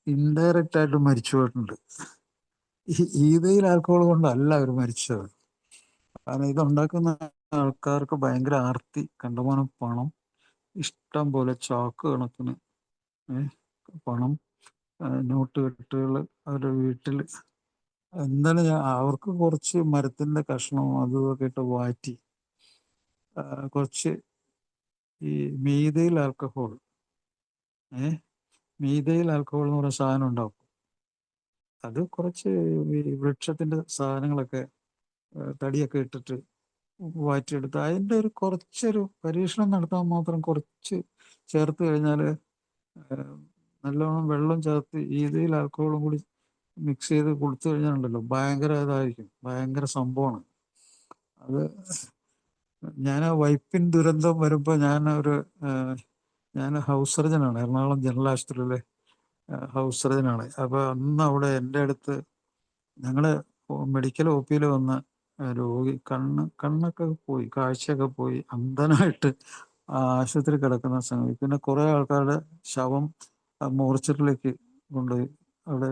ഇൻഡയറക്റ്റ് ആയിട്ട് മരിച്ചു പോയിട്ടുണ്ട്. ഈ ഈതയിൽ ആൽക്കഹോൾ കൊണ്ടല്ല അവർ മരിച്ചത്. കാരണം ഇതുണ്ടാക്കുന്ന ആൾക്കാർക്ക് ഭയങ്കര ആർത്തി, കണ്ടമാനം പണം, ഇഷ്ടം പോലെ ചാക്ക് കണക്കിന് പണം, നോട്ട് കെട്ടുകൾ അവരുടെ വീട്ടിൽ. എന്താണ് അവർക്ക് കുറച്ച് മരത്തിന്റെ കഷ്ണവും അതും ഒക്കെ ഇട്ട് വാറ്റി കുറച്ച് ഈ മീഥൈൽ ആൽക്കഹോൾ മീഥൈൽ ആൽക്കഹോൾ എന്ന് പറയുന്ന സാധനം ഉണ്ടാവും. അത് കുറച്ച് ഈ വൃക്ഷത്തിന്റെ സാധനങ്ങളൊക്കെ തടിയൊക്കെ ഇട്ടിട്ട് വാറ്റിയെടുത്ത് അതിൻ്റെ കുറച്ചൊരു പരീക്ഷണം നടത്താൻ മാത്രം കുറച്ച് ചേർത്ത് കഴിഞ്ഞാൽ നല്ലോണം വെള്ളം ചേർത്ത് ഈതയിൽ ആൽക്കഹോളും കൂടി മിക്സ് ചെയ്ത് കൊടുത്തു കഴിഞ്ഞാലുണ്ടല്ലോ ഭയങ്കര ഇതായിരിക്കും, ഭയങ്കര സംഭവമാണ് അത്. ഞാൻ വൈപ്പിൻ ദുരന്തം വരുമ്പോൾ ഞാൻ ഹൗസ് സർജനാണ്, എറണാകുളം ജനറൽ ആശുപത്രിയിലെ ഹൗസ് സർജനാണ്. അപ്പൊ അന്ന് അവിടെ എൻ്റെ അടുത്ത് ഞങ്ങള് മെഡിക്കൽ ഒ പിയിൽ വന്ന രോഗി കണ്ണൊക്കെ പോയി, കാഴ്ചയൊക്കെ പോയി, അന്ധനായിട്ട് ആശുപത്രി കിടക്കുന്ന സമയം. പിന്നെ കുറെ ആൾക്കാരുടെ ശവം മോർച്ചറിലേക്ക് കൊണ്ടുപോയി അവിടെ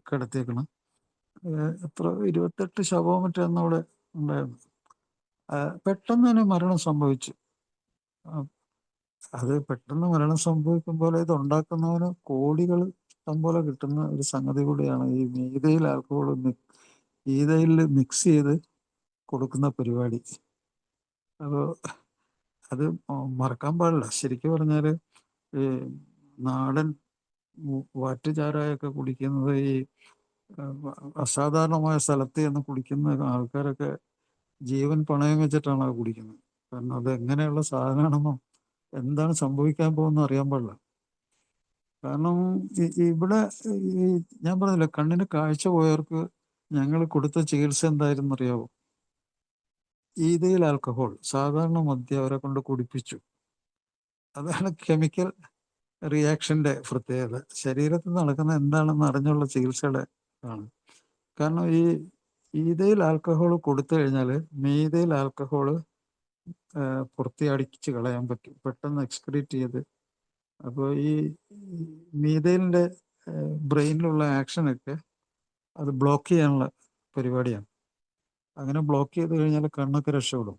കിടത്തിയേക്കണം. എത്ര 28 ശവവും മറ്റൊന്നും അവിടെ ഉണ്ടായിരുന്നു. പെട്ടെന്ന് തന്നെ മരണം സംഭവിച്ചു. അത് പെട്ടെന്ന് മരണം സംഭവിക്കുമ്പോൾ ഇത് ഉണ്ടാക്കുന്നവന് കോടികൾ ഇഷ്ടം പോലെ കിട്ടുന്ന ഒരു സംഗതി കൂടിയാണ് ഈ മീതയിൽ ആൽക്കഹോൾ മീതയിൽ മിക്സ് ചെയ്ത് കൊടുക്കുന്ന പരിപാടി. അപ്പോൾ അത് മറക്കാൻ പാടില്ല. ശരിക്കും പറഞ്ഞാൽ ഈ നാടൻ വാറ്റുചാരായൊക്കെ കുടിക്കുന്നത് ഈ അസാധാരണമായ സ്ഥലത്ത് നിന്ന് കുടിക്കുന്ന ആൾക്കാരൊക്കെ ജീവൻ പണയം വെച്ചിട്ടാണ് അത് കുടിക്കുന്നത്. കാരണം അത് എങ്ങനെയുള്ള സാധനമാണെന്നോ എന്താണ് സംഭവിക്കാൻ പോകുന്ന അറിയാൻ പാടില്ല. കാരണം ഇവിടെ ഈ ഞാൻ പറഞ്ഞില്ല, കണ്ണിന് കാഴ്ച പോയവർക്ക് ഞങ്ങൾ കൊടുത്ത ചികിത്സ എന്തായിരുന്നു അറിയാവോ? ഈതയിൽ ആൽക്കഹോൾ, സാധാരണ മദ്യം അവരെ കൊണ്ട് കുടിപ്പിച്ചു. അതാണ് കെമിക്കൽ റിയാക്ഷന്റെ പ്രത്യേകത. ശരീരത്തിൽ നടക്കുന്ന എന്താണെന്ന് അറിഞ്ഞുള്ള ചികിത്സയുടെ ആണ്. കാരണം ഈ ഈതയിൽ ആൽക്കഹോൾ കൊടുത്തു കഴിഞ്ഞാൽ മീതയിൽ ആൽക്കഹോൾ പുറത്തിയടിച്ച് കളയാൻ പറ്റും, പെട്ടെന്ന് എക്സ്ക്രീറ്റ് ചെയ്ത്. അപ്പോൾ ഈ മീതയിലിൻ്റെ ബ്രെയിനിലുള്ള ആക്ഷനൊക്കെ അത് ബ്ലോക്ക് ചെയ്യാനുള്ള പരിപാടിയാണ്. അങ്ങനെ ബ്ലോക്ക് ചെയ്ത് കഴിഞ്ഞാൽ കണ്ണൊക്കെ രക്ഷപ്പെടും.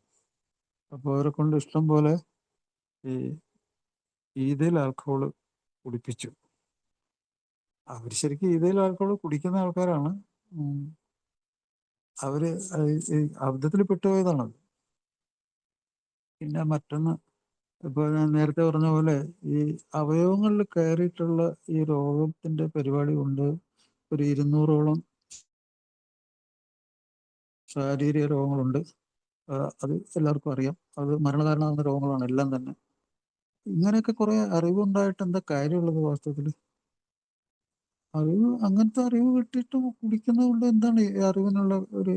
അപ്പോൾ അവരെ കൊണ്ട് ഇഷ്ടം പോലെ ഈ ഈതയിൽ ആൽക്കഹോൾ കുടിപ്പിച്ചു. അവർ ശരിക്കും ഈതയിൽ ആൽക്കഹോൾ കുടിക്കുന്ന ആൾക്കാരാണ്. അവര് ഈ അബദ്ധത്തിൽ പെട്ടുപോയതാണത്. പിന്നെ മറ്റൊന്ന്, ഇപ്പോൾ ഞാൻ നേരത്തെ പറഞ്ഞ പോലെ ഈ അവയവങ്ങളിൽ കയറിയിട്ടുള്ള ഈ രോഗത്തിന്റെ പരിപാടി കൊണ്ട് ഒരു 200ഓളം ശാരീരിക രോഗങ്ങളുണ്ട്. അത് എല്ലാവർക്കും അറിയാം. അത് മരണകാരണമാകുന്ന രോഗങ്ങളാണ് എല്ലാം തന്നെ. ഇങ്ങനെയൊക്കെ കുറെ അറിവുണ്ടായിട്ട് എന്താ കാര്യമുള്ളത്? വാസ്തവത്തിൽ അറിവ്, അങ്ങനത്തെ അറിവ് കിട്ടിയിട്ടും കുടിക്കുന്നത് കൊണ്ട് എന്താണ് ഈ അറിവിനുള്ള ഒരു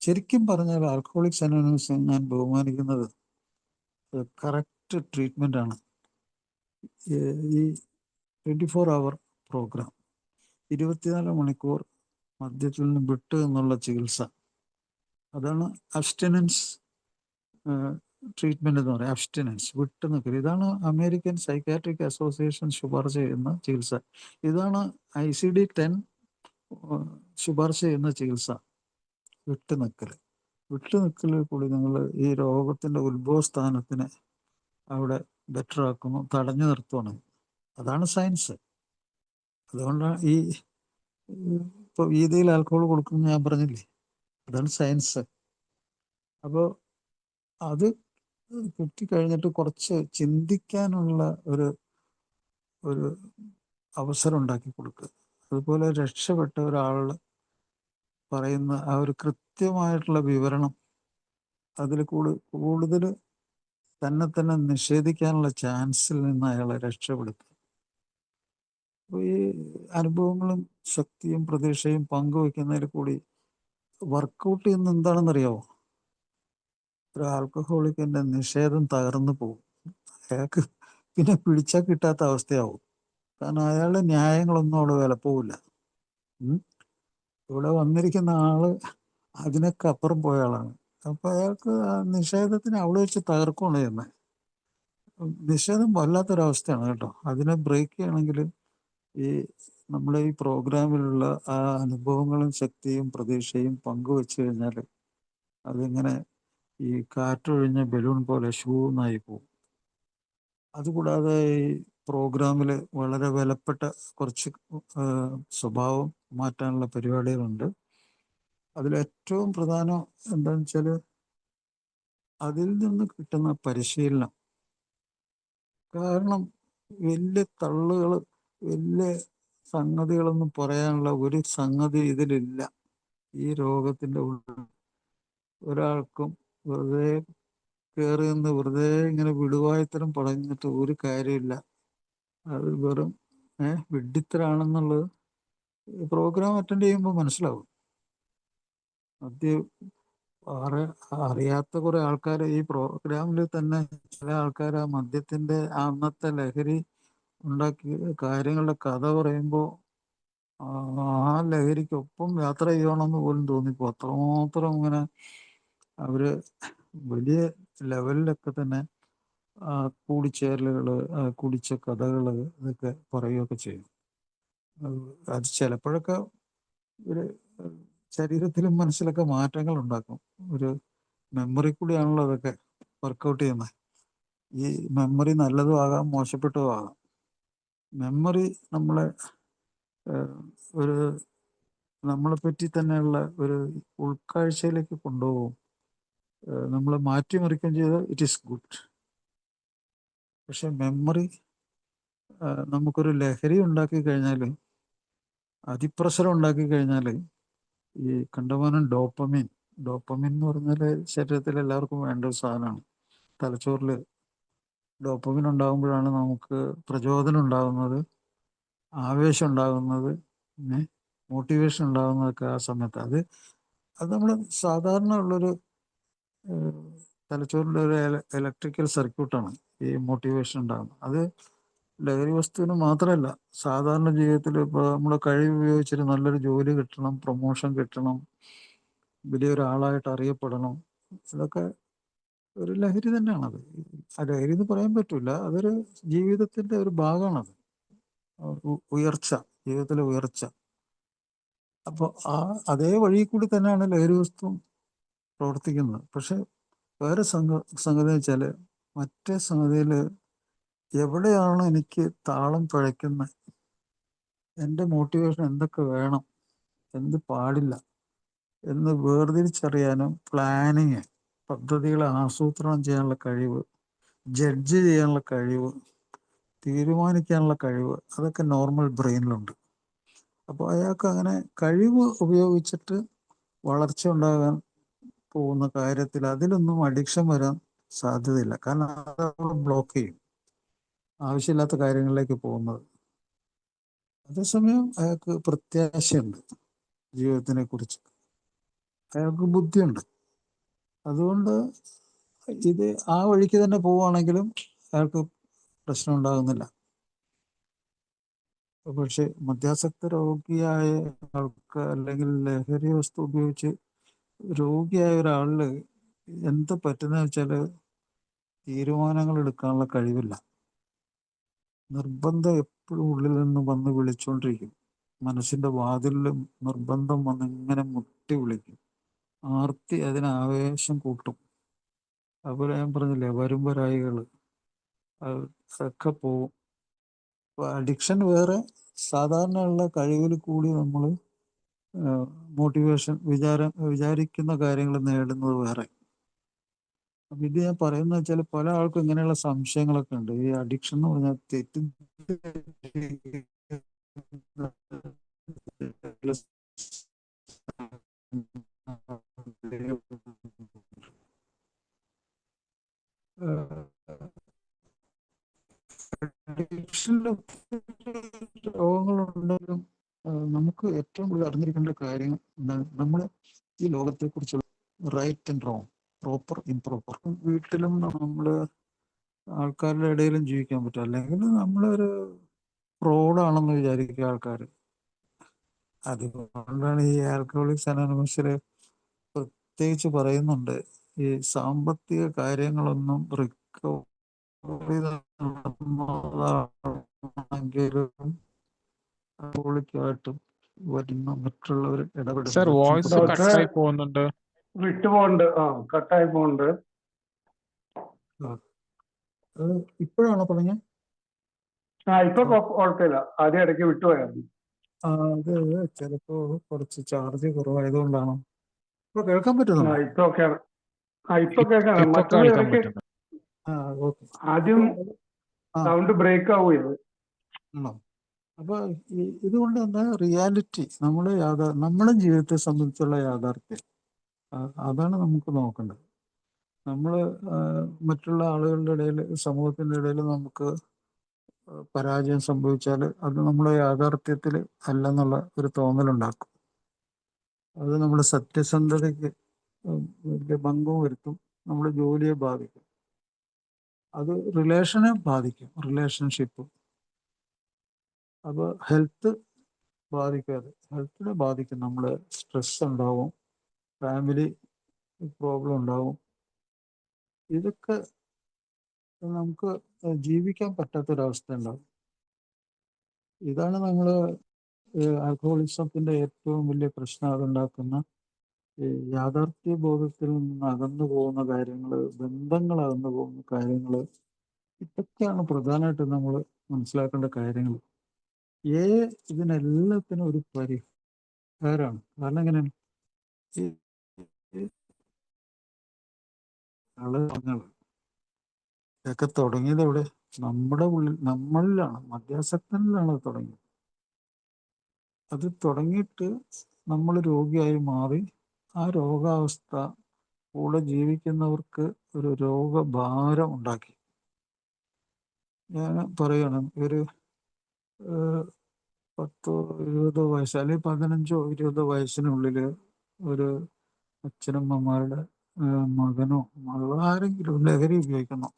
ശരിക്കും പറഞ്ഞാൽ ആൽക്കഹോളിക്സ് അനോണിമസ് ഞാൻ ബഹുമാനിക്കുന്നത് കറക്റ്റ് ട്രീറ്റ്മെന്റ് ആണ്. ഈ 24 hour പ്രോഗ്രാം, 24 മണിക്കൂർ മദ്യത്തിൽ നിന്ന് വിട്ട് എന്നുള്ള ചികിത്സ, അതാണ് അബ്സ്റ്റിനൻസ് ട്രീറ്റ്മെന്റ് എന്ന് പറയാം. അബ്സ്റ്റിനൻസ്, വിട്ട് നിൽക്കൽ. ഇതാണ് അമേരിക്കൻ സൈക്കാട്രിക് അസോസിയേഷൻ ശുപാർശ ചെയ്യുന്ന ചികിത്സ. ഇതാണ് ICD-10 ശുപാർശ ചെയ്യുന്ന ചികിത്സ, വിട്ട് നിൽക്കൽ. വിട്ട് നിൽക്കലിൽ കൂടി നിങ്ങൾ ഈ രോഗത്തിന്റെ ഉത്ഭവസ്ഥാനത്തിനെ അവിടെ ബെറ്റർ ആക്കുന്നു, തടഞ്ഞു നിർത്തുവാണ്. അതാണ് സയൻസ്. അതുകൊണ്ടാണ് ഈ ഇപ്പോൾ ഈതയിൽ ആൽക്കഹോൾ കൊടുക്കുന്നു ഞാൻ പറഞ്ഞില്ലേ, അതാണ് സയൻസ്. അപ്പോൾ അത് കിട്ടിക്കഴിഞ്ഞിട്ട് കുറച്ച് ചിന്തിക്കാനുള്ള ഒരു അവസരം ഉണ്ടാക്കി കൊടുക്കുക. അതുപോലെ രക്ഷപ്പെട്ട ഒരാൾ പറയുന്ന ആ ഒരു കൃത്യമായിട്ടുള്ള വിവരണം, അതിൽ കൂടുതൽ തന്നെ നിഷേധിക്കാനുള്ള ചാൻസിൽ നിന്ന് അയാളെ രക്ഷപ്പെടുത്തുക. അപ്പോൾ ഈ അനുഭവങ്ങളും ശക്തിയും പ്രതീക്ഷയും പങ്കുവെക്കുന്നതിൽ കൂടി വർക്കൗട്ട് ചെയ്യുന്ന എന്താണെന്നറിയാവോ? ഒരു ആൽക്കഹോളിക്കിന്റെ നിഷേധം തകർന്നു പോകും. അയാൾക്ക് പിന്നെ പിടിച്ചാൽ കിട്ടാത്ത അവസ്ഥയാവും. കാരണം അയാളുടെ ന്യായങ്ങളൊന്നും അവിടെ വിലപ്പോവില്ല. ഇവിടെ വന്നിരിക്കുന്ന ആള് അതിനൊക്കെ അപ്പുറം പോയ ആളാണ്. അപ്പൊ അയാൾക്ക് ആ നിഷേധത്തിന് അവിടെ വെച്ച് തകർക്കുകയാണ് ചെയ്യുന്നത്. നിഷേധം വല്ലാത്തൊരവസ്ഥയാണ് കേട്ടോ. അതിനെ ബ്രേക്ക് ചെയ്യണമെങ്കിൽ ഈ നമ്മുടെ ഈ പ്രോഗ്രാമിലുള്ള ആ അനുഭവങ്ങളും ശക്തിയും പ്രതീക്ഷയും പങ്കുവെച്ചു കഴിഞ്ഞാൽ അതിങ്ങനെ ഈ കാറ്റൊഴിഞ്ഞ ബലൂൺ പോലെ ഷൂന്നായി പോകും. അതുകൂടാതെ ഈ പ്രോഗ്രാമിൽ വളരെ വിലപ്പെട്ട കുറച്ച് സ്വഭാവം മാറ്റാനുള്ള പരിപാടികളുണ്ട്. അതിലേറ്റവും പ്രധാനം എന്താണെന്ന് വെച്ചാൽ അതിൽ നിന്ന് കിട്ടുന്ന പരിശീലനം. കാരണം വലിയ തള്ളുകൾ, വലിയ സംഗതികളൊന്നും പറയാനുള്ള ഒരു സംഗതി ഇതിലില്ല. ഈ രോഗത്തിന്റെ ഉള്ളിൽ ഒരാൾക്കും വെറുതെ കയറി നിന്ന് വെറുതെ ഇങ്ങനെ വിടുവായത്തരം പറഞ്ഞിട്ട് ഒരു കാര്യമില്ല. അത് വെറും വിഡ്ഢിത്തരാണെന്നുള്ളത് പ്രോഗ്രാം അറ്റൻഡ് ചെയ്യുമ്പോൾ മനസ്സിലാവും. അറിയാത്ത കുറെ ആൾക്കാർ ഈ പ്രോഗ്രാമിൽ തന്നെ, ചില ആൾക്കാർ ആ മദ്യത്തിന്റെ അന്നത്തെ ലഹരി ഉണ്ടാക്കി കാര്യങ്ങളുടെ കഥ പറയുമ്പോൾ ആ ലഹരിക്കൊപ്പം യാത്ര ചെയ്യണമെന്ന് പോലും തോന്നിപ്പോ. അത്രമാത്രം ഇങ്ങനെ അവര് വലിയ ലെവലിലൊക്കെ തന്നെ കൂടിച്ചേരലുകള്, കുടിച്ച കഥകള് ഇതൊക്കെ പറയുകയൊക്കെ ചെയ്യും. അത് ചിലപ്പോഴൊക്കെ ഒരു ശരീരത്തിലും മനസ്സിലൊക്കെ മാറ്റങ്ങൾ ഉണ്ടാക്കും. ഒരു മെമ്മറി കൂടിയാണല്ലോ അതൊക്കെ വർക്കൗട്ട് ചെയ്യുന്നത്. ഈ മെമ്മറി നല്ലതും ആകാം, മോശപ്പെട്ടതും ആകാം. മെമ്മറി നമ്മളെ ഒരു നമ്മളെ പറ്റി തന്നെയുള്ള ഒരു ഉൾക്കാഴ്ചയിലേക്ക് കൊണ്ടുപോകും. നമ്മളെ മാറ്റിമറിക്കുകയും ചെയ്താൽ ഇറ്റ് ഈസ് ഗുഡ്. പക്ഷെ മെമ്മറി നമുക്കൊരു ലഹരി ഉണ്ടാക്കി കഴിഞ്ഞാൽ, അതിപ്രസരം ഉണ്ടാക്കി കഴിഞ്ഞാൽ, ഈ കണ്ടമാനം ഡോപ്പമിൻ എന്ന് പറഞ്ഞാൽ ശരീരത്തിൽ എല്ലാവർക്കും വേണ്ട ഒരു സാധനമാണ്. തലച്ചോറിൽ ഡോപ്പമിൻ ഉണ്ടാകുമ്പോഴാണ് നമുക്ക് പ്രചോദനം ഉണ്ടാകുന്നത്, ആവേശം ഉണ്ടാകുന്നത്, പിന്നെ മോട്ടിവേഷൻ ഉണ്ടാകുന്നതൊക്കെ ആ സമയത്ത്. അത് നമ്മൾ സാധാരണ ഉള്ളൊരു തലച്ചോറിൻ്റെ ഒരു ഇലക്ട്രിക്കൽ സർക്യൂട്ടാണ് ഈ മോട്ടിവേഷൻ ഉണ്ടാകുന്നത്. അത് ലഹരി വസ്തുവിന് മാത്രമല്ല, സാധാരണ ജീവിതത്തിൽ ഇപ്പോൾ നമ്മുടെ കഴിവ് ഉപയോഗിച്ചിട്ട് നല്ലൊരു ജോലി കിട്ടണം, പ്രൊമോഷൻ കിട്ടണം, വലിയൊരാളായിട്ട് അറിയപ്പെടണം, ഇതൊക്കെ ഒരു ലഹരി തന്നെയാണത്. ആ ലഹരി എന്ന് പറയാൻ പറ്റില്ല, അതൊരു ജീവിതത്തിൻ്റെ ഒരു ഭാഗമാണത്. ഉയർച്ച, ജീവിതത്തിലെ ഉയർച്ച. അപ്പോൾ അതേ വഴി കൂടി തന്നെയാണ് ലഹരി വസ്തു പ്രവർത്തിക്കുന്നത്. പക്ഷെ വേറെ സംഗതി വെച്ചാൽ, മറ്റേ സംഗതിയിൽ എവിടെയാണ് എനിക്ക് താളം പിഴയ്ക്കുന്നത്, എൻ്റെ മോട്ടിവേഷൻ എന്തൊക്കെ വേണം, എന്ത് പാടില്ല എന്ന് വേർതിരിച്ചറിയാനും പ്ലാനിങ്, പദ്ധതികളെ ആസൂത്രണം ചെയ്യാനുള്ള കഴിവ്, ജഡ്ജ് ചെയ്യാനുള്ള കഴിവ്, തീരുമാനിക്കാനുള്ള കഴിവ്, അതൊക്കെ നോർമൽ ബ്രെയിനിലുണ്ട്. അപ്പോൾ അയാൾക്ക് അങ്ങനെ കഴിവ് ഉപയോഗിച്ചിട്ട് വളർച്ച ഉണ്ടാകാൻ പോകുന്ന കാര്യത്തിൽ അതിലൊന്നും അഡിക്ഷൻ വരാൻ സാധ്യതയില്ല. കാരണം അത് ബ്ലോക്ക് ചെയ്യും ആവശ്യമില്ലാത്ത കാര്യങ്ങളിലേക്ക് പോകുന്നത്. അതേസമയം അയാൾക്ക് പ്രത്യാശയുണ്ട്, ജീവിതത്തിനെ കുറിച്ച് അയാൾക്ക് ബുദ്ധിയുണ്ട്. അതുകൊണ്ട് ഇത് ആ വഴിക്ക് തന്നെ പോവുകയാണെങ്കിലും അയാൾക്ക് പ്രശ്നം ഉണ്ടാകുന്നില്ല. പക്ഷെ മദ്യാസക്ത രോഗിയായ ആൾക്ക്, അല്ലെങ്കിൽ ലഹരി വസ്തു ഉപയോഗിച്ച് രോഗിയായ ഒരാളിൽ എന്ത് പറ്റുന്ന വെച്ചാൽ തീരുമാനങ്ങൾ എടുക്കാനുള്ള കഴിവില്ല. നിർബന്ധം എപ്പോഴും ഉള്ളിൽ നിന്ന് വന്ന് വിളിച്ചുകൊണ്ടിരിക്കും. മനസ്സിൻ്റെ വാതിലിലും നിർബന്ധം വന്ന് ഇങ്ങനെ മുട്ടി വിളിക്കും. ആർത്തി അതിന് ആവേശം കൂട്ടും. അതുപോലെ ഞാൻ പറഞ്ഞില്ലേ, വരുംവരായികൾ അതൊക്കെ പോവും. അപ്പോൾ അഡിക്ഷൻ വേറെ, സാധാരണയുള്ള കഴിവിൽ കൂടി നമ്മൾ മോട്ടിവേഷൻ, വിചാരിക്കുന്ന കാര്യങ്ങൾ നേടുന്നത് വേറെ. അപ്പം ഇത് ഞാൻ പറയുന്നത് വെച്ചാൽ, പല ആൾക്കും ഇങ്ങനെയുള്ള സംശയങ്ങളൊക്കെ ഉണ്ട്. ഈ അഡിക്ഷൻ എന്ന് പറഞ്ഞാൽ അഡിക്ഷനിൽ രോഗങ്ങളുണ്ടെങ്കിലും നമുക്ക് ഏറ്റവും കൂടുതൽ അറിഞ്ഞിരിക്കേണ്ട കാര്യം എന്താണ്, നമ്മൾ ഈ ലോകത്തെ കുറിച്ചുള്ള right and wrong, proper improper. വീട്ടിലും നമ്മൾ ആൾക്കാരുടെ ഇടയിലും ജീവിക്കാൻ പറ്റും. അല്ലെങ്കിൽ നമ്മളൊരു ഫ്രോഡാണെന്ന് വിചാരിക്കുക ആൾക്കാർ. അതുകൊണ്ടാണ് ഈ ആൽക്കഹോളിക്സ് അനോണിമസിൽ പ്രത്യേകിച്ച് പറയുന്നുണ്ട്, ഈ സാമ്പത്തിക കാര്യങ്ങളൊന്നും റിക്കവറി നടന്നതാണെങ്കിലും ആൽക്കഹോളിക്കുമായിട്ടും വരുന്ന മറ്റുള്ളവർ സർ ഇടപെടുന്നത്. വോയിസ് കട്ടായി പോകുന്നുണ്ട്. വിട്ടുപോകുന്നുണ്ട്, കട്ടായി പോകുന്നുണ്ട്. അത് ഇപ്പോഴാണോ പറഞ്ഞത്? ഇപ്പൊ കുഴപ്പമില്ല, ആദ്യം ഇടയ്ക്ക് വിട്ടുപോയായിരുന്നു. അത് ചിലപ്പോ കുറച്ച് ചാർജ് കുറവായതുകൊണ്ടാണോ? ഇപ്പൊ കേൾക്കാൻ പറ്റുന്നുണ്ടോ? ഇപ്പൊ കേൾക്കാം. ഇപ്പൊ കേൾക്കാം. ഇപ്പൊ മറ്റൊരു കേൾക്കാൻ ഇടയ്ക്ക് പറ്റുന്നു. ഓക്കെ. ആദ്യം ആ. സൗണ്ട് ബ്രേക്ക് ആവുകയത്. ആണോ? അപ്പൊ ഇതുകൊണ്ട് എന്താ റിയാലിറ്റി, നമ്മുടെ ജീവിതത്തെ സംബന്ധിച്ചുള്ള യാഥാർത്ഥ്യം, അതാണ് നമുക്ക് നോക്കേണ്ടത്. നമ്മൾ മറ്റുള്ള ആളുകളുടെ ഇടയിൽ, സമൂഹത്തിൻ്റെ ഇടയിൽ നമുക്ക് പരാജയം സംഭവിച്ചാൽ അത് നമ്മുടെ യാഥാർത്ഥ്യത്തിൽ അല്ലെന്നുള്ള ഒരു തോന്നലുണ്ടാക്കും. അത് നമ്മുടെ സത്യസന്ധതയ്ക്ക് വലിയ ഭംഗം വരുത്തും, നമ്മുടെ ജോലിയെ ബാധിക്കും, അത് റിലേഷനെ ബാധിക്കും, റിലേഷൻഷിപ്പ്. അപ്പോൾ ഹെൽത്ത് ബാധിക്കാതെ, ഹെൽത്തിനെ ബാധിക്കും. നമ്മൾ സ്ട്രെസ് ഉണ്ടാവും, ഫാമിലി പ്രോബ്ലം ഉണ്ടാവും. ഇതൊക്കെ നമുക്ക് ജീവിക്കാൻ പറ്റാത്തൊരവസ്ഥ ഉണ്ടാവും. ഇതാണ് നമ്മൾ ആൽക്കഹോളിസത്തിൻ്റെ ഏറ്റവും വലിയ പ്രശ്നം. അതുണ്ടാക്കുന്ന ഈ യാഥാർത്ഥ്യ ബോധത്തിൽ നിന്ന് അകന്നു പോകുന്ന കാര്യങ്ങൾ, ബന്ധങ്ങൾ അകന്നു പോകുന്ന കാര്യങ്ങൾ, ഇതൊക്കെയാണ് പ്രധാനമായിട്ടും നമ്മൾ മനസ്സിലാക്കേണ്ട കാര്യങ്ങൾ. ഇതിനെല്ലാത്തിനും ഒരു പരിഹാരമാണ്. കാരണം എങ്ങനെയാണ് ഈ ഈ ആളുകൾ ഇതൊക്കെ തുടങ്ങിയത് എവിടെ? നമ്മുടെ ഉള്ളിൽ, നമ്മളിലാണ്, മദ്യാസക്തനിലാണ് അത് തുടങ്ങിയത്. അത് തുടങ്ങിയിട്ട് നമ്മൾ രോഗിയായി മാറി ആ രോഗാവസ്ഥ കൂടെ ജീവിക്കുന്നവർക്ക് ഒരു രോഗഭാരം ഉണ്ടാക്കി. ഞാൻ പറയണം, ഒരു 10-20 വയസ്സ് അല്ലെങ്കിൽ 15-20 വയസ്സിനുള്ളിൽ ഒരു അച്ഛനമ്മമാരുടെ മകനോ മകളോ ആരെങ്കിലും ലഹരി ഉപയോഗിക്കുന്നു.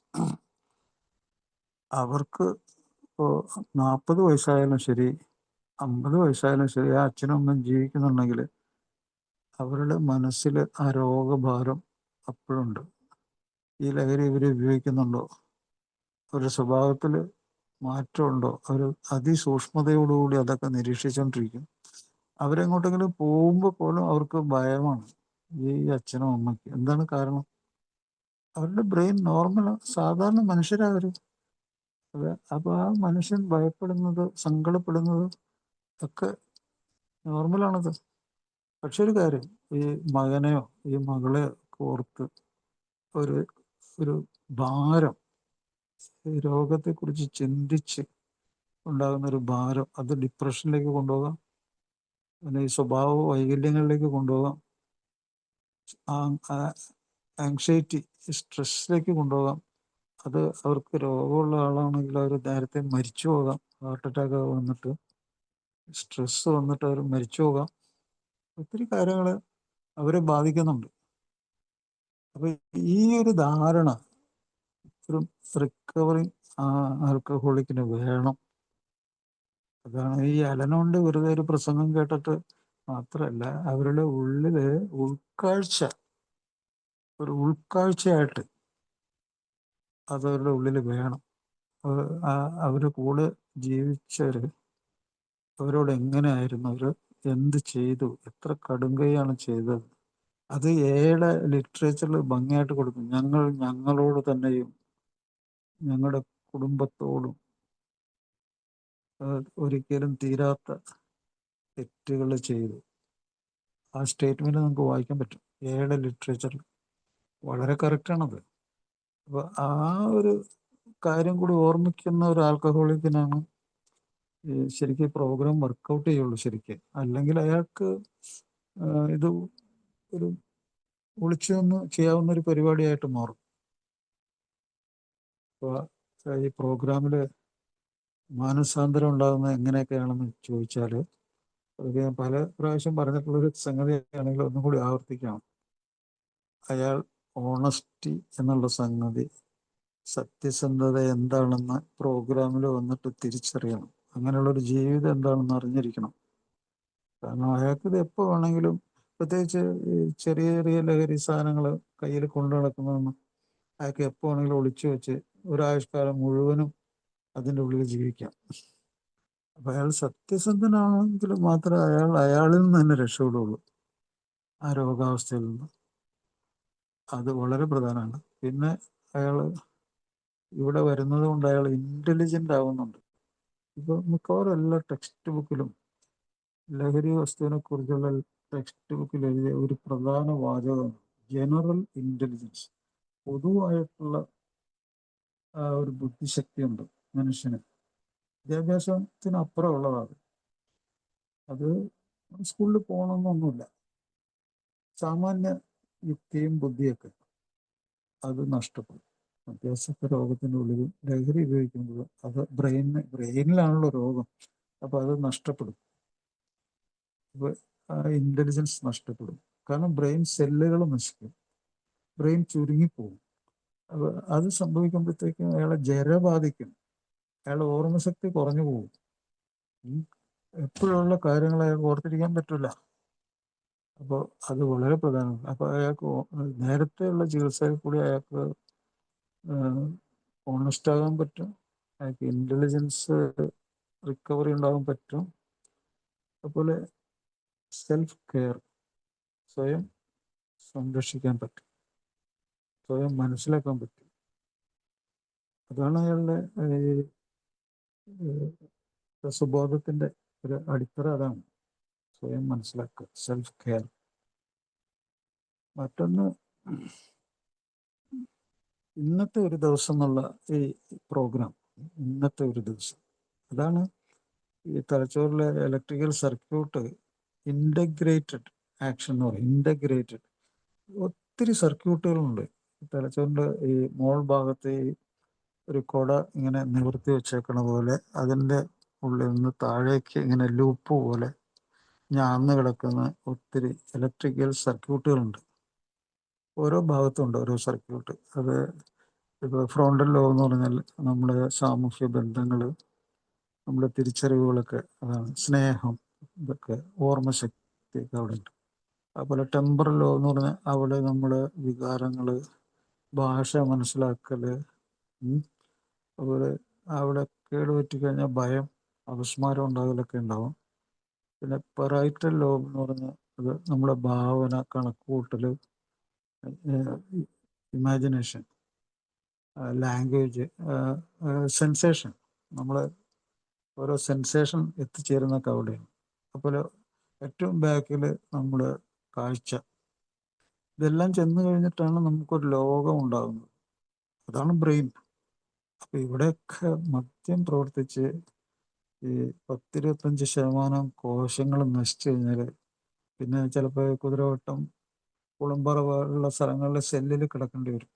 അവർക്ക് ഇപ്പോൾ 40 വയസ്സായാലും ശരി, 50 വയസ്സായാലും ശരി, ആ അച്ഛനും അമ്മയും ജീവിക്കുന്നുണ്ടെങ്കിൽ അവരുടെ മനസ്സിൽ ആ രോഗഭാരം അപ്പോഴുണ്ട്. ഈ ലഹരി ഇവർ ഉപയോഗിക്കുന്നുണ്ടോ, അവരുടെ സ്വഭാവത്തിൽ മാറ്റമുണ്ടോ, അവർ അതിസൂക്ഷ്മതയോടുകൂടി അതൊക്കെ നിരീക്ഷിച്ചുകൊണ്ടിരിക്കും. അവരെങ്ങോട്ടെങ്കിലും പോകുമ്പോൾ പോലും അവർക്ക് ഭയമാണ് ഈ അച്ഛനും അമ്മയ്ക്ക്. എന്താണ് കാരണം? അവരുടെ ബ്രെയിൻ നോർമൽ സാധാരണ മനുഷ്യരാവരും. അപ്പോൾ ആ മനുഷ്യൻ ഭയപ്പെടുന്നത്, സങ്കടപ്പെടുന്നത് ഒക്കെ നോർമലാണത്. പക്ഷെ ഒരു കാര്യം, ഈ മകനെയോ ഈ മകളെയോ ഓർത്ത് ഒരു ഒരു ഭാരം, ഈ രോഗത്തെക്കുറിച്ച് ചിന്തിച്ച് ഉണ്ടാകുന്ന ഒരു ഭാരം, അത് ഡിപ്രഷനിലേക്ക് കൊണ്ടുപോകാം, അല്ലെങ്കിൽ സ്വഭാവ വൈകല്യങ്ങളിലേക്ക് കൊണ്ടുപോകാം, ആങ്സൈറ്റി, സ്ട്രെസ്സിലേക്ക് കൊണ്ടുപോകാം. അത് അവർക്ക് രോഗമുള്ള ആളാണെങ്കിൽ അവർ നേരത്തെ മരിച്ചു പോകാം. ഹാർട്ട് അറ്റാക്ക് വന്നിട്ട്, സ്ട്രെസ് വന്നിട്ട് അവർ മരിച്ചു പോകാം. ഒത്തിരി കാര്യങ്ങൾ അവരെ ബാധിക്കുന്നുണ്ട്. അപ്പൊ ഈ ഒരു ധാരണ ഒരു റിക്കവറിങ് ആൽക്കഹോളിക്കിന് വേണം. അതാണ് ഈ അലനോണ്ട് വെറുതെ ഒരു പ്രസംഗം കേട്ടിട്ട് മാത്രമല്ല, അവരുടെ ഉള്ളില് ഒരു ഉൾക്കാഴ്ചയായിട്ട് അതവരുടെ ഉള്ളിൽ വേണം. അവര് കൂടെ ജീവിച്ചവര് അവരോട് എങ്ങനെയായിരുന്നു, അവർ എന്ത് ചെയ്തു, എത്ര കടുങ്കൈയാണ് ചെയ്തത്, അത് ഏടെ ലിറ്ററേച്ചറിൽ ഭംഗിയായിട്ട് കൊടുക്കും. ഞങ്ങളോട് തന്നെയും ഞങ്ങളുടെ കുടുംബത്തോടും ഒരിക്കലും തീരാത്ത തെറ്റുകൾ ചെയ്തു. ആ സ്റ്റേറ്റ്മെന്റ് നമുക്ക് വായിക്കാൻ പറ്റും ഏടെ ലിറ്ററേച്ചറിൽ. വളരെ കറക്റ്റാണത്. അപ്പൊ ആ ഒരു കാര്യം കൂടി ഓർമ്മിക്കുന്ന ഒരു ആൽക്കഹോളിക്കിനാണ് ശരിക്കും പ്രോഗ്രാം വർക്കൗട്ട് ചെയ്യുള്ളൂ ശരിക്കും. അല്ലെങ്കിൽ അയാൾക്ക് ഇത് ഒരു ഒളിച്ചു നിന്ന് ചെയ്യാവുന്ന ഒരു പരിപാടിയായിട്ട് മാറും. അപ്പോൾ ഈ പ്രോഗ്രാമിൽ മാനസാന്തരം ഉണ്ടാകുന്നത് എങ്ങനെയൊക്കെയാണെന്ന് ചോദിച്ചാൽ, അത് ഞാൻ പല പ്രാവശ്യം പറഞ്ഞിട്ടുള്ളൊരു സംഗതിയാണെങ്കിൽ ഒന്നും കൂടി ആവർത്തിക്കാം. അയാൾ ഓണസ്റ്റി എന്നുള്ള സംഗതി, സത്യസന്ധത എന്താണെന്ന് പ്രോഗ്രാമിൽ വന്നിട്ട് തിരിച്ചറിയണം. അങ്ങനെയുള്ളൊരു ജീവിതം എന്താണെന്ന് അറിഞ്ഞിരിക്കണം. കാരണം അയാൾക്കിത് എപ്പോൾ വേണമെങ്കിലും, പ്രത്യേകിച്ച് ഈ ചെറിയ ചെറിയ ലഹരി സാധനങ്ങൾ കയ്യിൽ കൊണ്ടു നടക്കുന്നതൊന്നും അയാൾക്ക് എപ്പോൾ വേണമെങ്കിലും ഒളിച്ചു വെച്ച് ഒരായുഷ്കാലം മുഴുവനും അതിൻ്റെ ഉള്ളിൽ ജീവിക്കാം. അപ്പം അയാൾ സത്യസന്ധനാണെങ്കിൽ മാത്രമേ അയാളിൽ നിന്ന് തന്നെ രക്ഷപ്പെടുള്ളൂ, ആ രോഗാവസ്ഥയിൽ നിന്ന്. അത് വളരെ പ്രധാനമാണ്. പിന്നെ അയാൾ ഇവിടെ വരുന്നത് കൊണ്ട് അയാൾ ഇൻ്റലിജൻ്റ് ആവുന്നുണ്ട്. ഇപ്പോൾ മിക്കവാറും എല്ലാ ടെക്സ്റ്റ് ബുക്കിലും ലഹരി വസ്തുവിനെ കുറിച്ചുള്ള ടെക്സ്റ്റ് ബുക്കിൽ എഴുതിയ ഒരു പ്രധാന വാചകമാണ് ജനറൽ ഇൻ്റലിജൻസ്. പൊതുവായിട്ടുള്ള ആ ഒരു ബുദ്ധിശക്തിയുണ്ട് മനുഷ്യന്, വിദ്യാഭ്യാസത്തിന് അപ്പുറമുള്ളതാണ്. അത് സ്കൂളിൽ പോകണമെന്നൊന്നുമില്ല. സാമാന്യ യുക്തിയും ബുദ്ധിയൊക്കെ അത് നഷ്ടപ്പെടും. അഭ്യാസത്തെ രോഗത്തിൻ്റെ ഉള്ളിൽ ലഹരി ഉപയോഗിക്കുമ്പോൾ അത് ബ്രെയിനിലാണല്ലോ രോഗം. അപ്പോൾ അത് നഷ്ടപ്പെടും. അപ്പോൾ ആ ഇൻ്റലിജൻസ് നഷ്ടപ്പെടും. കാരണം ബ്രെയിൻ സെല്ലുകൾ നശിക്കും, ബ്രെയിൻ ചുരുങ്ങിപ്പോകും. അപ്പോൾ അത് സംഭവിക്കുമ്പോഴത്തേക്കും അയാളെ ജര ബാധിക്കും, അയാളുടെ ഓർമ്മശക്തി കുറഞ്ഞു പോകും. എപ്പോഴുള്ള കാര്യങ്ങൾ അയാൾക്ക് ഓർത്തിരിക്കാൻ പറ്റില്ല. അപ്പോൾ അത് വളരെ പ്രധാനമാണ്. അപ്പോൾ അയാൾക്ക് നേരത്തെയുള്ള ചികിത്സയിൽ കൂടി അയാൾക്ക് ഓണസ്റ്റ് ആകാൻ പറ്റും, അയാൾക്ക് ഇൻ്റലിജൻസ് റിക്കവറി ഉണ്ടാകാൻ പറ്റും. അതുപോലെ സെൽഫ് കെയർ, സ്വയം സംരക്ഷിക്കാൻ പറ്റും, സ്വയം മനസ്സിലാക്കാൻ പറ്റും. അതാണ് അയാളുടെ രസബോധത്തിന്റെ ഒരു അടിത്തറ അതാണ്. സ്വയം മനസ്സിലാക്കുക, സെൽഫ് കെയർ. മറ്റൊന്ന്, ഇന്നത്തെ ഒരു ദിവസം എന്നുള്ള ഈ പ്രോഗ്രാം, ഇന്നത്തെ ഒരു ദിവസം, അതാണ് ഈ തലച്ചോറിലെ ഇലക്ട്രിക്കൽ സർക്യൂട്ട് ഇൻ്റഗ്രേറ്റഡ് ആക്ഷൻ എന്ന് പറയും. ഇൻ്റഗ്രേറ്റഡ് ഒത്തിരി സർക്യൂട്ടുകളുണ്ട് തലച്ചോറിൻ്റെ ഈ മോൾ ഭാഗത്ത്. ഈ ഒരു കുട ഇങ്ങനെ നിവർത്തി വെച്ചേക്കണ പോലെ അതിൻ്റെ ഉള്ളിൽ നിന്ന് താഴേക്ക് ഇങ്ങനെ ലൂപ്പ് പോലെ ഞാന്ന് കിടക്കുന്ന ഒത്തിരി ഇലക്ട്രിക്കൽ സർക്യൂട്ടുകളുണ്ട്. ഓരോ ഭാഗത്തുണ്ട് ഓരോ സർക്യൂട്ട്. അത് ഇപ്പോൾ ഫ്രോണ്ടൽ ലോബ് എന്ന് പറഞ്ഞാൽ നമ്മുടെ സാമൂഹ്യ ബന്ധങ്ങൾ, നമ്മുടെ തിരിച്ചറിവുകളൊക്കെ അതാണ്. സ്നേഹം, ഇതൊക്കെ ഓർമ്മശക്തിയൊക്കെ അവിടെ ഉണ്ട്. അതുപോലെ ടെമ്പറൽ ലോബ് എന്ന് പറഞ്ഞാൽ അവിടെ നമ്മുടെ വികാരങ്ങൾ, ഭാഷ മനസ്സിലാക്കൽ, അതുപോലെ അവിടെ കേടുപറ്റിക്കഴിഞ്ഞാൽ ഭയം, അപസ്മാരം ഉണ്ടാകലൊക്കെ ഉണ്ടാവും. പിന്നെ പെറൈറ്റൽ ലോബ് എന്ന് പറഞ്ഞാൽ അത് നമ്മുടെ ഭാവന, കണക്കുകൂട്ടൽ, ഇമാജിനേഷൻ, ലാംഗ്വേജ്, സെൻസേഷൻ, നമ്മൾ ഓരോ സെൻസേഷൻ എത്തിച്ചേരുന്നൊക്കെ അവിടെയാണ്. അപ്പോൾ ഏറ്റവും ബാക്കിൽ നമ്മുടെ കാഴ്ച. ഇതെല്ലാം ചെന്ന് കഴിഞ്ഞിട്ടാണ് നമുക്കൊരു ലോകം ഉണ്ടാകുന്നത്. അതാണ് ബ്രെയിൻ. അപ്പം ഇവിടെയൊക്കെ മദ്യം പ്രവർത്തിച്ച് ഈ 10-25% കോശങ്ങൾ നശിച്ചു കഴിഞ്ഞാൽ പിന്നെ ചിലപ്പോൾ കുതിരവട്ടം, കുളമ്പറ പോലുള്ള സ്ഥലങ്ങളിൽ സെല്ലിൽ കിടക്കേണ്ടി വരും.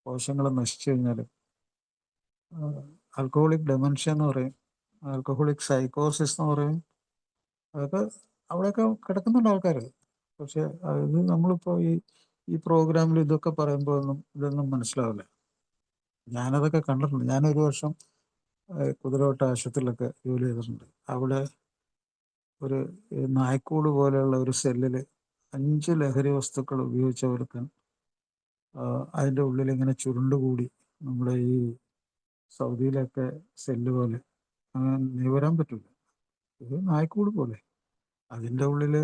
കോശങ്ങൾ നശിച്ചു കഴിഞ്ഞാൽ ആൽക്കഹോളിക് ഡെമൻഷ്യ എന്ന് പറയും, ആൽക്കഹോളിക് സൈക്കോസിസ് എന്ന് പറയും. അതൊക്കെ അവിടെയൊക്കെ കിടക്കുന്നുണ്ട് ആൾക്കാർ. പക്ഷെ ഇത് നമ്മളിപ്പോൾ ഈ പ്രോഗ്രാമിൽ ഇതൊക്കെ പറയുമ്പോൾ ഇതൊന്നും മനസ്സിലാവില്ല. ഞാനതൊക്കെ കണ്ടിട്ടുണ്ട്. ഞാനൊരു വർഷം കുതിരവട്ട ആശുപത്രിയിലൊക്കെ ജോലി ചെയ്തിട്ടുണ്ട്. അവിടെ ഒരു നായ്ക്കൂട് പോലെയുള്ള ഒരു സെല്ലിൽ 5 ലഹരി വസ്തുക്കൾ ഉപയോഗിച്ചവർക്ക് അതിൻ്റെ ഉള്ളിൽ ഇങ്ങനെ ചുരുണ്ടുകൂടി നമ്മുടെ ഈ സൗദിയിലൊക്കെ സെല്ല് പോലെ അങ്ങനെ നിവരാൻ പറ്റില്ല. ഇത് നായ്ക്കൂട് പോലെ. അതിൻ്റെ ഉള്ളിൽ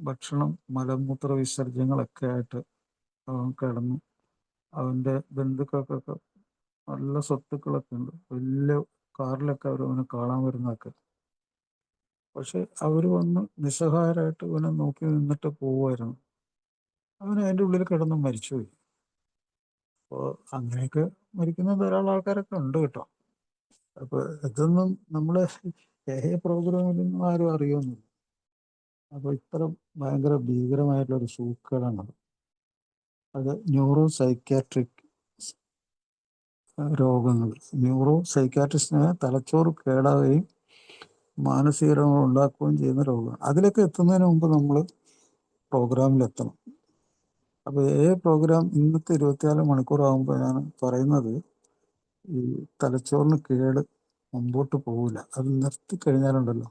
ഭക്ഷണം, മലമൂത്ര വിസർജ്യങ്ങളൊക്കെ ആയിട്ട് അവൻ കിടന്നു. അവൻ്റെ ബന്ധുക്കൾക്കൊക്കെ നല്ല സ്വത്തുക്കളൊക്കെ ഉണ്ട്. വലിയ കാറിലൊക്കെ അവർ അവനെ കാണാൻ വരുന്നതൊക്കെ. പക്ഷെ അവർ വന്ന് നിസ്സഹായരായിട്ട് ഇവനെ നോക്കി നിന്നിട്ട് പോവുമായിരുന്നു. അവൻ അതിൻ്റെ ഉള്ളിൽ കിടന്ന് മരിച്ചുപോയി. അപ്പോൾ അങ്ങനെയൊക്കെ മരിക്കുന്ന ധാരാളം ആൾക്കാരൊക്കെ ഉണ്ട് കേട്ടോ. അപ്പോൾ ഇതൊന്നും നമ്മളെ പ്രോഗ്രാമിലൊന്നും ആരും അറിയുന്നില്ല. അപ്പോൾ ഇത്ര ഭയങ്കര ഭീകരമായിട്ടുള്ളൊരു സൂക്കേടാണത്. അത് ന്യൂറോ സൈക്യാട്രിക് രോഗങ്ങൾ. ന്യൂറോ സൈക്യാട്രിസ്റ്റിനെ തലച്ചോറ് കേടാവുകയും മാനസിക രോഗങ്ങൾ ഉണ്ടാക്കുകയും ചെയ്യുന്ന രോഗമാണ്. അതിലേക്ക് എത്തുന്നതിന് മുമ്പ് നമ്മൾ പ്രോഗ്രാമിലെത്തണം. അപ്പോൾ പ്രോഗ്രാം ഇന്നത്തെ 24 മണിക്കൂറാകുമ്പോൾ ഞാൻ പറയുന്നത്, ഈ തലച്ചോറിന് കേട് മുമ്പോട്ട് പോവില്ല. അത് നിർത്തിക്കഴിഞ്ഞാലുണ്ടല്ലോ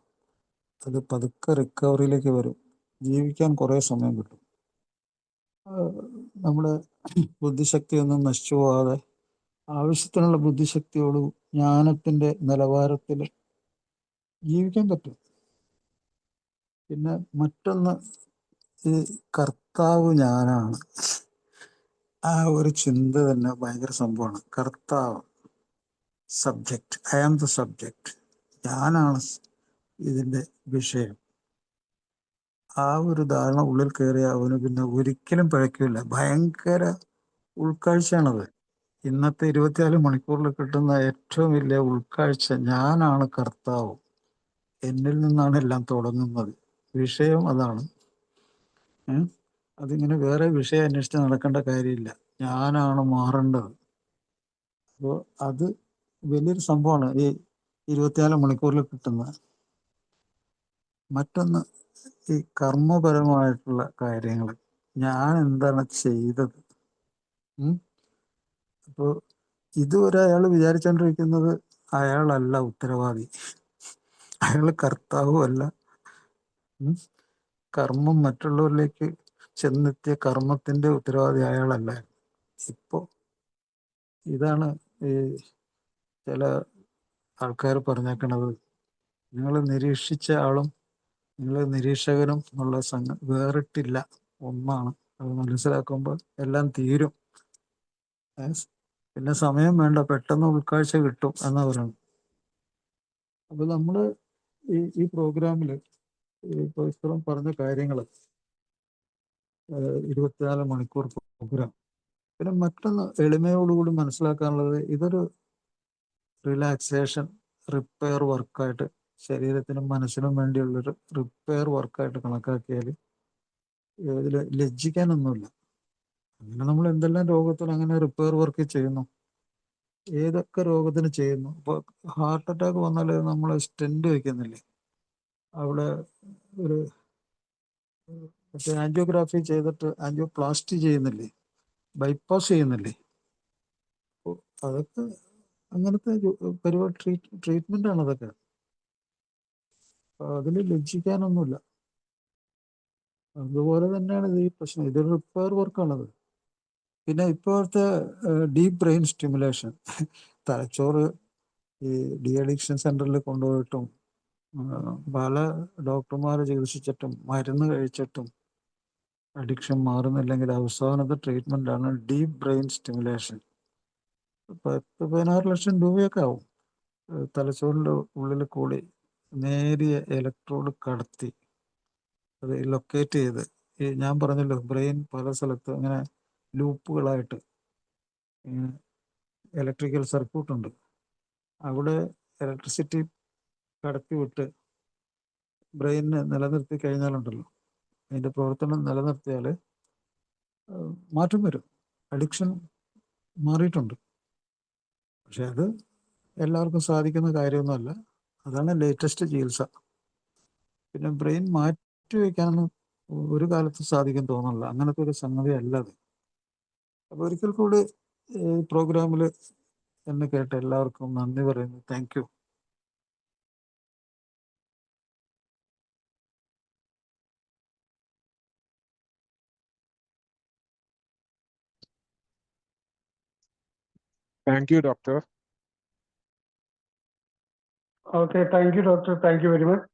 അത് പതുക്കെ റിക്കവറിയിലേക്ക് വരും. ജീവിക്കാൻ കുറേ സമയം കിട്ടും. നമ്മുടെ ബുദ്ധിശക്തിയൊന്നും നശിച്ചു പോകാതെ ആവശ്യത്തിനുള്ള ബുദ്ധിശക്തിയോടും ജ്ഞാനത്തിൻ്റെ നിലവാരത്തിൽ ജീവിക്കാൻ പറ്റും. പിന്നെ മറ്റൊന്ന്, ഈ കർത്താവ് ഞാനാണ്. ആ ഒരു ചിന്ത തന്നെ ഭയങ്കര സംഭവമാണ്. കർത്താവ്, subject, I am the subject, ഞാനാണ് ഇതിൻ്റെ വിഷയം. ആ ഒരു ധാരണ ഉള്ളിൽ കയറിയ അവന് പിന്നെ ഒരിക്കലും പിഴയ്ക്കില്ല. ഭയങ്കര ഉൾക്കാഴ്ചയാണത്. ഇന്നത്തെ 24 മണിക്കൂറിൽ കിട്ടുന്ന ഏറ്റവും വലിയ ഉൾക്കാഴ്ച, ഞാനാണ് കർത്താവ്, എന്നിൽ നിന്നാണ് എല്ലാം തുടങ്ങുന്നത്. വിഷയം അതാണ്. അതിങ്ങനെ വേറെ വിഷയം അന്വേഷിച്ച് നടക്കേണ്ട കാര്യമില്ല. ഞാനാണ് മാറേണ്ടത്. അപ്പോൾ അത് വലിയൊരു സംഭവമാണ് ഈ 24 മണിക്കൂറിൽ കിട്ടുന്ന. മറ്റൊന്ന്, ഈ കർമ്മപരമായിട്ടുള്ള കാര്യങ്ങൾ, ഞാൻ എന്താണ് ചെയ്തത്. അപ്പോൾ ഇതുവരെ അയാൾ വിചാരിച്ചുകൊണ്ടിരിക്കുന്നത് അയാളല്ല ഉത്തരവാദി, അയാൾ കർത്താവുമല്ല. കർമ്മം മറ്റുള്ളവരിലേക്ക് ചെന്നെത്തിയ കർമ്മത്തിൻ്റെ ഉത്തരവാദി അയാളല്ല. ഇപ്പോൾ ഇതാണ് ഈ ചില ആൾക്കാർ പറഞ്ഞേക്കണത്, നിങ്ങൾ നിരീക്ഷിച്ച ആളും നിങ്ങൾ നിരീക്ഷകനും എന്നുള്ള വേറിട്ടില്ല, ഒന്നാണ്. അത് മനസ്സിലാക്കുമ്പോൾ എല്ലാം തീരും. പിന്നെ സമയം വേണ്ട, പെട്ടെന്ന് ഉൾക്കാഴ്ച കിട്ടും എന്നാ പറയുന്നത്. അപ്പൊ നമ്മള് ഈ പ്രോഗ്രാമിൽ ഇപ്പോൾ ഇത്രയും പറഞ്ഞ കാര്യങ്ങൾ 24 മണിക്കൂർ പ്രോഗ്രാം. പിന്നെ മറ്റൊന്ന് എളിമയോടുകൂടി മനസ്സിലാക്കാനുള്ളത്, ഇതൊരു റിലാക്സേഷൻ റിപ്പയർ വർക്കായിട്ട്, ശരീരത്തിനും മനസ്സിനും വേണ്ടിയുള്ളൊരു റിപ്പയർ വർക്കായിട്ട് കണക്കാക്കിയാൽ ഇതിൽ ലജ്ജിക്കാനൊന്നുമില്ല. അങ്ങനെ നമ്മൾ എന്തെല്ലാം രോഗത്തിന് അങ്ങനെ റിപ്പയർ വർക്ക് ചെയ്യുന്നു, ഏതൊക്കെ രോഗത്തിന് ചെയ്യുന്നു. ഇപ്പോൾ ഹാർട്ട് അറ്റാക്ക് വന്നാൽ നമ്മൾ സ്റ്റെൻറ്റ് വയ്ക്കുന്നില്ലേ, അവിടെ ഒരു മറ്റേ ആൻജിയോഗ്രാഫി ചെയ്തിട്ട് ആൻജിയോപ്ലാസ്റ്റി ചെയ്യുന്നില്ലേ, ബൈപ്പാസ് ചെയ്യുന്നില്ലേ. അപ്പോൾ അതൊക്കെ അങ്ങനത്തെ പരിപാടി ട്രീറ്റ്മെൻ്റ് ആണ് അതൊക്കെ. അതിൽ ലജ്ജിക്കാനൊന്നുമില്ല. അതുപോലെ തന്നെയാണ് ഇത് ഈ പ്രശ്നം, ഇതൊരു റിപ്പയർ വർക്കാണത്. പിന്നെ ഇപ്പോഴത്തെ ഡീപ്പ് ബ്രെയിൻ സ്റ്റിമുലേഷൻ, തലച്ചോറ് ഈ ഡി അഡിക്ഷൻ സെൻ്ററിൽ കൊണ്ടുപോയിട്ടും പല ഡോക്ടർമാരെ ചികിത്സിച്ചിട്ടും മരുന്ന് കഴിച്ചിട്ടും അഡിക്ഷൻ മാറുന്നില്ലെങ്കിൽ അവസാനത്തെ ട്രീറ്റ്മെൻ്റാണ് ഡീപ്പ് ബ്രെയിൻ സ്റ്റിമുലേഷൻ. 10-16 ലക്ഷം രൂപയൊക്കെ ആവും. തലച്ചോറിൻ്റെ ഉള്ളിൽ കൂടി നേരിയ ഇലക്ട്രോഡ് കടത്തി അത് ലൊക്കേറ്റ് ചെയ്ത്, ഈ ഞാൻ പറഞ്ഞല്ലോ ബ്രെയിൻ പല സ്ഥലത്ത് ഇങ്ങനെ ലൂപ്പുകളായിട്ട് ഇലക്ട്രിക്കൽ സർക്യൂട്ട് ഉണ്ട്. അവിടെ ഇലക്ട്രിസിറ്റി കടത്തി വിട്ട് ബ്രെയിനിനെ നിലനിർത്തി കഴിഞ്ഞാലുണ്ടല്ലോ, അതിൻ്റെ പ്രവർത്തനം നിലനിർത്തിയാൽ മാറ്റം വരും. അഡിക്ഷൻ മാറിയിട്ടുണ്ട്. പക്ഷെ അത് എല്ലാവർക്കും സാധിക്കുന്ന കാര്യമൊന്നുമല്ല. അതാണ് ലേറ്റസ്റ്റ് ചികിത്സ. പിന്നെ ബ്രെയിൻ മാറ്റി വയ്ക്കാനൊന്നും ഒരു കാലത്ത് സാധിക്കും തോന്നുന്നില്ല. അങ്ങനത്തെ ഒരു സംഗതി അല്ല അത്. അപ്പോൾ ഒരിക്കൽ കൂടി ഈ പ്രോഗ്രാമിൽ എന്നെ കേട്ട എല്ലാവർക്കും നന്ദി പറയുന്നു. Thank you. Thank you, doctor. Okay, thank you doctor, thank you very much.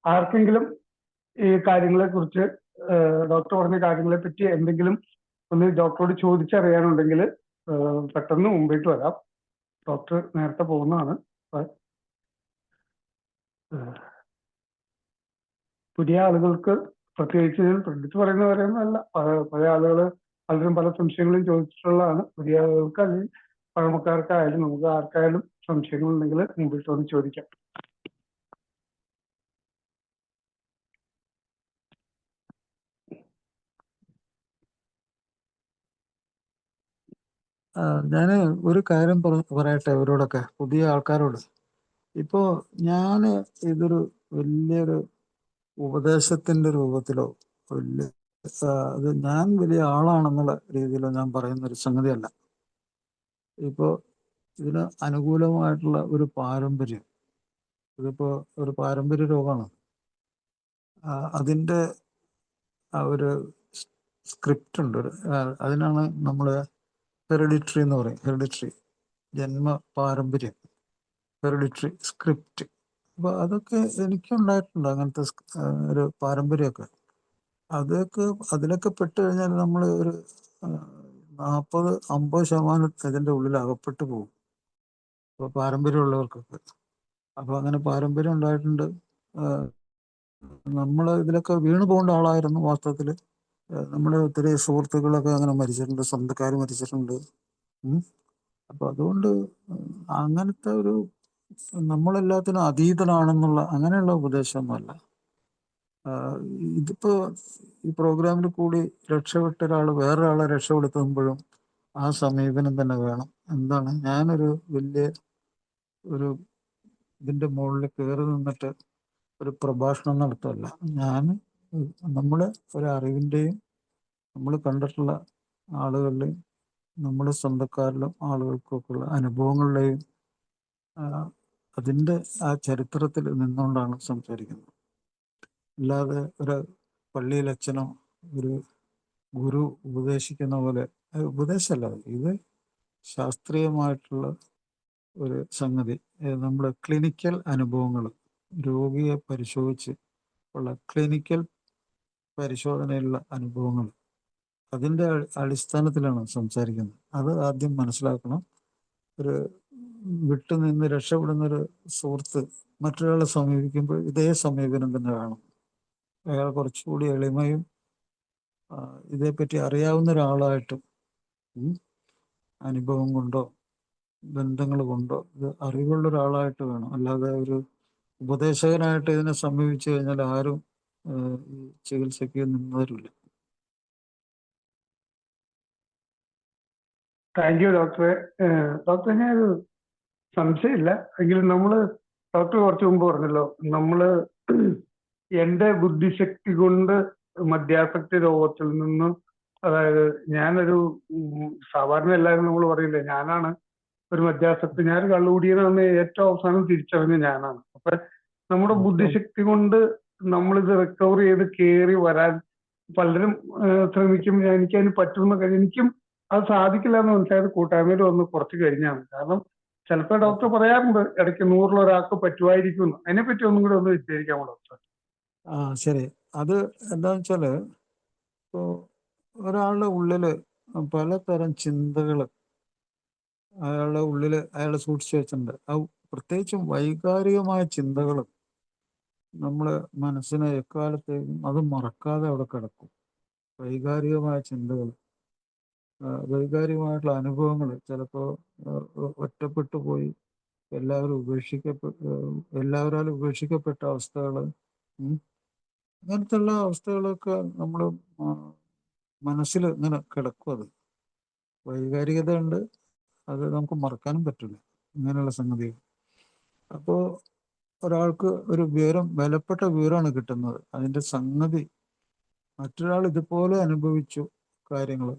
ആർക്കെങ്കിലും ഈ കാര്യങ്ങളെ കുറിച്ച്, ഡോക്ടർ പറഞ്ഞ കാര്യങ്ങളെ പറ്റി എന്തെങ്കിലും ഒന്ന് ഡോക്ടറോട് ചോദിച്ചറിയാനുണ്ടെങ്കിൽ പെട്ടെന്ന് മുമ്പിട്ട് വരാം. ഡോക്ടർ നേരത്തെ പോകുന്നതാണ്. പുതിയ ആളുകൾക്ക് പ്രത്യേകിച്ച് ഞാൻ ശ്രദ്ധിച്ചു പറയുന്നവരെയൊന്നുമല്ല, പഴയ ആളുകൾ പലരും പല സംശയങ്ങളും ചോദിച്ചിട്ടുള്ളതാണ്. പുതിയ ആളുകൾക്ക് അല്ലെങ്കിൽ പഴമക്കാർക്കായാലും നമുക്ക് ആർക്കായാലും സംശയങ്ങളുണ്ടെങ്കിൽ മുമ്പിട്ട് വന്ന് ചോദിക്കാം. ഞാൻ ഒരു കാര്യം പറയട്ടെ ഇവരോടൊക്കെ, പുതിയ ആൾക്കാരോട്. ഇപ്പോൾ ഞാൻ ഇതൊരു വലിയൊരു ഉപദേശത്തിൻ്റെ രൂപത്തിലോ വലിയ അത് ഞാൻ വലിയ ആളാണെന്നുള്ള രീതിയിലോ ഞാൻ പറയുന്നൊരു സംഗതിയല്ല. ഇപ്പോൾ ഇതിന് അനുകൂലമായിട്ടുള്ള ഒരു പാരമ്പര്യം, ഇതിപ്പോൾ ഒരു പാരമ്പര്യ രോഗമാണ്. അതിൻ്റെ ഒരു സ്ക്രിപ്റ്റ് ഉണ്ട്. അതിനാണ് നമ്മൾ ഹെറിഡിറ്ററി എന്ന് പറയും. ഹെറിഡിറ്ററി ജന്മ പാരമ്പര്യം, ഹെറിഡിറ്ററി സ്ക്രിപ്റ്റ്. അപ്പോൾ അതൊക്കെ എനിക്കുണ്ടായിട്ടുണ്ട്, അങ്ങനത്തെ ഒരു പാരമ്പര്യമൊക്കെ. അതിലൊക്കെ പെട്ട് കഴിഞ്ഞാൽ നമ്മൾ ഒരു 40-50% ഇതിൻ്റെ ഉള്ളിൽ അകപ്പെട്ടു പോകും, അപ്പോൾ പാരമ്പര്യമുള്ളവർക്കൊക്കെ. അപ്പോൾ അങ്ങനെ പാരമ്പര്യം ഉണ്ടായിട്ടുണ്ട്. നമ്മൾ ഇതിലൊക്കെ വീണു പോകേണ്ട ആളായിരുന്നു വാസ്തവത്തിൽ. നമ്മുടെ ഒത്തിരി സുഹൃത്തുക്കളൊക്കെ അങ്ങനെ മരിച്ചിട്ടുണ്ട്, സ്വന്തക്കാർ മരിച്ചിട്ടുണ്ട്. അപ്പോൾ അതുകൊണ്ട് അങ്ങനത്തെ ഒരു നമ്മളെല്ലാത്തിനും അതീതനാണെന്നുള്ള അങ്ങനെയുള്ള ഉപദേശമൊന്നുമല്ല. ഇതിപ്പോൾ ഈ പ്രോഗ്രാമിൽ കൂടി രക്ഷപ്പെട്ട ഒരാൾ വേറൊരാളെ രക്ഷപ്പെടുത്തുമ്പോഴും ആ സമീപനം തന്നെ വേണം. എന്താണ്, ഞാനൊരു വലിയ ഒരു ഇതിൻ്റെ മുകളിൽ കയറി നിന്നിട്ട് ഒരു പ്രഭാഷണം നടത്തുമല്ല. നമ്മുടെ ഒരു അറിവിൻ്റെയും നമ്മൾ കണ്ടിട്ടുള്ള ആളുകളുടെയും നമ്മുടെ സ്വന്തക്കാരിലും ആളുകൾക്കൊക്കെയുള്ള അനുഭവങ്ങളുടെയും അതിൻ്റെ ആ ചരിത്രത്തിൽ നിന്നുകൊണ്ടാണ് സംസാരിക്കുന്നത്. അല്ലാതെ ഒരു പള്ളിയിൽ അച്ഛനോ ഒരു ഗുരു ഉപദേശിക്കുന്ന പോലെ ഉപദേശമല്ല. ഇത് ശാസ്ത്രീയമായിട്ടുള്ള ഒരു സംഗതി. നമ്മുടെ ക്ലിനിക്കൽ അനുഭവങ്ങൾ, രോഗിയെ പരിശോധിച്ച് ഉള്ള ക്ലിനിക്കൽ പരിശോധനയിലുള്ള അനുഭവങ്ങൾ, അതിൻ്റെ അടിസ്ഥാനത്തിലാണ് സംസാരിക്കുന്നത്. അത് ആദ്യം മനസ്സിലാക്കണം. ഒരു വിട്ടുനിന്ന് രക്ഷപ്പെടുന്നൊരു സുഹൃത്ത് മറ്റൊരാളെ സമീപിക്കുമ്പോൾ ഇതേ സമീപനം തന്നെ വേണം. അയാൾ കുറച്ചുകൂടി എളിമയും ഇതേപ്പറ്റി അറിയാവുന്ന ഒരാളായിട്ട് അനുഭവം കൊണ്ടോ ബന്ധങ്ങൾ കൊണ്ടോ ഇത് അറിവുള്ള ഒരാളായിട്ട് വേണം. അല്ലാതെ ഒരു ഉപദേശകനായിട്ട് ഇതിനെ സമീപിച്ചു കഴിഞ്ഞാൽ ആരും ഈ ചികിത്സയ്ക്ക് നിന്നവരില്ല. താങ്ക് യു ഡോക്ടറെ. ഡോക്ടറെ ഞാനൊരു സംശയമില്ല എങ്കിലും ഡോക്ടർ കുറച്ച് മുമ്പ് പറഞ്ഞല്ലോ, എന്റെ ബുദ്ധിശക്തി കൊണ്ട് മദ്യാസക്തി രോഗത്തിൽ നിന്നും, അതായത് ഞാനൊരു സാധാരണ എല്ലാവരും നമ്മൾ പറയില്ലേ, ഞാനാണ് ഒരു മദ്യാസക്തി, ഞാൻ കള്ളുകൂടിയതെന്ന് ഏറ്റവും അവസാനം തിരിച്ചറിഞ്ഞ ഞാനാണ്. അപ്പൊ നമ്മുടെ ബുദ്ധിശക്തി കൊണ്ട് നമ്മളിത് റിക്കവർ ചെയ്ത് കയറി വരാൻ പലരും ശ്രമിക്കും. എനിക്കതിന് പറ്റുന്ന കാര്യം എനിക്കും അത് സാധിക്കില്ല എന്ന് മനസ്സിലായത് കൂട്ടായ്മയിൽ വന്ന് കുറച്ച് കഴിഞ്ഞാണ്. കാരണം ചിലപ്പോൾ ഡോക്ടർ പറയാറുണ്ട് ഇടയ്ക്ക് 100 ഒരാൾക്ക് പറ്റുമായിരിക്കും. അതിനെപ്പറ്റി ഒന്നും കൂടെ ഒന്ന് വിശദീകരിക്കാമോ ഡോക്ടർ? ശരി. അത് എന്താന്ന് വെച്ചാല്, ഇപ്പോ ഒരാളുടെ ഉള്ളില് പലതരം ചിന്തകൾ അയാളുടെ ഉള്ളില് അയാൾ സൂക്ഷിച്ചു വെച്ചിട്ടുണ്ട്. പ്രത്യേകിച്ചും വൈകാരികമായ ചിന്തകൾ നമ്മള് മനസ്സിനെ എക്കാലത്തേക്കും അത് മറക്കാതെ അവിടെ കിടക്കും. വൈകാരികമായ ചിന്തകൾ, വൈകാരികമായിട്ടുള്ള അനുഭവങ്ങൾ, ചിലപ്പോൾ ഒറ്റപ്പെട്ടു പോയി എല്ലാവരാലും ഉപേക്ഷിക്കപ്പെട്ട അവസ്ഥകൾ, അങ്ങനത്തെ അവസ്ഥകളൊക്കെ നമ്മൾ മനസ്സിൽ ഇങ്ങനെ കിടക്കും. അത് വൈകാരികത ഉണ്ട്, അത് നമുക്ക് മറക്കാനും പറ്റില്ല ഇങ്ങനെയുള്ള സംഗതികൾ. അപ്പോൾ ഒരാൾക്ക് ഒരു വിലപ്പെട്ട വിവരമാണ് കിട്ടുന്നത്. അതിൻ്റെ സംഗതി മറ്റൊരാൾ ഇതുപോലെ അനുഭവിച്ചു കാര്യങ്ങൾ,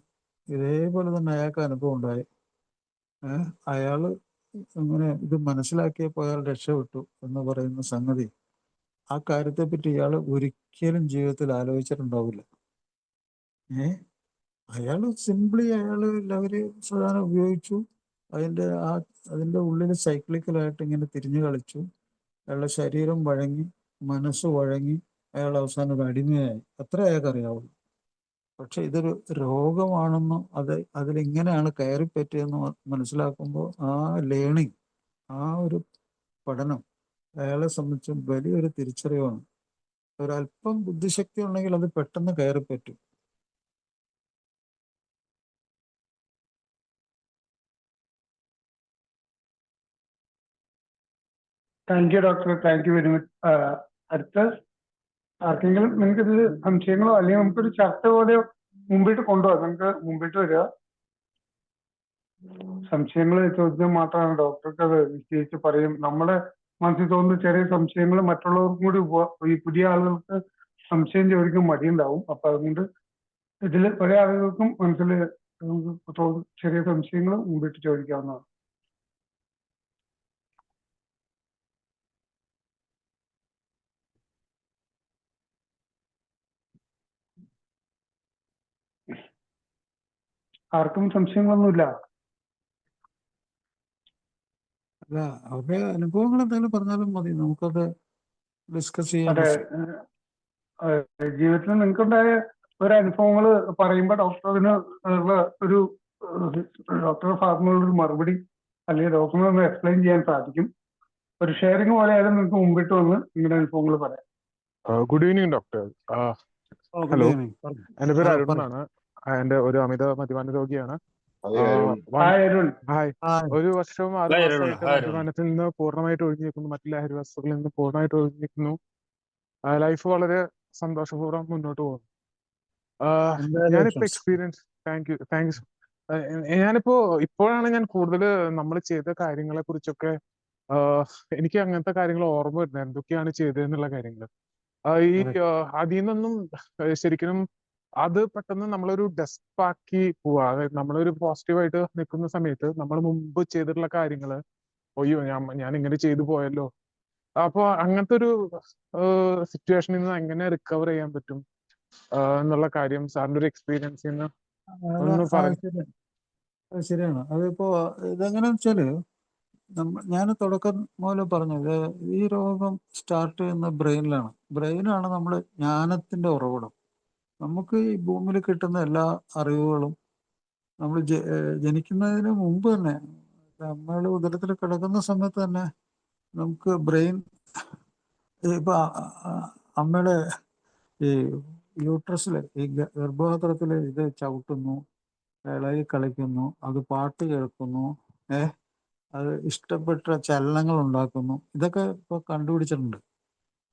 ഇതേപോലെ തന്നെ അയാൾക്ക് അനുഭവം ഉണ്ടായി, അയാള് ഇങ്ങനെ ഇത് മനസ്സിലാക്കിയപ്പോൾ അയാൾ രക്ഷപ്പെട്ടു എന്ന് പറയുന്ന സംഗതി, ആ കാര്യത്തെപ്പറ്റി ഇയാൾ ഒരിക്കലും ജീവിതത്തിൽ ആലോചിച്ചിട്ടുണ്ടാവില്ല. അയാൾ സിംപ്ലി ലഹരി സാധാരണ ഉപയോഗിച്ചു, അതിൻ്റെ ഉള്ളിൽ സൈക്ലിക്കലായിട്ട് ഇങ്ങനെ തിരിഞ്ഞു കളിച്ചു, അയാളുടെ ശരീരം വഴങ്ങി, മനസ്സ് വഴങ്ങി, അയാൾ അവസാനം ഒരു അടിമയായി. അത്ര അയാൾക്ക് അറിയാവുള്ളൂ. പക്ഷെ ഇതൊരു രോഗമാണെന്നും അതിലിങ്ങനെയാണ് കയറിപ്പറ്റിയെന്ന് മനസ്സിലാക്കുമ്പോൾ ആ ലേണിങ്, ആ ഒരു പഠനം അയാളെ സംബന്ധിച്ച് വലിയൊരു തിരിച്ചറിവാണ്. ഒരല്പം ബുദ്ധിശക്തി ഉണ്ടെങ്കിൽ അത് പെട്ടെന്ന് കയറിപ്പറ്റും. Thank you doctor, thank you very much. അടുത്ത ആർക്കെങ്കിലും നിങ്ങൾക്ക് ഇതിൽ സംശയങ്ങളോ അല്ലെങ്കിൽ നമുക്കൊരു ചർച്ച പോലെ മുമ്പിട്ട് കൊണ്ടുപോകാം. നമുക്ക് മുമ്പിട്ട് വരിക. സംശയങ്ങൾ ചോദിച്ചാൽ മാത്രമാണ് ഡോക്ടർക്ക് അത് വിശദീകരിച്ച് പറയും. നമ്മുടെ മനസ്സിൽ തോന്നുന്ന ചെറിയ സംശയങ്ങൾ മറ്റുള്ളവർക്കും കൂടി ഈ പുതിയ ആളുകൾക്ക് സംശയം ചോദിക്കാൻ മടിയുണ്ടാവും. അപ്പൊ അതുകൊണ്ട് ഇതിൽ പല ആളുകൾക്കും മനസ്സിൽ ചെറിയ സംശയങ്ങൾ മുമ്പിട്ട് ചോദിക്കാവുന്നതാണ്. ആർക്കും സംശയങ്ങളൊന്നുമില്ല? അല്ല, അവരുടെ അനുഭവങ്ങൾ എന്തെങ്കിലും പറഞ്ഞാലും മതി, നമുക്കത് ഡിസ്കസ് ചെയ്യാം. അതെ, ജീവിതത്തിൽ നിങ്ങൾക്കുണ്ടായ ഒരു അനുഭവങ്ങൾ പറയുമ്പോൾ ഡോക്ടറിന് ഒരു ഡോക്ടറുടെ ഭാഗത്തുനിന്നുള്ള ഒരു മറുപടി അല്ലെങ്കിൽ ഡോക്ടറിന് ഒന്ന് എക്സ്പ്ലെയിൻ ചെയ്യാൻ സാധിക്കും. ഒരു ഷെയറിംഗ് പോലെ ആയാലും നിങ്ങൾക്ക് മുമ്പിട്ട് വന്ന് നിങ്ങളുടെ അനുഭവങ്ങൾ പറയാം. Good evening doctor. ഹലോ, എന്റെ പേര് അരുൺ എന്നാണ്. എന്റെ ഒരു അമിത മദ്യപാന രോഗിയാണ്. ഹായ്. 1 വർഷവും 6 മാസമായിട്ട് മദ്യപാനത്തിൽ നിന്ന് പൂർണ്ണമായിട്ട് ഒഴിഞ്ഞു നിൽക്കുന്നു, മറ്റു ലഹരി വസ്തുക്കളിൽ നിന്ന് പൂർണ്ണമായിട്ട് ഒഴിഞ്ഞു നിൽക്കുന്നു. ലൈഫ് വളരെ സന്തോഷപൂർവ്വം മുന്നോട്ട് പോകുന്നു. ഞാനിപ്പോ എക്സ്പീരിയൻസ് താങ്ക്സ്. ഇപ്പോഴാണ് ഞാൻ കൂടുതൽ നമ്മൾ ചെയ്ത കാര്യങ്ങളെ കുറിച്ചൊക്കെ എനിക്ക് അങ്ങനത്തെ കാര്യങ്ങൾ ഓർമ്മ വരുന്നത്, എന്തൊക്കെയാണ് ചെയ്തതെന്നുള്ള കാര്യങ്ങൾ. അതിൽ നിന്നൊന്നും ശരിക്കും അത് പെട്ടെന്ന് നമ്മളൊരു ഡെസ്പാക്കി പോവാ. അതായത് നമ്മളൊരു പോസിറ്റീവായിട്ട് നിൽക്കുന്ന സമയത്ത് നമ്മൾ മുമ്പ് ചെയ്തിട്ടുള്ള കാര്യങ്ങള്, അയ്യോ ഞാൻ ഇങ്ങനെ ചെയ്തു പോയല്ലോ. അപ്പൊ അങ്ങനത്തെ ഒരു സിറ്റുവേഷനിൽ നിന്ന് എങ്ങനെ റിക്കവർ ചെയ്യാൻ പറ്റും എന്നുള്ള കാര്യം സാറിന്റെ ഒരു എക്സ്പീരിയൻസിൽ നിന്ന് ഒന്ന് പറയും. ശരിയാണ്. അതിപ്പോ ഇതെങ്ങനെയാന്ന് വെച്ചാല്, ഞാൻ തുടക്കം മുതൽ പറഞ്ഞത്, ഈ രോഗം സ്റ്റാർട്ട് ചെയ്യുന്ന ബ്രെയിനാണ് നമ്മുടെ ജ്ഞാനത്തിന്റെ ഉറവിടം. നമുക്ക് ഈ ഭൂമിയിൽ കിട്ടുന്ന എല്ലാ അറിവുകളും നമ്മൾ ജനിക്കുന്നതിന് മുമ്പ് തന്നെ, നമ്മൾ ഉദരത്തിൽ കിടക്കുന്ന സമയത്ത് തന്നെ നമുക്ക് ബ്രെയിൻ ഇപ്പൊ അമ്മയുടെ ഈ യൂട്രസില് ഈ ഗർഭപാത്രത്തില് ഇത് ചവിട്ടുന്നു, ഇളകി കളിക്കുന്നു, അത് പാട്ട് കേൾക്കുന്നു, അത് ഇഷ്ടപ്പെട്ട ചലനങ്ങൾ ഉണ്ടാക്കുന്നു. ഇതൊക്കെ ഇപ്പോൾ കണ്ടുപിടിച്ചിട്ടുണ്ട്.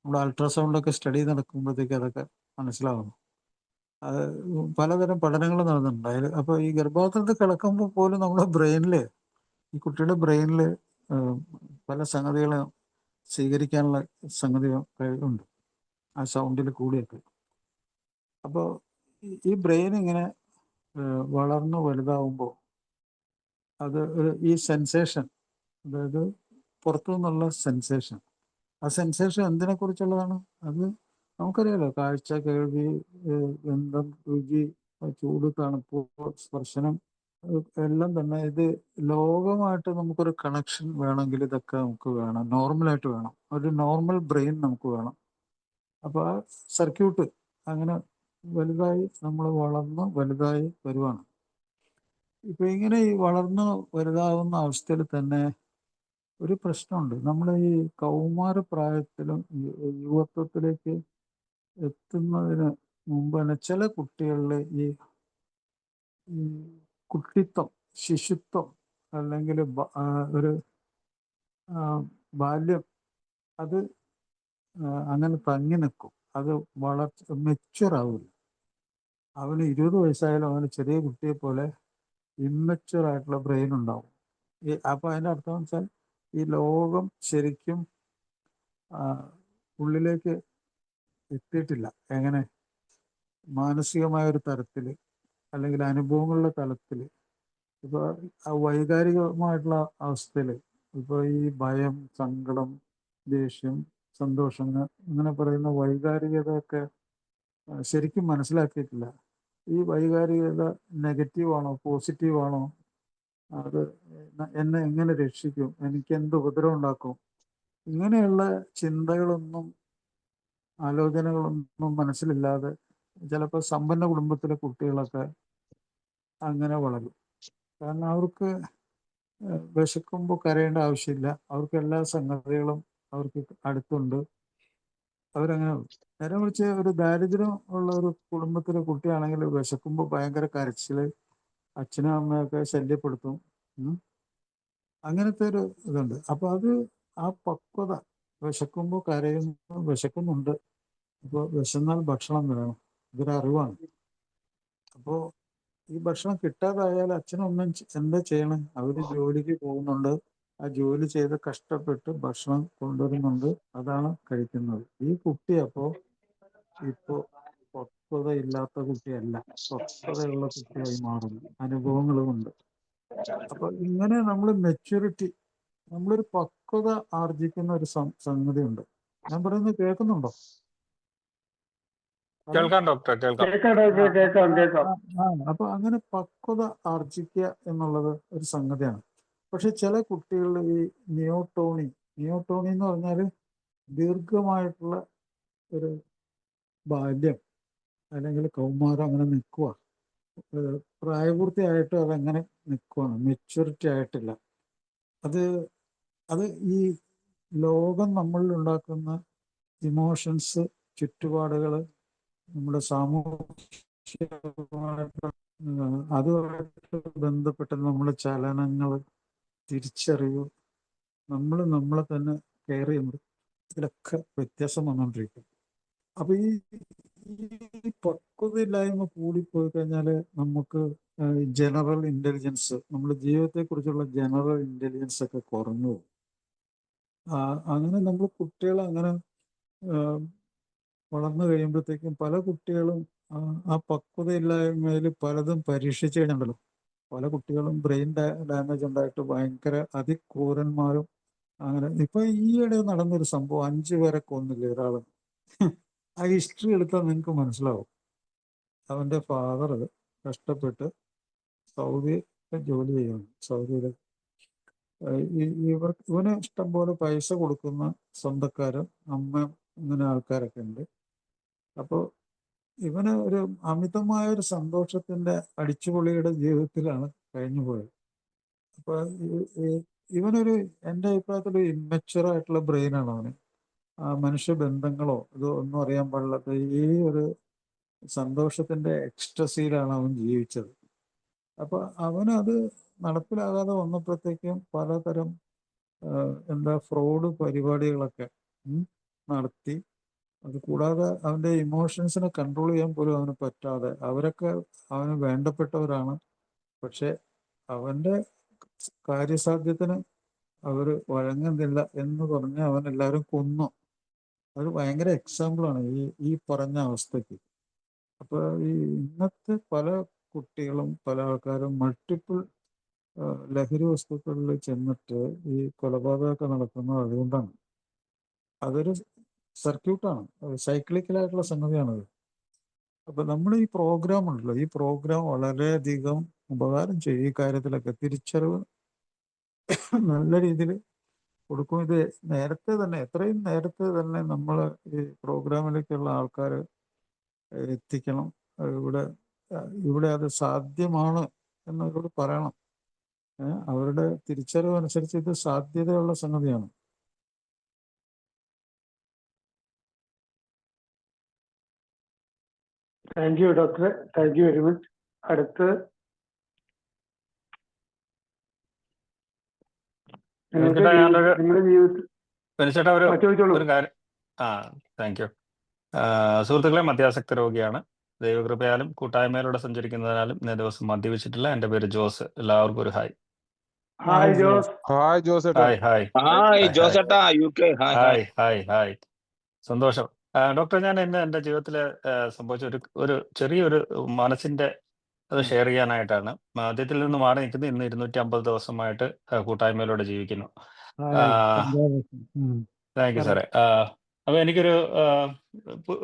നമ്മുടെ അൾട്രാസൗണ്ട് ഒക്കെ സ്റ്റഡി നടക്കുമ്പോഴത്തേക്ക് അതൊക്കെ മനസ്സിലാവുന്നു. അത് പലതരം പഠനങ്ങൾ നടന്നിട്ടുണ്ട് അതിൽ. അപ്പോൾ ഈ ഗർഭപാത്രത്തിൽ കിടക്കുമ്പോൾ പോലും നമ്മുടെ ബ്രെയിനിൽ, ഈ കുട്ടിയുടെ ബ്രെയിനിൽ പല സംഗതികളും സ്വീകരിക്കാനുള്ള സംഗതികൾ ഉണ്ട് ആ സൗണ്ടിൽ കൂടിയൊക്കെ. അപ്പോൾ ഈ ബ്രെയിൻ ഇങ്ങനെ വളർന്നു വലുതാവുമ്പോൾ അത് ഈ സെൻസേഷൻ, അതായത് പുറത്തു നിന്നുള്ള സെൻസേഷൻ, ആ സെൻസേഷൻ എന്തിനെ കുറിച്ചുള്ളതാണ്? അത് നമുക്കറിയാലോ, കാഴ്ച, കേൾവി, ഗന്ധം, രുചി, ചൂട്, തണുപ്പ്, സ്പർശനം എല്ലാം തന്നെ. ഇത് ലോകമായിട്ട് നമുക്കൊരു കണക്ഷൻ വേണമെങ്കിൽ ഇതൊക്കെ നമുക്ക് വേണം, നോർമലായിട്ട് വേണം. ഒരു നോർമൽ ബ്രെയിൻ നമുക്ക് വേണം. അപ്പോൾ ആ സർക്യൂട്ട് അങ്ങനെ വലുതായി നമ്മൾ വളർന്ന് വലുതായി വരുവാണ്. ഇപ്പൊ ഇങ്ങനെ ഈ വളർന്ന് വലുതാവുന്ന അവസ്ഥയിൽ തന്നെ ഒരു പ്രശ്നമുണ്ട്. നമ്മൾ ഈ കൗമാര പ്രായത്തിലും യുവത്വത്തിലേക്ക് എത്തുന്നതിന് മുമ്പ് തന്നെ ചില കുട്ടികളിൽ ഈ കുട്ടിത്വം, ശിശുത്വം, അല്ലെങ്കിൽ ഒരു ബാല്യം, അത് അങ്ങനെ തങ്ങി നിൽക്കും. അത് വളർച്ച മെച്യൂർ ആവില്ല. അവന് 20 വയസ്സായാലും അവന് ചെറിയ കുട്ടിയെ പോലെ ഇമ്മച്യൂർ ആയിട്ടുള്ള ബ്രെയിൻ ഉണ്ടാവും. അപ്പൊ അതിൻ്റെ അർത്ഥം വെച്ചാൽ ഈ ലോകം ശരിക്കും ഉള്ളിലേക്ക് എത്തിയിട്ടില്ല. എങ്ങനെ? മാനസികമായ ഒരു തലത്തിൽ, അല്ലെങ്കിൽ അനുഭവങ്ങളുടെ തലത്തിൽ. ഇപ്പൊ വൈകാരികമായിട്ടുള്ള അവസ്ഥയിൽ ഇപ്പൊ ഈ ഭയം, സങ്കടം, ദേഷ്യം, സന്തോഷങ്ങൾ, അങ്ങനെ പറയുന്ന വൈകാരികതയൊക്കെ ശരിക്കും മനസ്സിലാക്കിയിട്ടില്ല. ഈ വൈകാരികത നെഗറ്റീവാണോ പോസിറ്റീവാണോ, അത് എന്നെ എങ്ങനെ രക്ഷിക്കും, എനിക്ക് എന്ത് ഉപദ്രവം ഉണ്ടാക്കും, ഇങ്ങനെയുള്ള ചിന്തകളൊന്നും ആലോചനകളൊന്നും മനസ്സിലില്ലാതെ ചിലപ്പോൾ സമ്പന്ന കുടുംബത്തിലെ കുട്ടികളൊക്കെ അങ്ങനെ വളരും. കാരണം അവർക്ക് വിശക്കുമ്പോൾ കരയേണ്ട ആവശ്യമില്ല, അവർക്ക് എല്ലാ സംഗതികളും അവർക്ക് അടുത്തുണ്ട്, അവരങ്ങനെ. നേരെ വിളിച്ച് ഒരു ദാരിദ്ര്യം ഉള്ള ഒരു കുടുംബത്തിലെ കുട്ടിയാണെങ്കിൽ വിശക്കുമ്പോൾ ഭയങ്കര കരച്ചില്, അച്ഛനും അമ്മയൊക്കെ ശല്യപ്പെടുത്തും. അങ്ങനത്തെ ഒരു ഇതുണ്ട്. അപ്പൊ അത് ആ പക്വത, വിശക്കുമ്പോൾ കരയുന്നു, വിശക്കുന്നുണ്ട്, അപ്പോൾ വിശന്നാൽ ഭക്ഷണം വേണം, ഇതൊരു അറിവാണ്. അപ്പോൾ ഈ ഭക്ഷണം കിട്ടാതായാൽ അച്ഛനും അമ്മയും എന്താ ചെയ്യണം? അവര് ജോലിക്ക് പോകുന്നുണ്ട്, ആ ജോലി ചെയ്ത് കഷ്ടപ്പെട്ട് ഭക്ഷണം കൊണ്ടുവരുന്നുണ്ട്, അതാണ് കഴിക്കുന്നത്. ഈ കുട്ടി അപ്പോൾ ഇപ്പോൾ പക്വത ഇല്ലാത്ത കുട്ടിയല്ല, പക്വതയുള്ള കുട്ടിയായി മാറുന്നു, അനുഭവങ്ങളുമുണ്ട്. അപ്പൊ ഇങ്ങനെ നമ്മൾ മെച്യൂരിറ്റി, നമ്മളൊരു പക്വത ആർജിക്കുന്ന ഒരു സംഗതി ഉണ്ട്. ഞാൻ പറയുന്നത് കേൾക്കുന്നുണ്ടോ? കേൾക്കാം ഡോക്ടർ, കേൾക്കാം. കേൾക്കാം. അപ്പൊ അങ്ങനെ പക്വത ആർജിക്കുക എന്നുള്ളത് ഒരു സംഗതിയാണ്. പക്ഷെ ചില കുട്ടികളിൽ ഈ നിയോട്ടോണി എന്ന് പറഞ്ഞാല് ദീർഘമായിട്ടുള്ള ഒരു ബാല്യം അല്ലെങ്കിൽ കൗമാരം അങ്ങനെ നിൽക്കുക, പ്രായപൂർത്തിയായിട്ട് അതങ്ങനെ നിൽക്കുകയാണ്, മെച്യൂരിറ്റി ആയിട്ടില്ല. അത് ഈ ലോകം നമ്മളിൽ ഉണ്ടാക്കുന്ന ഇമോഷൻസ്, ചുറ്റുപാടുകൾ, നമ്മുടെ സാമൂഹികമായിട്ട് അതുമായിട്ട് ബന്ധപ്പെട്ട നമ്മുടെ ചലനങ്ങൾ, തിരിച്ചറിവ്, നമ്മളെ തന്നെ കെയർ ചെയ്യുന്നത്, ഇതിലൊക്കെ വ്യത്യാസം വന്നുകൊണ്ടിരിക്കും. അപ്പൊ ഈ പക്വതയില്ലായ്മ കൂടിപ്പോയി കഴിഞ്ഞാൽ നമുക്ക് ജനറൽ ഇന്റലിജൻസ്, നമ്മുടെ ജീവിതത്തെക്കുറിച്ചുള്ള ജനറൽ ഇന്റലിജൻസ് ഒക്കെ കുറഞ്ഞു പോകും. അങ്ങനെ നമ്മൾ കുട്ടികൾ അങ്ങനെ വളർന്നു കഴിയുമ്പോഴത്തേക്കും പല കുട്ടികളും ആ പക്വതയില്ലായ്മയിൽ പലതും പരീക്ഷിച്ചു കഴിഞ്ഞുണ്ടല്ലോ, പല കുട്ടികളും ബ്രെയിൻ ഡാമേജ് ഉണ്ടായിട്ട് ഭയങ്കര അതിക്രൂരന്മാരും. അങ്ങനെ ഇപ്പൊ ഈയിടെ നടന്നൊരു സംഭവം, 5 പേരെ കൊന്നില്ലേ ഒരാള്. ആ ഹിസ്റ്ററി എടുത്താൽ നിങ്ങൾക്ക് മനസ്സിലാവും. അവന്റെ ഫാദർ കഷ്ടപ്പെട്ട് സൗദി ജോലി ചെയ്യുന്നു, സൗദിയിൽ ഇവന് ഇഷ്ടംപോലെ പൈസ കൊടുക്കുന്ന സ്വന്തക്കാരും അമ്മ, ഇങ്ങനെ ആൾക്കാരൊക്കെ ഉണ്ട്. അപ്പോൾ ഇവന് ഒരു അമിതമായ ഒരു സന്തോഷത്തിന്റെ അടിച്ചുപൊളിയുടെ ജീവിതത്തിലാണ് കഴിഞ്ഞു പോയത്. അപ്പൊ ഇവനൊരു, എൻ്റെ അഭിപ്രായത്തിൽ ഇമ്മച്വർ ആയിട്ടുള്ള ബ്രെയിനാണ് അവന്. മനുഷ്യബന്ധങ്ങളോ ഇതോ ഒന്നും അറിയാൻ പാടില്ലാത്ത ഈ ഒരു സന്തോഷത്തിന്റെ എക്സ്റ്റസിയിലാണ് അവൻ ജീവിച്ചത്. അപ്പൊ അവനത് നടപ്പിലാകാതെ വന്നപ്പോഴത്തേക്കും പലതരം എന്താ ഫ്രോഡ് പരിപാടികളൊക്കെ നടത്തി. അത് കൂടാതെ അവന്റെ ഇമോഷൻസിനെ കൺട്രോൾ ചെയ്യാൻ പോലും അവന് പറ്റാതെ, അവരൊക്കെ അവന് വേണ്ടപ്പെട്ടവരാണ്, പക്ഷെ അവന്റെ കാര്യസാധ്യത്തിന് അവർ വഴങ്ങുന്നില്ല എന്ന് പറഞ്ഞ് അവൻ എല്ലാവരും കൊന്നു. അത് ഭയങ്കര എക്സാമ്പിളാണ് ഈ പറഞ്ഞ അവസ്ഥയ്ക്ക്. അപ്പൊ ഈ ഇന്നത്തെ പല കുട്ടികളും പല ആൾക്കാരും മൾട്ടിപ്പിൾ ലഹരി വസ്തുക്കളിൽ ചെന്നിട്ട് ഈ കൊലപാതകമൊക്കെ നടക്കുന്നത് അതുകൊണ്ടാണ്. അതൊരു സർക്യൂട്ടാണ്, സൈക്ലിക്കലായിട്ടുള്ള സംഗതിയാണത്. അപ്പൊ നമ്മൾ ഈ പ്രോഗ്രാം ഉണ്ടല്ലോ, ഈ പ്രോഗ്രാം വളരെയധികം ഉപകാരം ചെയ്യും ഈ കാര്യത്തിലൊക്കെ. തിരിച്ചറിവ് നല്ല രീതിയിൽ കൊടുക്കും. ഇത് നേരത്തെ തന്നെ, എത്രയും നേരത്തെ തന്നെ നമ്മൾ ഈ പ്രോഗ്രാമിലേക്കുള്ള ആൾക്കാർ എത്തിക്കണം. ഇവിടെ അത് സാധ്യമാണ് എന്നവരോട് പറയണം. അവരുടെ തിരിച്ചറിവ് അനുസരിച്ച് ഇത് സാധ്യതയുള്ള സംഗതിയാണ്. താങ്ക് യു ഡോക്ടറെ, താങ്ക് യു വെരി മച്ച്. അടുത്ത് നിങ്ങളുടെ ജീവിതത്തിൽ ഒരു കാര്യം. Thank you. സുഹൃത്തുക്കളെ, മദ്യാസക്ത രോഗിയാണ്. ദൈവകൃപയാലും കൂട്ടായ്മയിലൂടെ സഞ്ചരിക്കുന്നതിനാലും ഇന്നേ ദിവസം മദ്യപിച്ചിട്ടില്ല. എൻ്റെ പേര് ജോസ്. എല്ലാവർക്കും ഒരു ഹായ്. ഹായ് ജോസ്. ഹായ് ജോസേട്ടാ. ഹായ് ഹായ് ഹായ് ജോസേട്ടാ, UK. Hi hi hi hi. സന്തോഷം. ഡോക്ടർ, ഞാൻ ഇന്ന് എൻ്റെ ജീവിതത്തിൽ സംഭവിച്ച ഒരു ചെറിയൊരു മനസ്സിന്റെ അത് ഷെയർ ചെയ്യാനായിട്ടാണ്. മദ്യത്തിൽ നിന്ന് മാറി നിൽക്കുന്നത് ഇന്ന് 250 ദിവസമായിട്ട് കൂട്ടായ്മയിലൂടെ ജീവിക്കുന്നു. താങ്ക് യു സാറേ. അപ്പൊ എനിക്കൊരു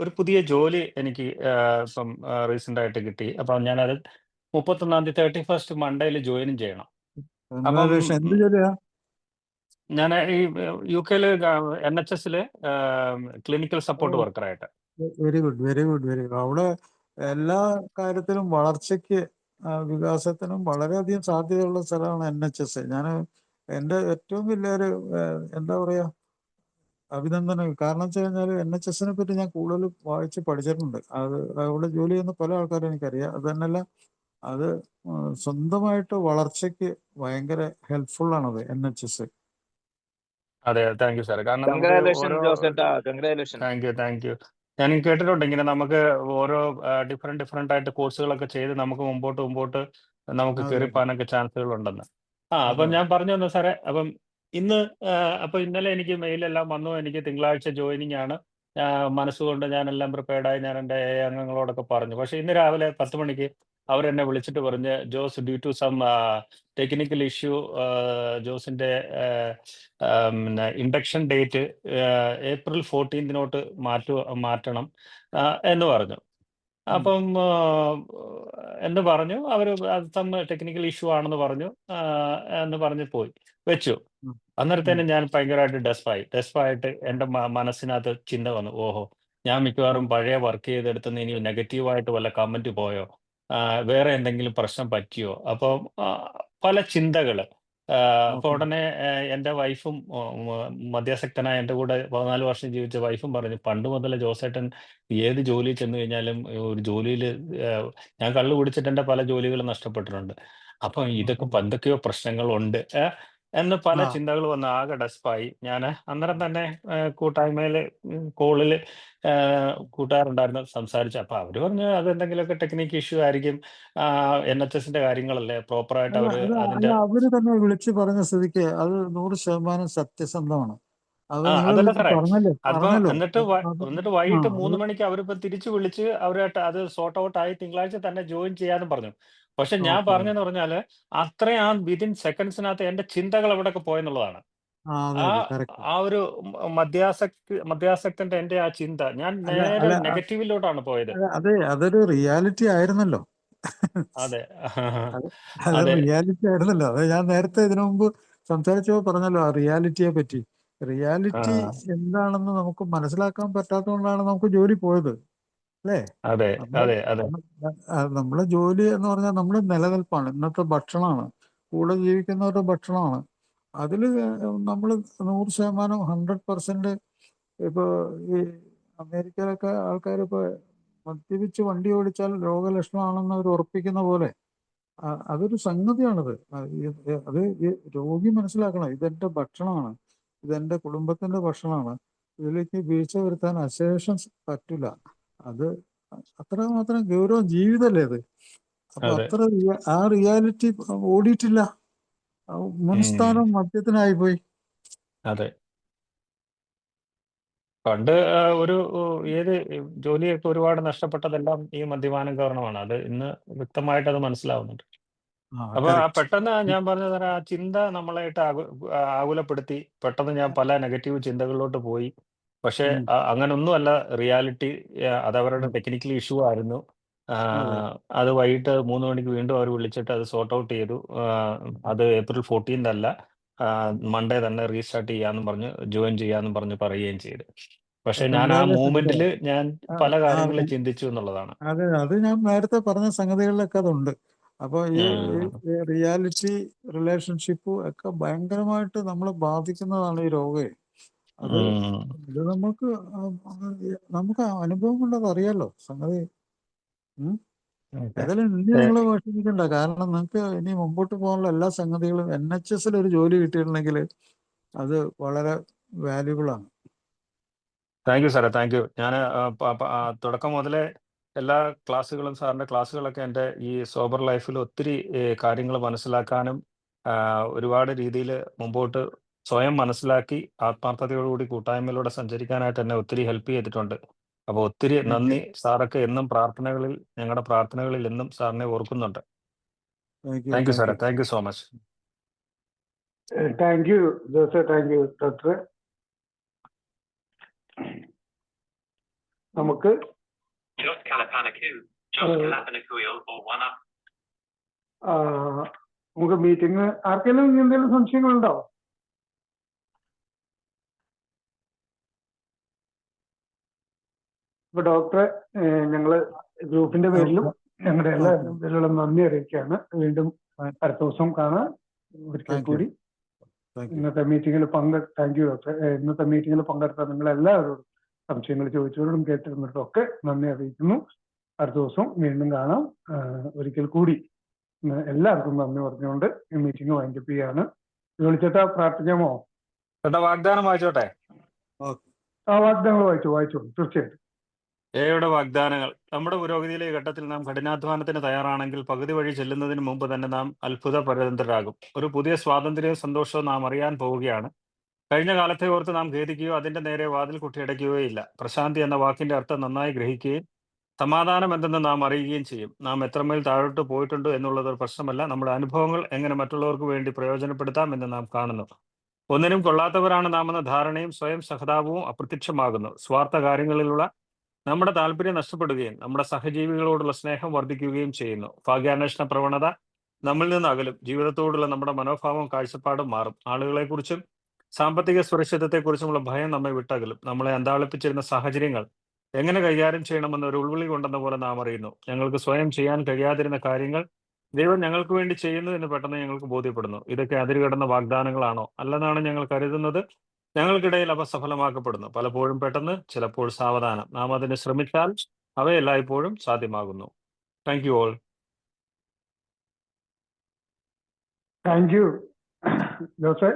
ഒരു പുതിയ ജോലി എനിക്ക് ഇപ്പം റീസെന്റ് ആയിട്ട് കിട്ടി. അപ്പം ഞാനത് 31 31 മൺഡേയിൽ ജോയിൻ ചെയ്യണം. അപ്പം എന്ത് ജോലിയാ? ഞാൻ ഈ UK NHS ക്ലിനിക്കൽ സപ്പോർട്ട് വർക്കറായിട്ട്. Very good, very good, very good. അവിടെ എല്ലാ കാര്യത്തിലും വളർച്ചയ്ക്ക് വികാസത്തിനും വളരെയധികം സാധ്യതയുള്ള സ്ഥലമാണ് NHS. ഞാൻ എൻ്റെ ഏറ്റവും വലിയൊരു എന്താ പറയാ അഭിനന്ദനം. കാരണം വെച്ച് കഴിഞ്ഞാൽ NHSനെ പറ്റി ഞാൻ കൂടുതൽ വായിച്ച് പഠിച്ചിട്ടുണ്ട്. അവിടെ ജോലി ചെയ്യുന്ന പല ആൾക്കാരും എനിക്കറിയാം. അത് തന്നെയല്ല, അത് സ്വന്തമായിട്ട് വളർച്ചയ്ക്ക് ഭയങ്കര ഹെൽപ്ഫുൾ ആണത് NHS. അതെ, താങ്ക് യു സാർ. കാരണം താങ്ക് യു. ഞാൻ കേട്ടിട്ടുണ്ട് ഇങ്ങനെ നമുക്ക് ഓരോ ഡിഫറെന്റ് ആയിട്ട് കോഴ്സുകളൊക്കെ ചെയ്ത് നമുക്ക് മുമ്പോട്ട് നമുക്ക് കയറിപ്പോകാനൊക്കെ ചാൻസുകൾ ഉണ്ടെന്ന്. അപ്പം ഞാൻ പറഞ്ഞു തന്നു സാറേ. അപ്പം അപ്പൊ ഇന്നലെ എനിക്ക് മെയിലെല്ലാം വന്നു. എനിക്ക് തിങ്കളാഴ്ച ജോയിനിങ് ആണ്. മനസ്സുകൊണ്ട് ഞാനെല്ലാം പ്രിപ്പയർഡായി ഞാൻ എൻ്റെ അംഗങ്ങളോടൊക്കെ പറഞ്ഞു. പക്ഷെ ഇന്ന് രാവിലെ 10 മണിക്ക് അവരെന്നെ വിളിച്ചിട്ട് പറഞ്ഞ്, Jose, due to some technical issue, ജോസിന്റെ ഇൻഡക്ഷൻ ഡേറ്റ് April 14 മാറ്റണം എന്ന് പറഞ്ഞു. അപ്പം എന്ന് പറഞ്ഞു അവർ. സം ടെക്നിക്കൽ ഇഷ്യൂ ആണെന്ന് പറഞ്ഞു എന്ന് പറഞ്ഞ് വെച്ചു. അന്നേരത്തേനും ഞാൻ ഭയങ്കരമായിട്ട് ഡെസ്പായിട്ട് എൻ്റെ മനസ്സിനകത്ത് ചിന്ത വന്നു, ഓഹോ, ഞാൻ മിക്കവാറും പഴയ വർക്ക് ചെയ്തെടുത്തുനിന്ന് ഇനി നെഗറ്റീവായിട്ട് വല്ല കമന്റ് പോയോ, വേറെ എന്തെങ്കിലും പ്രശ്നം പറ്റിയോ. അപ്പോൾ പല ചിന്തകൾ. അപ്പോൾ ഉടനെ എൻ്റെ വൈഫും മദ്യാസക്തനായ എൻ്റെ കൂടെ 14 വർഷം ജീവിച്ച വൈഫും പറഞ്ഞു, പണ്ട് മുതലേ ജോസേട്ടൻ ഏത് ജോലി ചെന്ന് കഴിഞ്ഞാലും ഒരു ജോലിയിൽ ഞാൻ കള്ളു കുടിച്ചിട്ട് എൻ്റെ പല ജോലികളും നഷ്ടപ്പെട്ടിട്ടുണ്ട്. അപ്പം ഇതൊക്കെ എന്തൊക്കെയോ പ്രശ്നങ്ങളുണ്ട് എന്ന് പല ചിന്തകൾ വന്ന് ആകെ ഡെസ്പായി. ഞാൻ അന്നേരം തന്നെ കൂട്ടായ്മയില് കോളിൽ കൂട്ടുകാരുണ്ടായിരുന്നു, സംസാരിച്ചു. അപ്പൊ അവര് പറഞ്ഞു അതെന്തെങ്കിലുമൊക്കെ ടെക്നിക്ക് ഇഷ്യൂ ആയിരിക്കും, NHSന്റെ കാര്യങ്ങളല്ലേ, പ്രോപ്പറായിട്ട് അതിന്റെ അവര് തന്നെ വിളിച്ചു പറഞ്ഞ സ്ഥിതിക്ക് അത് 100% സത്യസന്ധമാണ്. അതല്ല സാറേ. എന്നിട്ട് വൈകിട്ട് 3 മണിക്ക് അവരിപ്പോ തിരിച്ചു വിളിച്ച് അവരായിട്ട് അത് സോർട്ട് ഔട്ട് ആയി തിങ്കളാഴ്ച തന്നെ ജോയിൻ ചെയ്യാനും പറഞ്ഞു. പക്ഷെ ഞാൻ പറഞ്ഞെന്ന് പറഞ്ഞാല് അത്രയും വിതിൻ സെക്കൻഡ്സിനകത്ത് എന്റെ ചിന്തകൾ എവിടെയൊക്കെ പോയെന്നുള്ളതാണ്. ആ ഒരു മദ്യാസക്തന്റെ എന്റെ ആ ചിന്ത ഞാൻ നേരെ നെഗറ്റീവിലോട്ടാണ് പോയത്. അതെ, അതൊരു റിയാലിറ്റി ആയിരുന്നല്ലോ. അതെ അത് റിയാലിറ്റി ആയിരുന്നല്ലോ. അത് ഞാൻ നേരത്തെ ഇതിനു മുമ്പ് സംസാരിച്ചപ്പോ പറഞ്ഞല്ലോ ആ റിയാലിറ്റിയെ പറ്റി. റിയാലിറ്റി എന്താണെന്ന് നമുക്ക് മനസ്സിലാക്കാൻ പറ്റാത്തതുകൊണ്ടാണ് നമുക്ക് ജോലി പോയത്, അല്ലേ? നമ്മളെ ജോലി എന്ന് പറഞ്ഞാൽ നമ്മുടെ നിലനിൽപ്പാണ്, ഇന്നത്തെ ഭക്ഷണമാണ്, കൂടെ ജീവിക്കുന്നവരുടെ ഭക്ഷണമാണ്. അതിൽ നമ്മൾ 100% ഇപ്പൊ ഈ അമേരിക്കയിലൊക്കെ ആൾക്കാർ ഇപ്പൊ മദ്യപിച്ച് വണ്ടി ഓടിച്ചാൽ രോഗലക്ഷണമാണെന്ന് അവർ ഉറപ്പിക്കുന്ന പോലെ അതൊരു സംഗതിയാണത്. അത് ഈ രോഗി മനസ്സിലാക്കണം, ഇതെന്റെ ഭക്ഷണമാണ്, ഇതെന്റെ കുടുംബത്തിന്റെ ഭക്ഷണമാണ്, ഇതിലേക്ക് വീഴ്ച വരുത്താൻ അശേഷം പറ്റില്ല. അത് അത്രമാത്രം ഗൗരവം ജീവിതമല്ലേ അത്. അപ്പൊ അതെ ആ റിയാലിറ്റി ഓടിയിട്ടില്ല. മുൻസ്ഥാനം മദ്യത്തിനായിപ്പോയി. അതെ. പണ്ട് ഒരു ഏത് ജോലിയൊക്കെ ഒരുപാട് നഷ്ടപ്പെട്ടതെല്ലാം ഈ മദ്യപാനം കാരണമാണ്. അത് ഇന്ന് വ്യക്തമായിട്ട് അത് മനസ്സിലാവുന്നുണ്ട്. അപ്പൊ പെട്ടെന്ന് ഞാൻ പറഞ്ഞ തരാം, ആ ചിന്ത നമ്മളായിട്ട് ആകുലപ്പെടുത്തി പെട്ടെന്ന് ഞാൻ പല നെഗറ്റീവ് ചിന്തകളിലോട്ട് പോയി. പക്ഷെ അങ്ങനൊന്നുമല്ല റിയാലിറ്റി. അതവരുടെ ടെക്നിക്കൽ ഇഷ്യൂ ആയിരുന്നു. അത് വൈകിട്ട് 3 മണിക്ക് വീണ്ടും അവർ വിളിച്ചിട്ട് അത് സോർട്ട് ഔട്ട് ചെയ്തു. അത് April 14 അല്ല, മൺഡേ തന്നെ റീസ്റ്റാർട്ട് ചെയ്യാന്നും പറഞ്ഞ് ജോയിൻ ചെയ്യാന്നും പറഞ്ഞ് പറയുകയും ചെയ്തു. പക്ഷെ ഞാൻ ആ മൂമെന്റിൽ ഞാൻ പല കാര്യങ്ങളും ചിന്തിച്ചു എന്നുള്ളതാണ്. അതെ, അത് ഞാൻ നേരത്തെ പറഞ്ഞ സംഗതികളിലൊക്കെ അതുണ്ട്. അപ്പൊ ഈ റിയാലിറ്റി റിലേഷൻഷിപ്പ് ഒക്കെ ഭയങ്കരമായിട്ട് നമ്മളെ ബാധിക്കുന്നതാണ് ഈ രോഗേ. അത് നമുക്ക് അനുഭവം കൊണ്ടത് അറിയാലോ സംഗതി. ഏതായാലും ഇനി നിങ്ങൾ വിഷമിക്കണ്ട. കാരണം നിങ്ങൾക്ക് ഇനി മുമ്പോട്ട് പോകാനുള്ള എല്ലാ സംഗതികളും NHS ഒരു ജോലി കിട്ടിയിട്ടുണ്ടെങ്കിൽ അത് വളരെ വാല്യുബിൾ ആണ്. താങ്ക് യു സാറേ, താങ്ക് യു. ഞാൻ തുടക്കം മുതലേ എല്ലാ ക്ലാസ്സുകളും, സാറിൻ്റെ ക്ലാസ്സുകളൊക്കെ എൻ്റെ ഈ സോബർ ലൈഫിൽ ഒത്തിരി കാര്യങ്ങൾ മനസ്സിലാക്കാനും ഒരുപാട് രീതിയിൽ മുമ്പോട്ട് സ്വയം മനസ്സിലാക്കി ആത്മാർത്ഥതയോടുകൂടി കൂട്ടായ്മയിലൂടെ സഞ്ചരിക്കാനായിട്ട് എന്നെ ഒത്തിരി ഹെൽപ്പ് ചെയ്തിട്ടുണ്ട്. അപ്പോൾ ഒത്തിരി നന്ദി. സാറൊക്കെ എന്നും പ്രാർത്ഥനകളിൽ, ഞങ്ങളുടെ പ്രാർത്ഥനകളിൽ എന്നും സാറിനെ ഓർക്കുന്നുണ്ട്. താങ്ക് യു സാറേ, thank you so much. Thank you Jose, thank you ഡോക്ടറെ. നമുക്ക് മീറ്റിംഗ് ആർക്കെങ്കിലും എന്തെങ്കിലും സംശയങ്ങളുണ്ടോ? ഇപ്പൊ ഡോക്ടറെ ഞങ്ങള് ഗ്രൂപ്പിന്റെ പേരിലും ഞങ്ങളുടെ എല്ലാ പേരിലുള്ള നന്ദി അറിയിക്കുകയാണ്. വീണ്ടും അടുത്ത ദിവസം കാണാൻ ഒരിക്കൽ കൂടി ഇന്നത്തെ മീറ്റിംഗിൽ താങ്ക് യു ഡോക്ടറെ. ഇന്നത്തെ മീറ്റിംഗിൽ പങ്കെടുത്ത നിങ്ങളെല്ലാവരോടും സംശയങ്ങൾ ചോദിച്ചവരോടും കേട്ടിരുന്നിട്ടും ഒക്കെ നന്ദി അറിയിക്കുന്നു. അടുത്ത ദിവസം വീണ്ടും കാണാം. ഒരിക്കൽ കൂടി എല്ലാവർക്കും നന്ദി പറഞ്ഞുകൊണ്ട് ഈ മീറ്റിംഗ് വൈൻഡപ്പ് ചെയ്യാണ്. വിളിച്ചിട്ടാ പ്രാർത്ഥിക്കാമോ? വാഗ്ദാനം വായിച്ചോട്ടെ? ആ വാഗ്ദാനങ്ങൾ വായിച്ചോളൂ തീർച്ചയായിട്ടും. ഏയുടെ വാഗ്ദാനങ്ങൾ. നമ്മുടെ പുരോഗതിയിലെ ഘട്ടത്തിൽ നാം കഠിനാധ്വാനത്തിന് തയ്യാറാണെങ്കിൽ പകുതി വഴി ചെല്ലുന്നതിന് മുമ്പ് തന്നെ നാം അത്ഭുത പരതന്ത്രരാകും. ഒരു പുതിയ സ്വാതന്ത്ര്യവും സന്തോഷവും നാം അറിയാൻ പോവുകയാണ്. കഴിഞ്ഞ കാലത്തെ ഓർത്ത് നാം ഖേദിക്കുകയോ അതിന്റെ നേരെ വാതിൽ കുട്ടിയടയ്ക്കുകയോ ഇല്ല. പ്രശാന്തി എന്ന വാക്കിന്റെ അർത്ഥം നന്നായി ഗ്രഹിക്കുകയും സമാധാനം എന്തെന്ന് നാം അറിയുകയും ചെയ്യും. നാം എത്രമേൽ താഴോട്ട് പോയിട്ടുണ്ട് എന്നുള്ളത് ഒരു പ്രശ്നമല്ല. നമ്മുടെ അനുഭവങ്ങൾ എങ്ങനെ മറ്റുള്ളവർക്ക് വേണ്ടി പ്രയോജനപ്പെടുത്താം എന്ന് നാം കാണുന്നു. ഒന്നിനും കൊള്ളാത്തവരാണ് നാം എന്ന ധാരണയും സ്വയം സഹതാപവും അപ്രത്യക്ഷമാകുന്നു. സ്വാർത്ഥ കാര്യങ്ങളിലുള്ള നമ്മുടെ താല്പര്യം നഷ്ടപ്പെടുകയും നമ്മുടെ സഹജീവികളോടുള്ള സ്നേഹം വർദ്ധിക്കുകയും ചെയ്യുന്നു. ഭാഗ്യാന്വേഷണ പ്രവണത നമ്മിൽ നിന്ന് അകലും. ജീവിതത്തോടുള്ള നമ്മുടെ മനോഭാവം കാഴ്ചപ്പാടും മാറും. ആളുകളെക്കുറിച്ചും സാമ്പത്തിക സുരക്ഷിതത്തെക്കുറിച്ചുമുള്ള ഭയം നമ്മെ വിട്ടകലും. നമ്മളെ അന്താളിപ്പിച്ചിരുന്ന സാഹചര്യങ്ങൾ എങ്ങനെ കൈകാര്യം ചെയ്യണമെന്ന് ഒരു ഉൾവിളി കൊണ്ടെന്ന പോലെ നാം അറിയുന്നു. ഞങ്ങൾക്ക് സ്വയം ചെയ്യാൻ കഴിയാതിരുന്ന കാര്യങ്ങൾ ദൈവം ഞങ്ങൾക്ക് വേണ്ടി ചെയ്യുന്നു എന്ന് പെട്ടെന്ന് ഞങ്ങൾക്ക് ബോധ്യപ്പെടുന്നു. ഇതൊക്കെ അതിരുകടന്ന വാഗ്ദാനങ്ങളാണോ? അല്ലെന്നാണ് ഞങ്ങൾ കരുതുന്നത്. ഞങ്ങൾക്കിടയിൽ അവ സഫലമാക്കപ്പെടുന്നു. പലപ്പോഴും പെട്ടെന്ന്, ചിലപ്പോൾ സാവധാനം. നാം അതിന് ശ്രമിച്ചാൽ അവയെല്ലായ്പ്പോഴും സാധ്യമാകുന്നു. Thank you all. Thank you ജോസെ.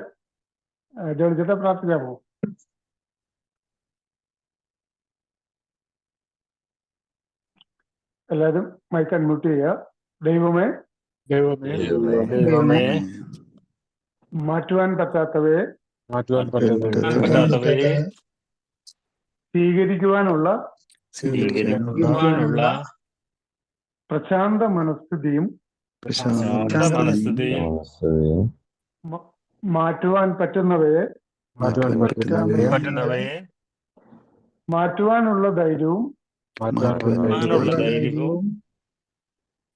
ജോലിച്ചിട്ട് പ്രാർത്ഥിക്കാമോ? എല്ലാവരും മൈക്ക് അൺമ്യൂട്ട് ചെയ്യുക. ദൈവമേ, മാറ്റുവാൻ പറ്റാത്തവയെ സ്വീകരിക്കുവാനുള്ള പ്രശാന്ത മനസ്ഥിതിയും മാറ്റുവാൻ പറ്റുന്നവയെ മാറ്റുവാനുള്ള ധൈര്യവും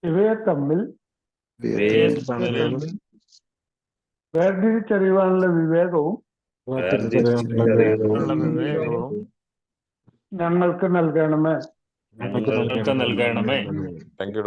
ഇവയെ തമ്മിൽ വേർതിരിച്ചറിയുവാനുള്ള വിവേകവും ഞങ്ങൾക്ക് നൽകണമേ.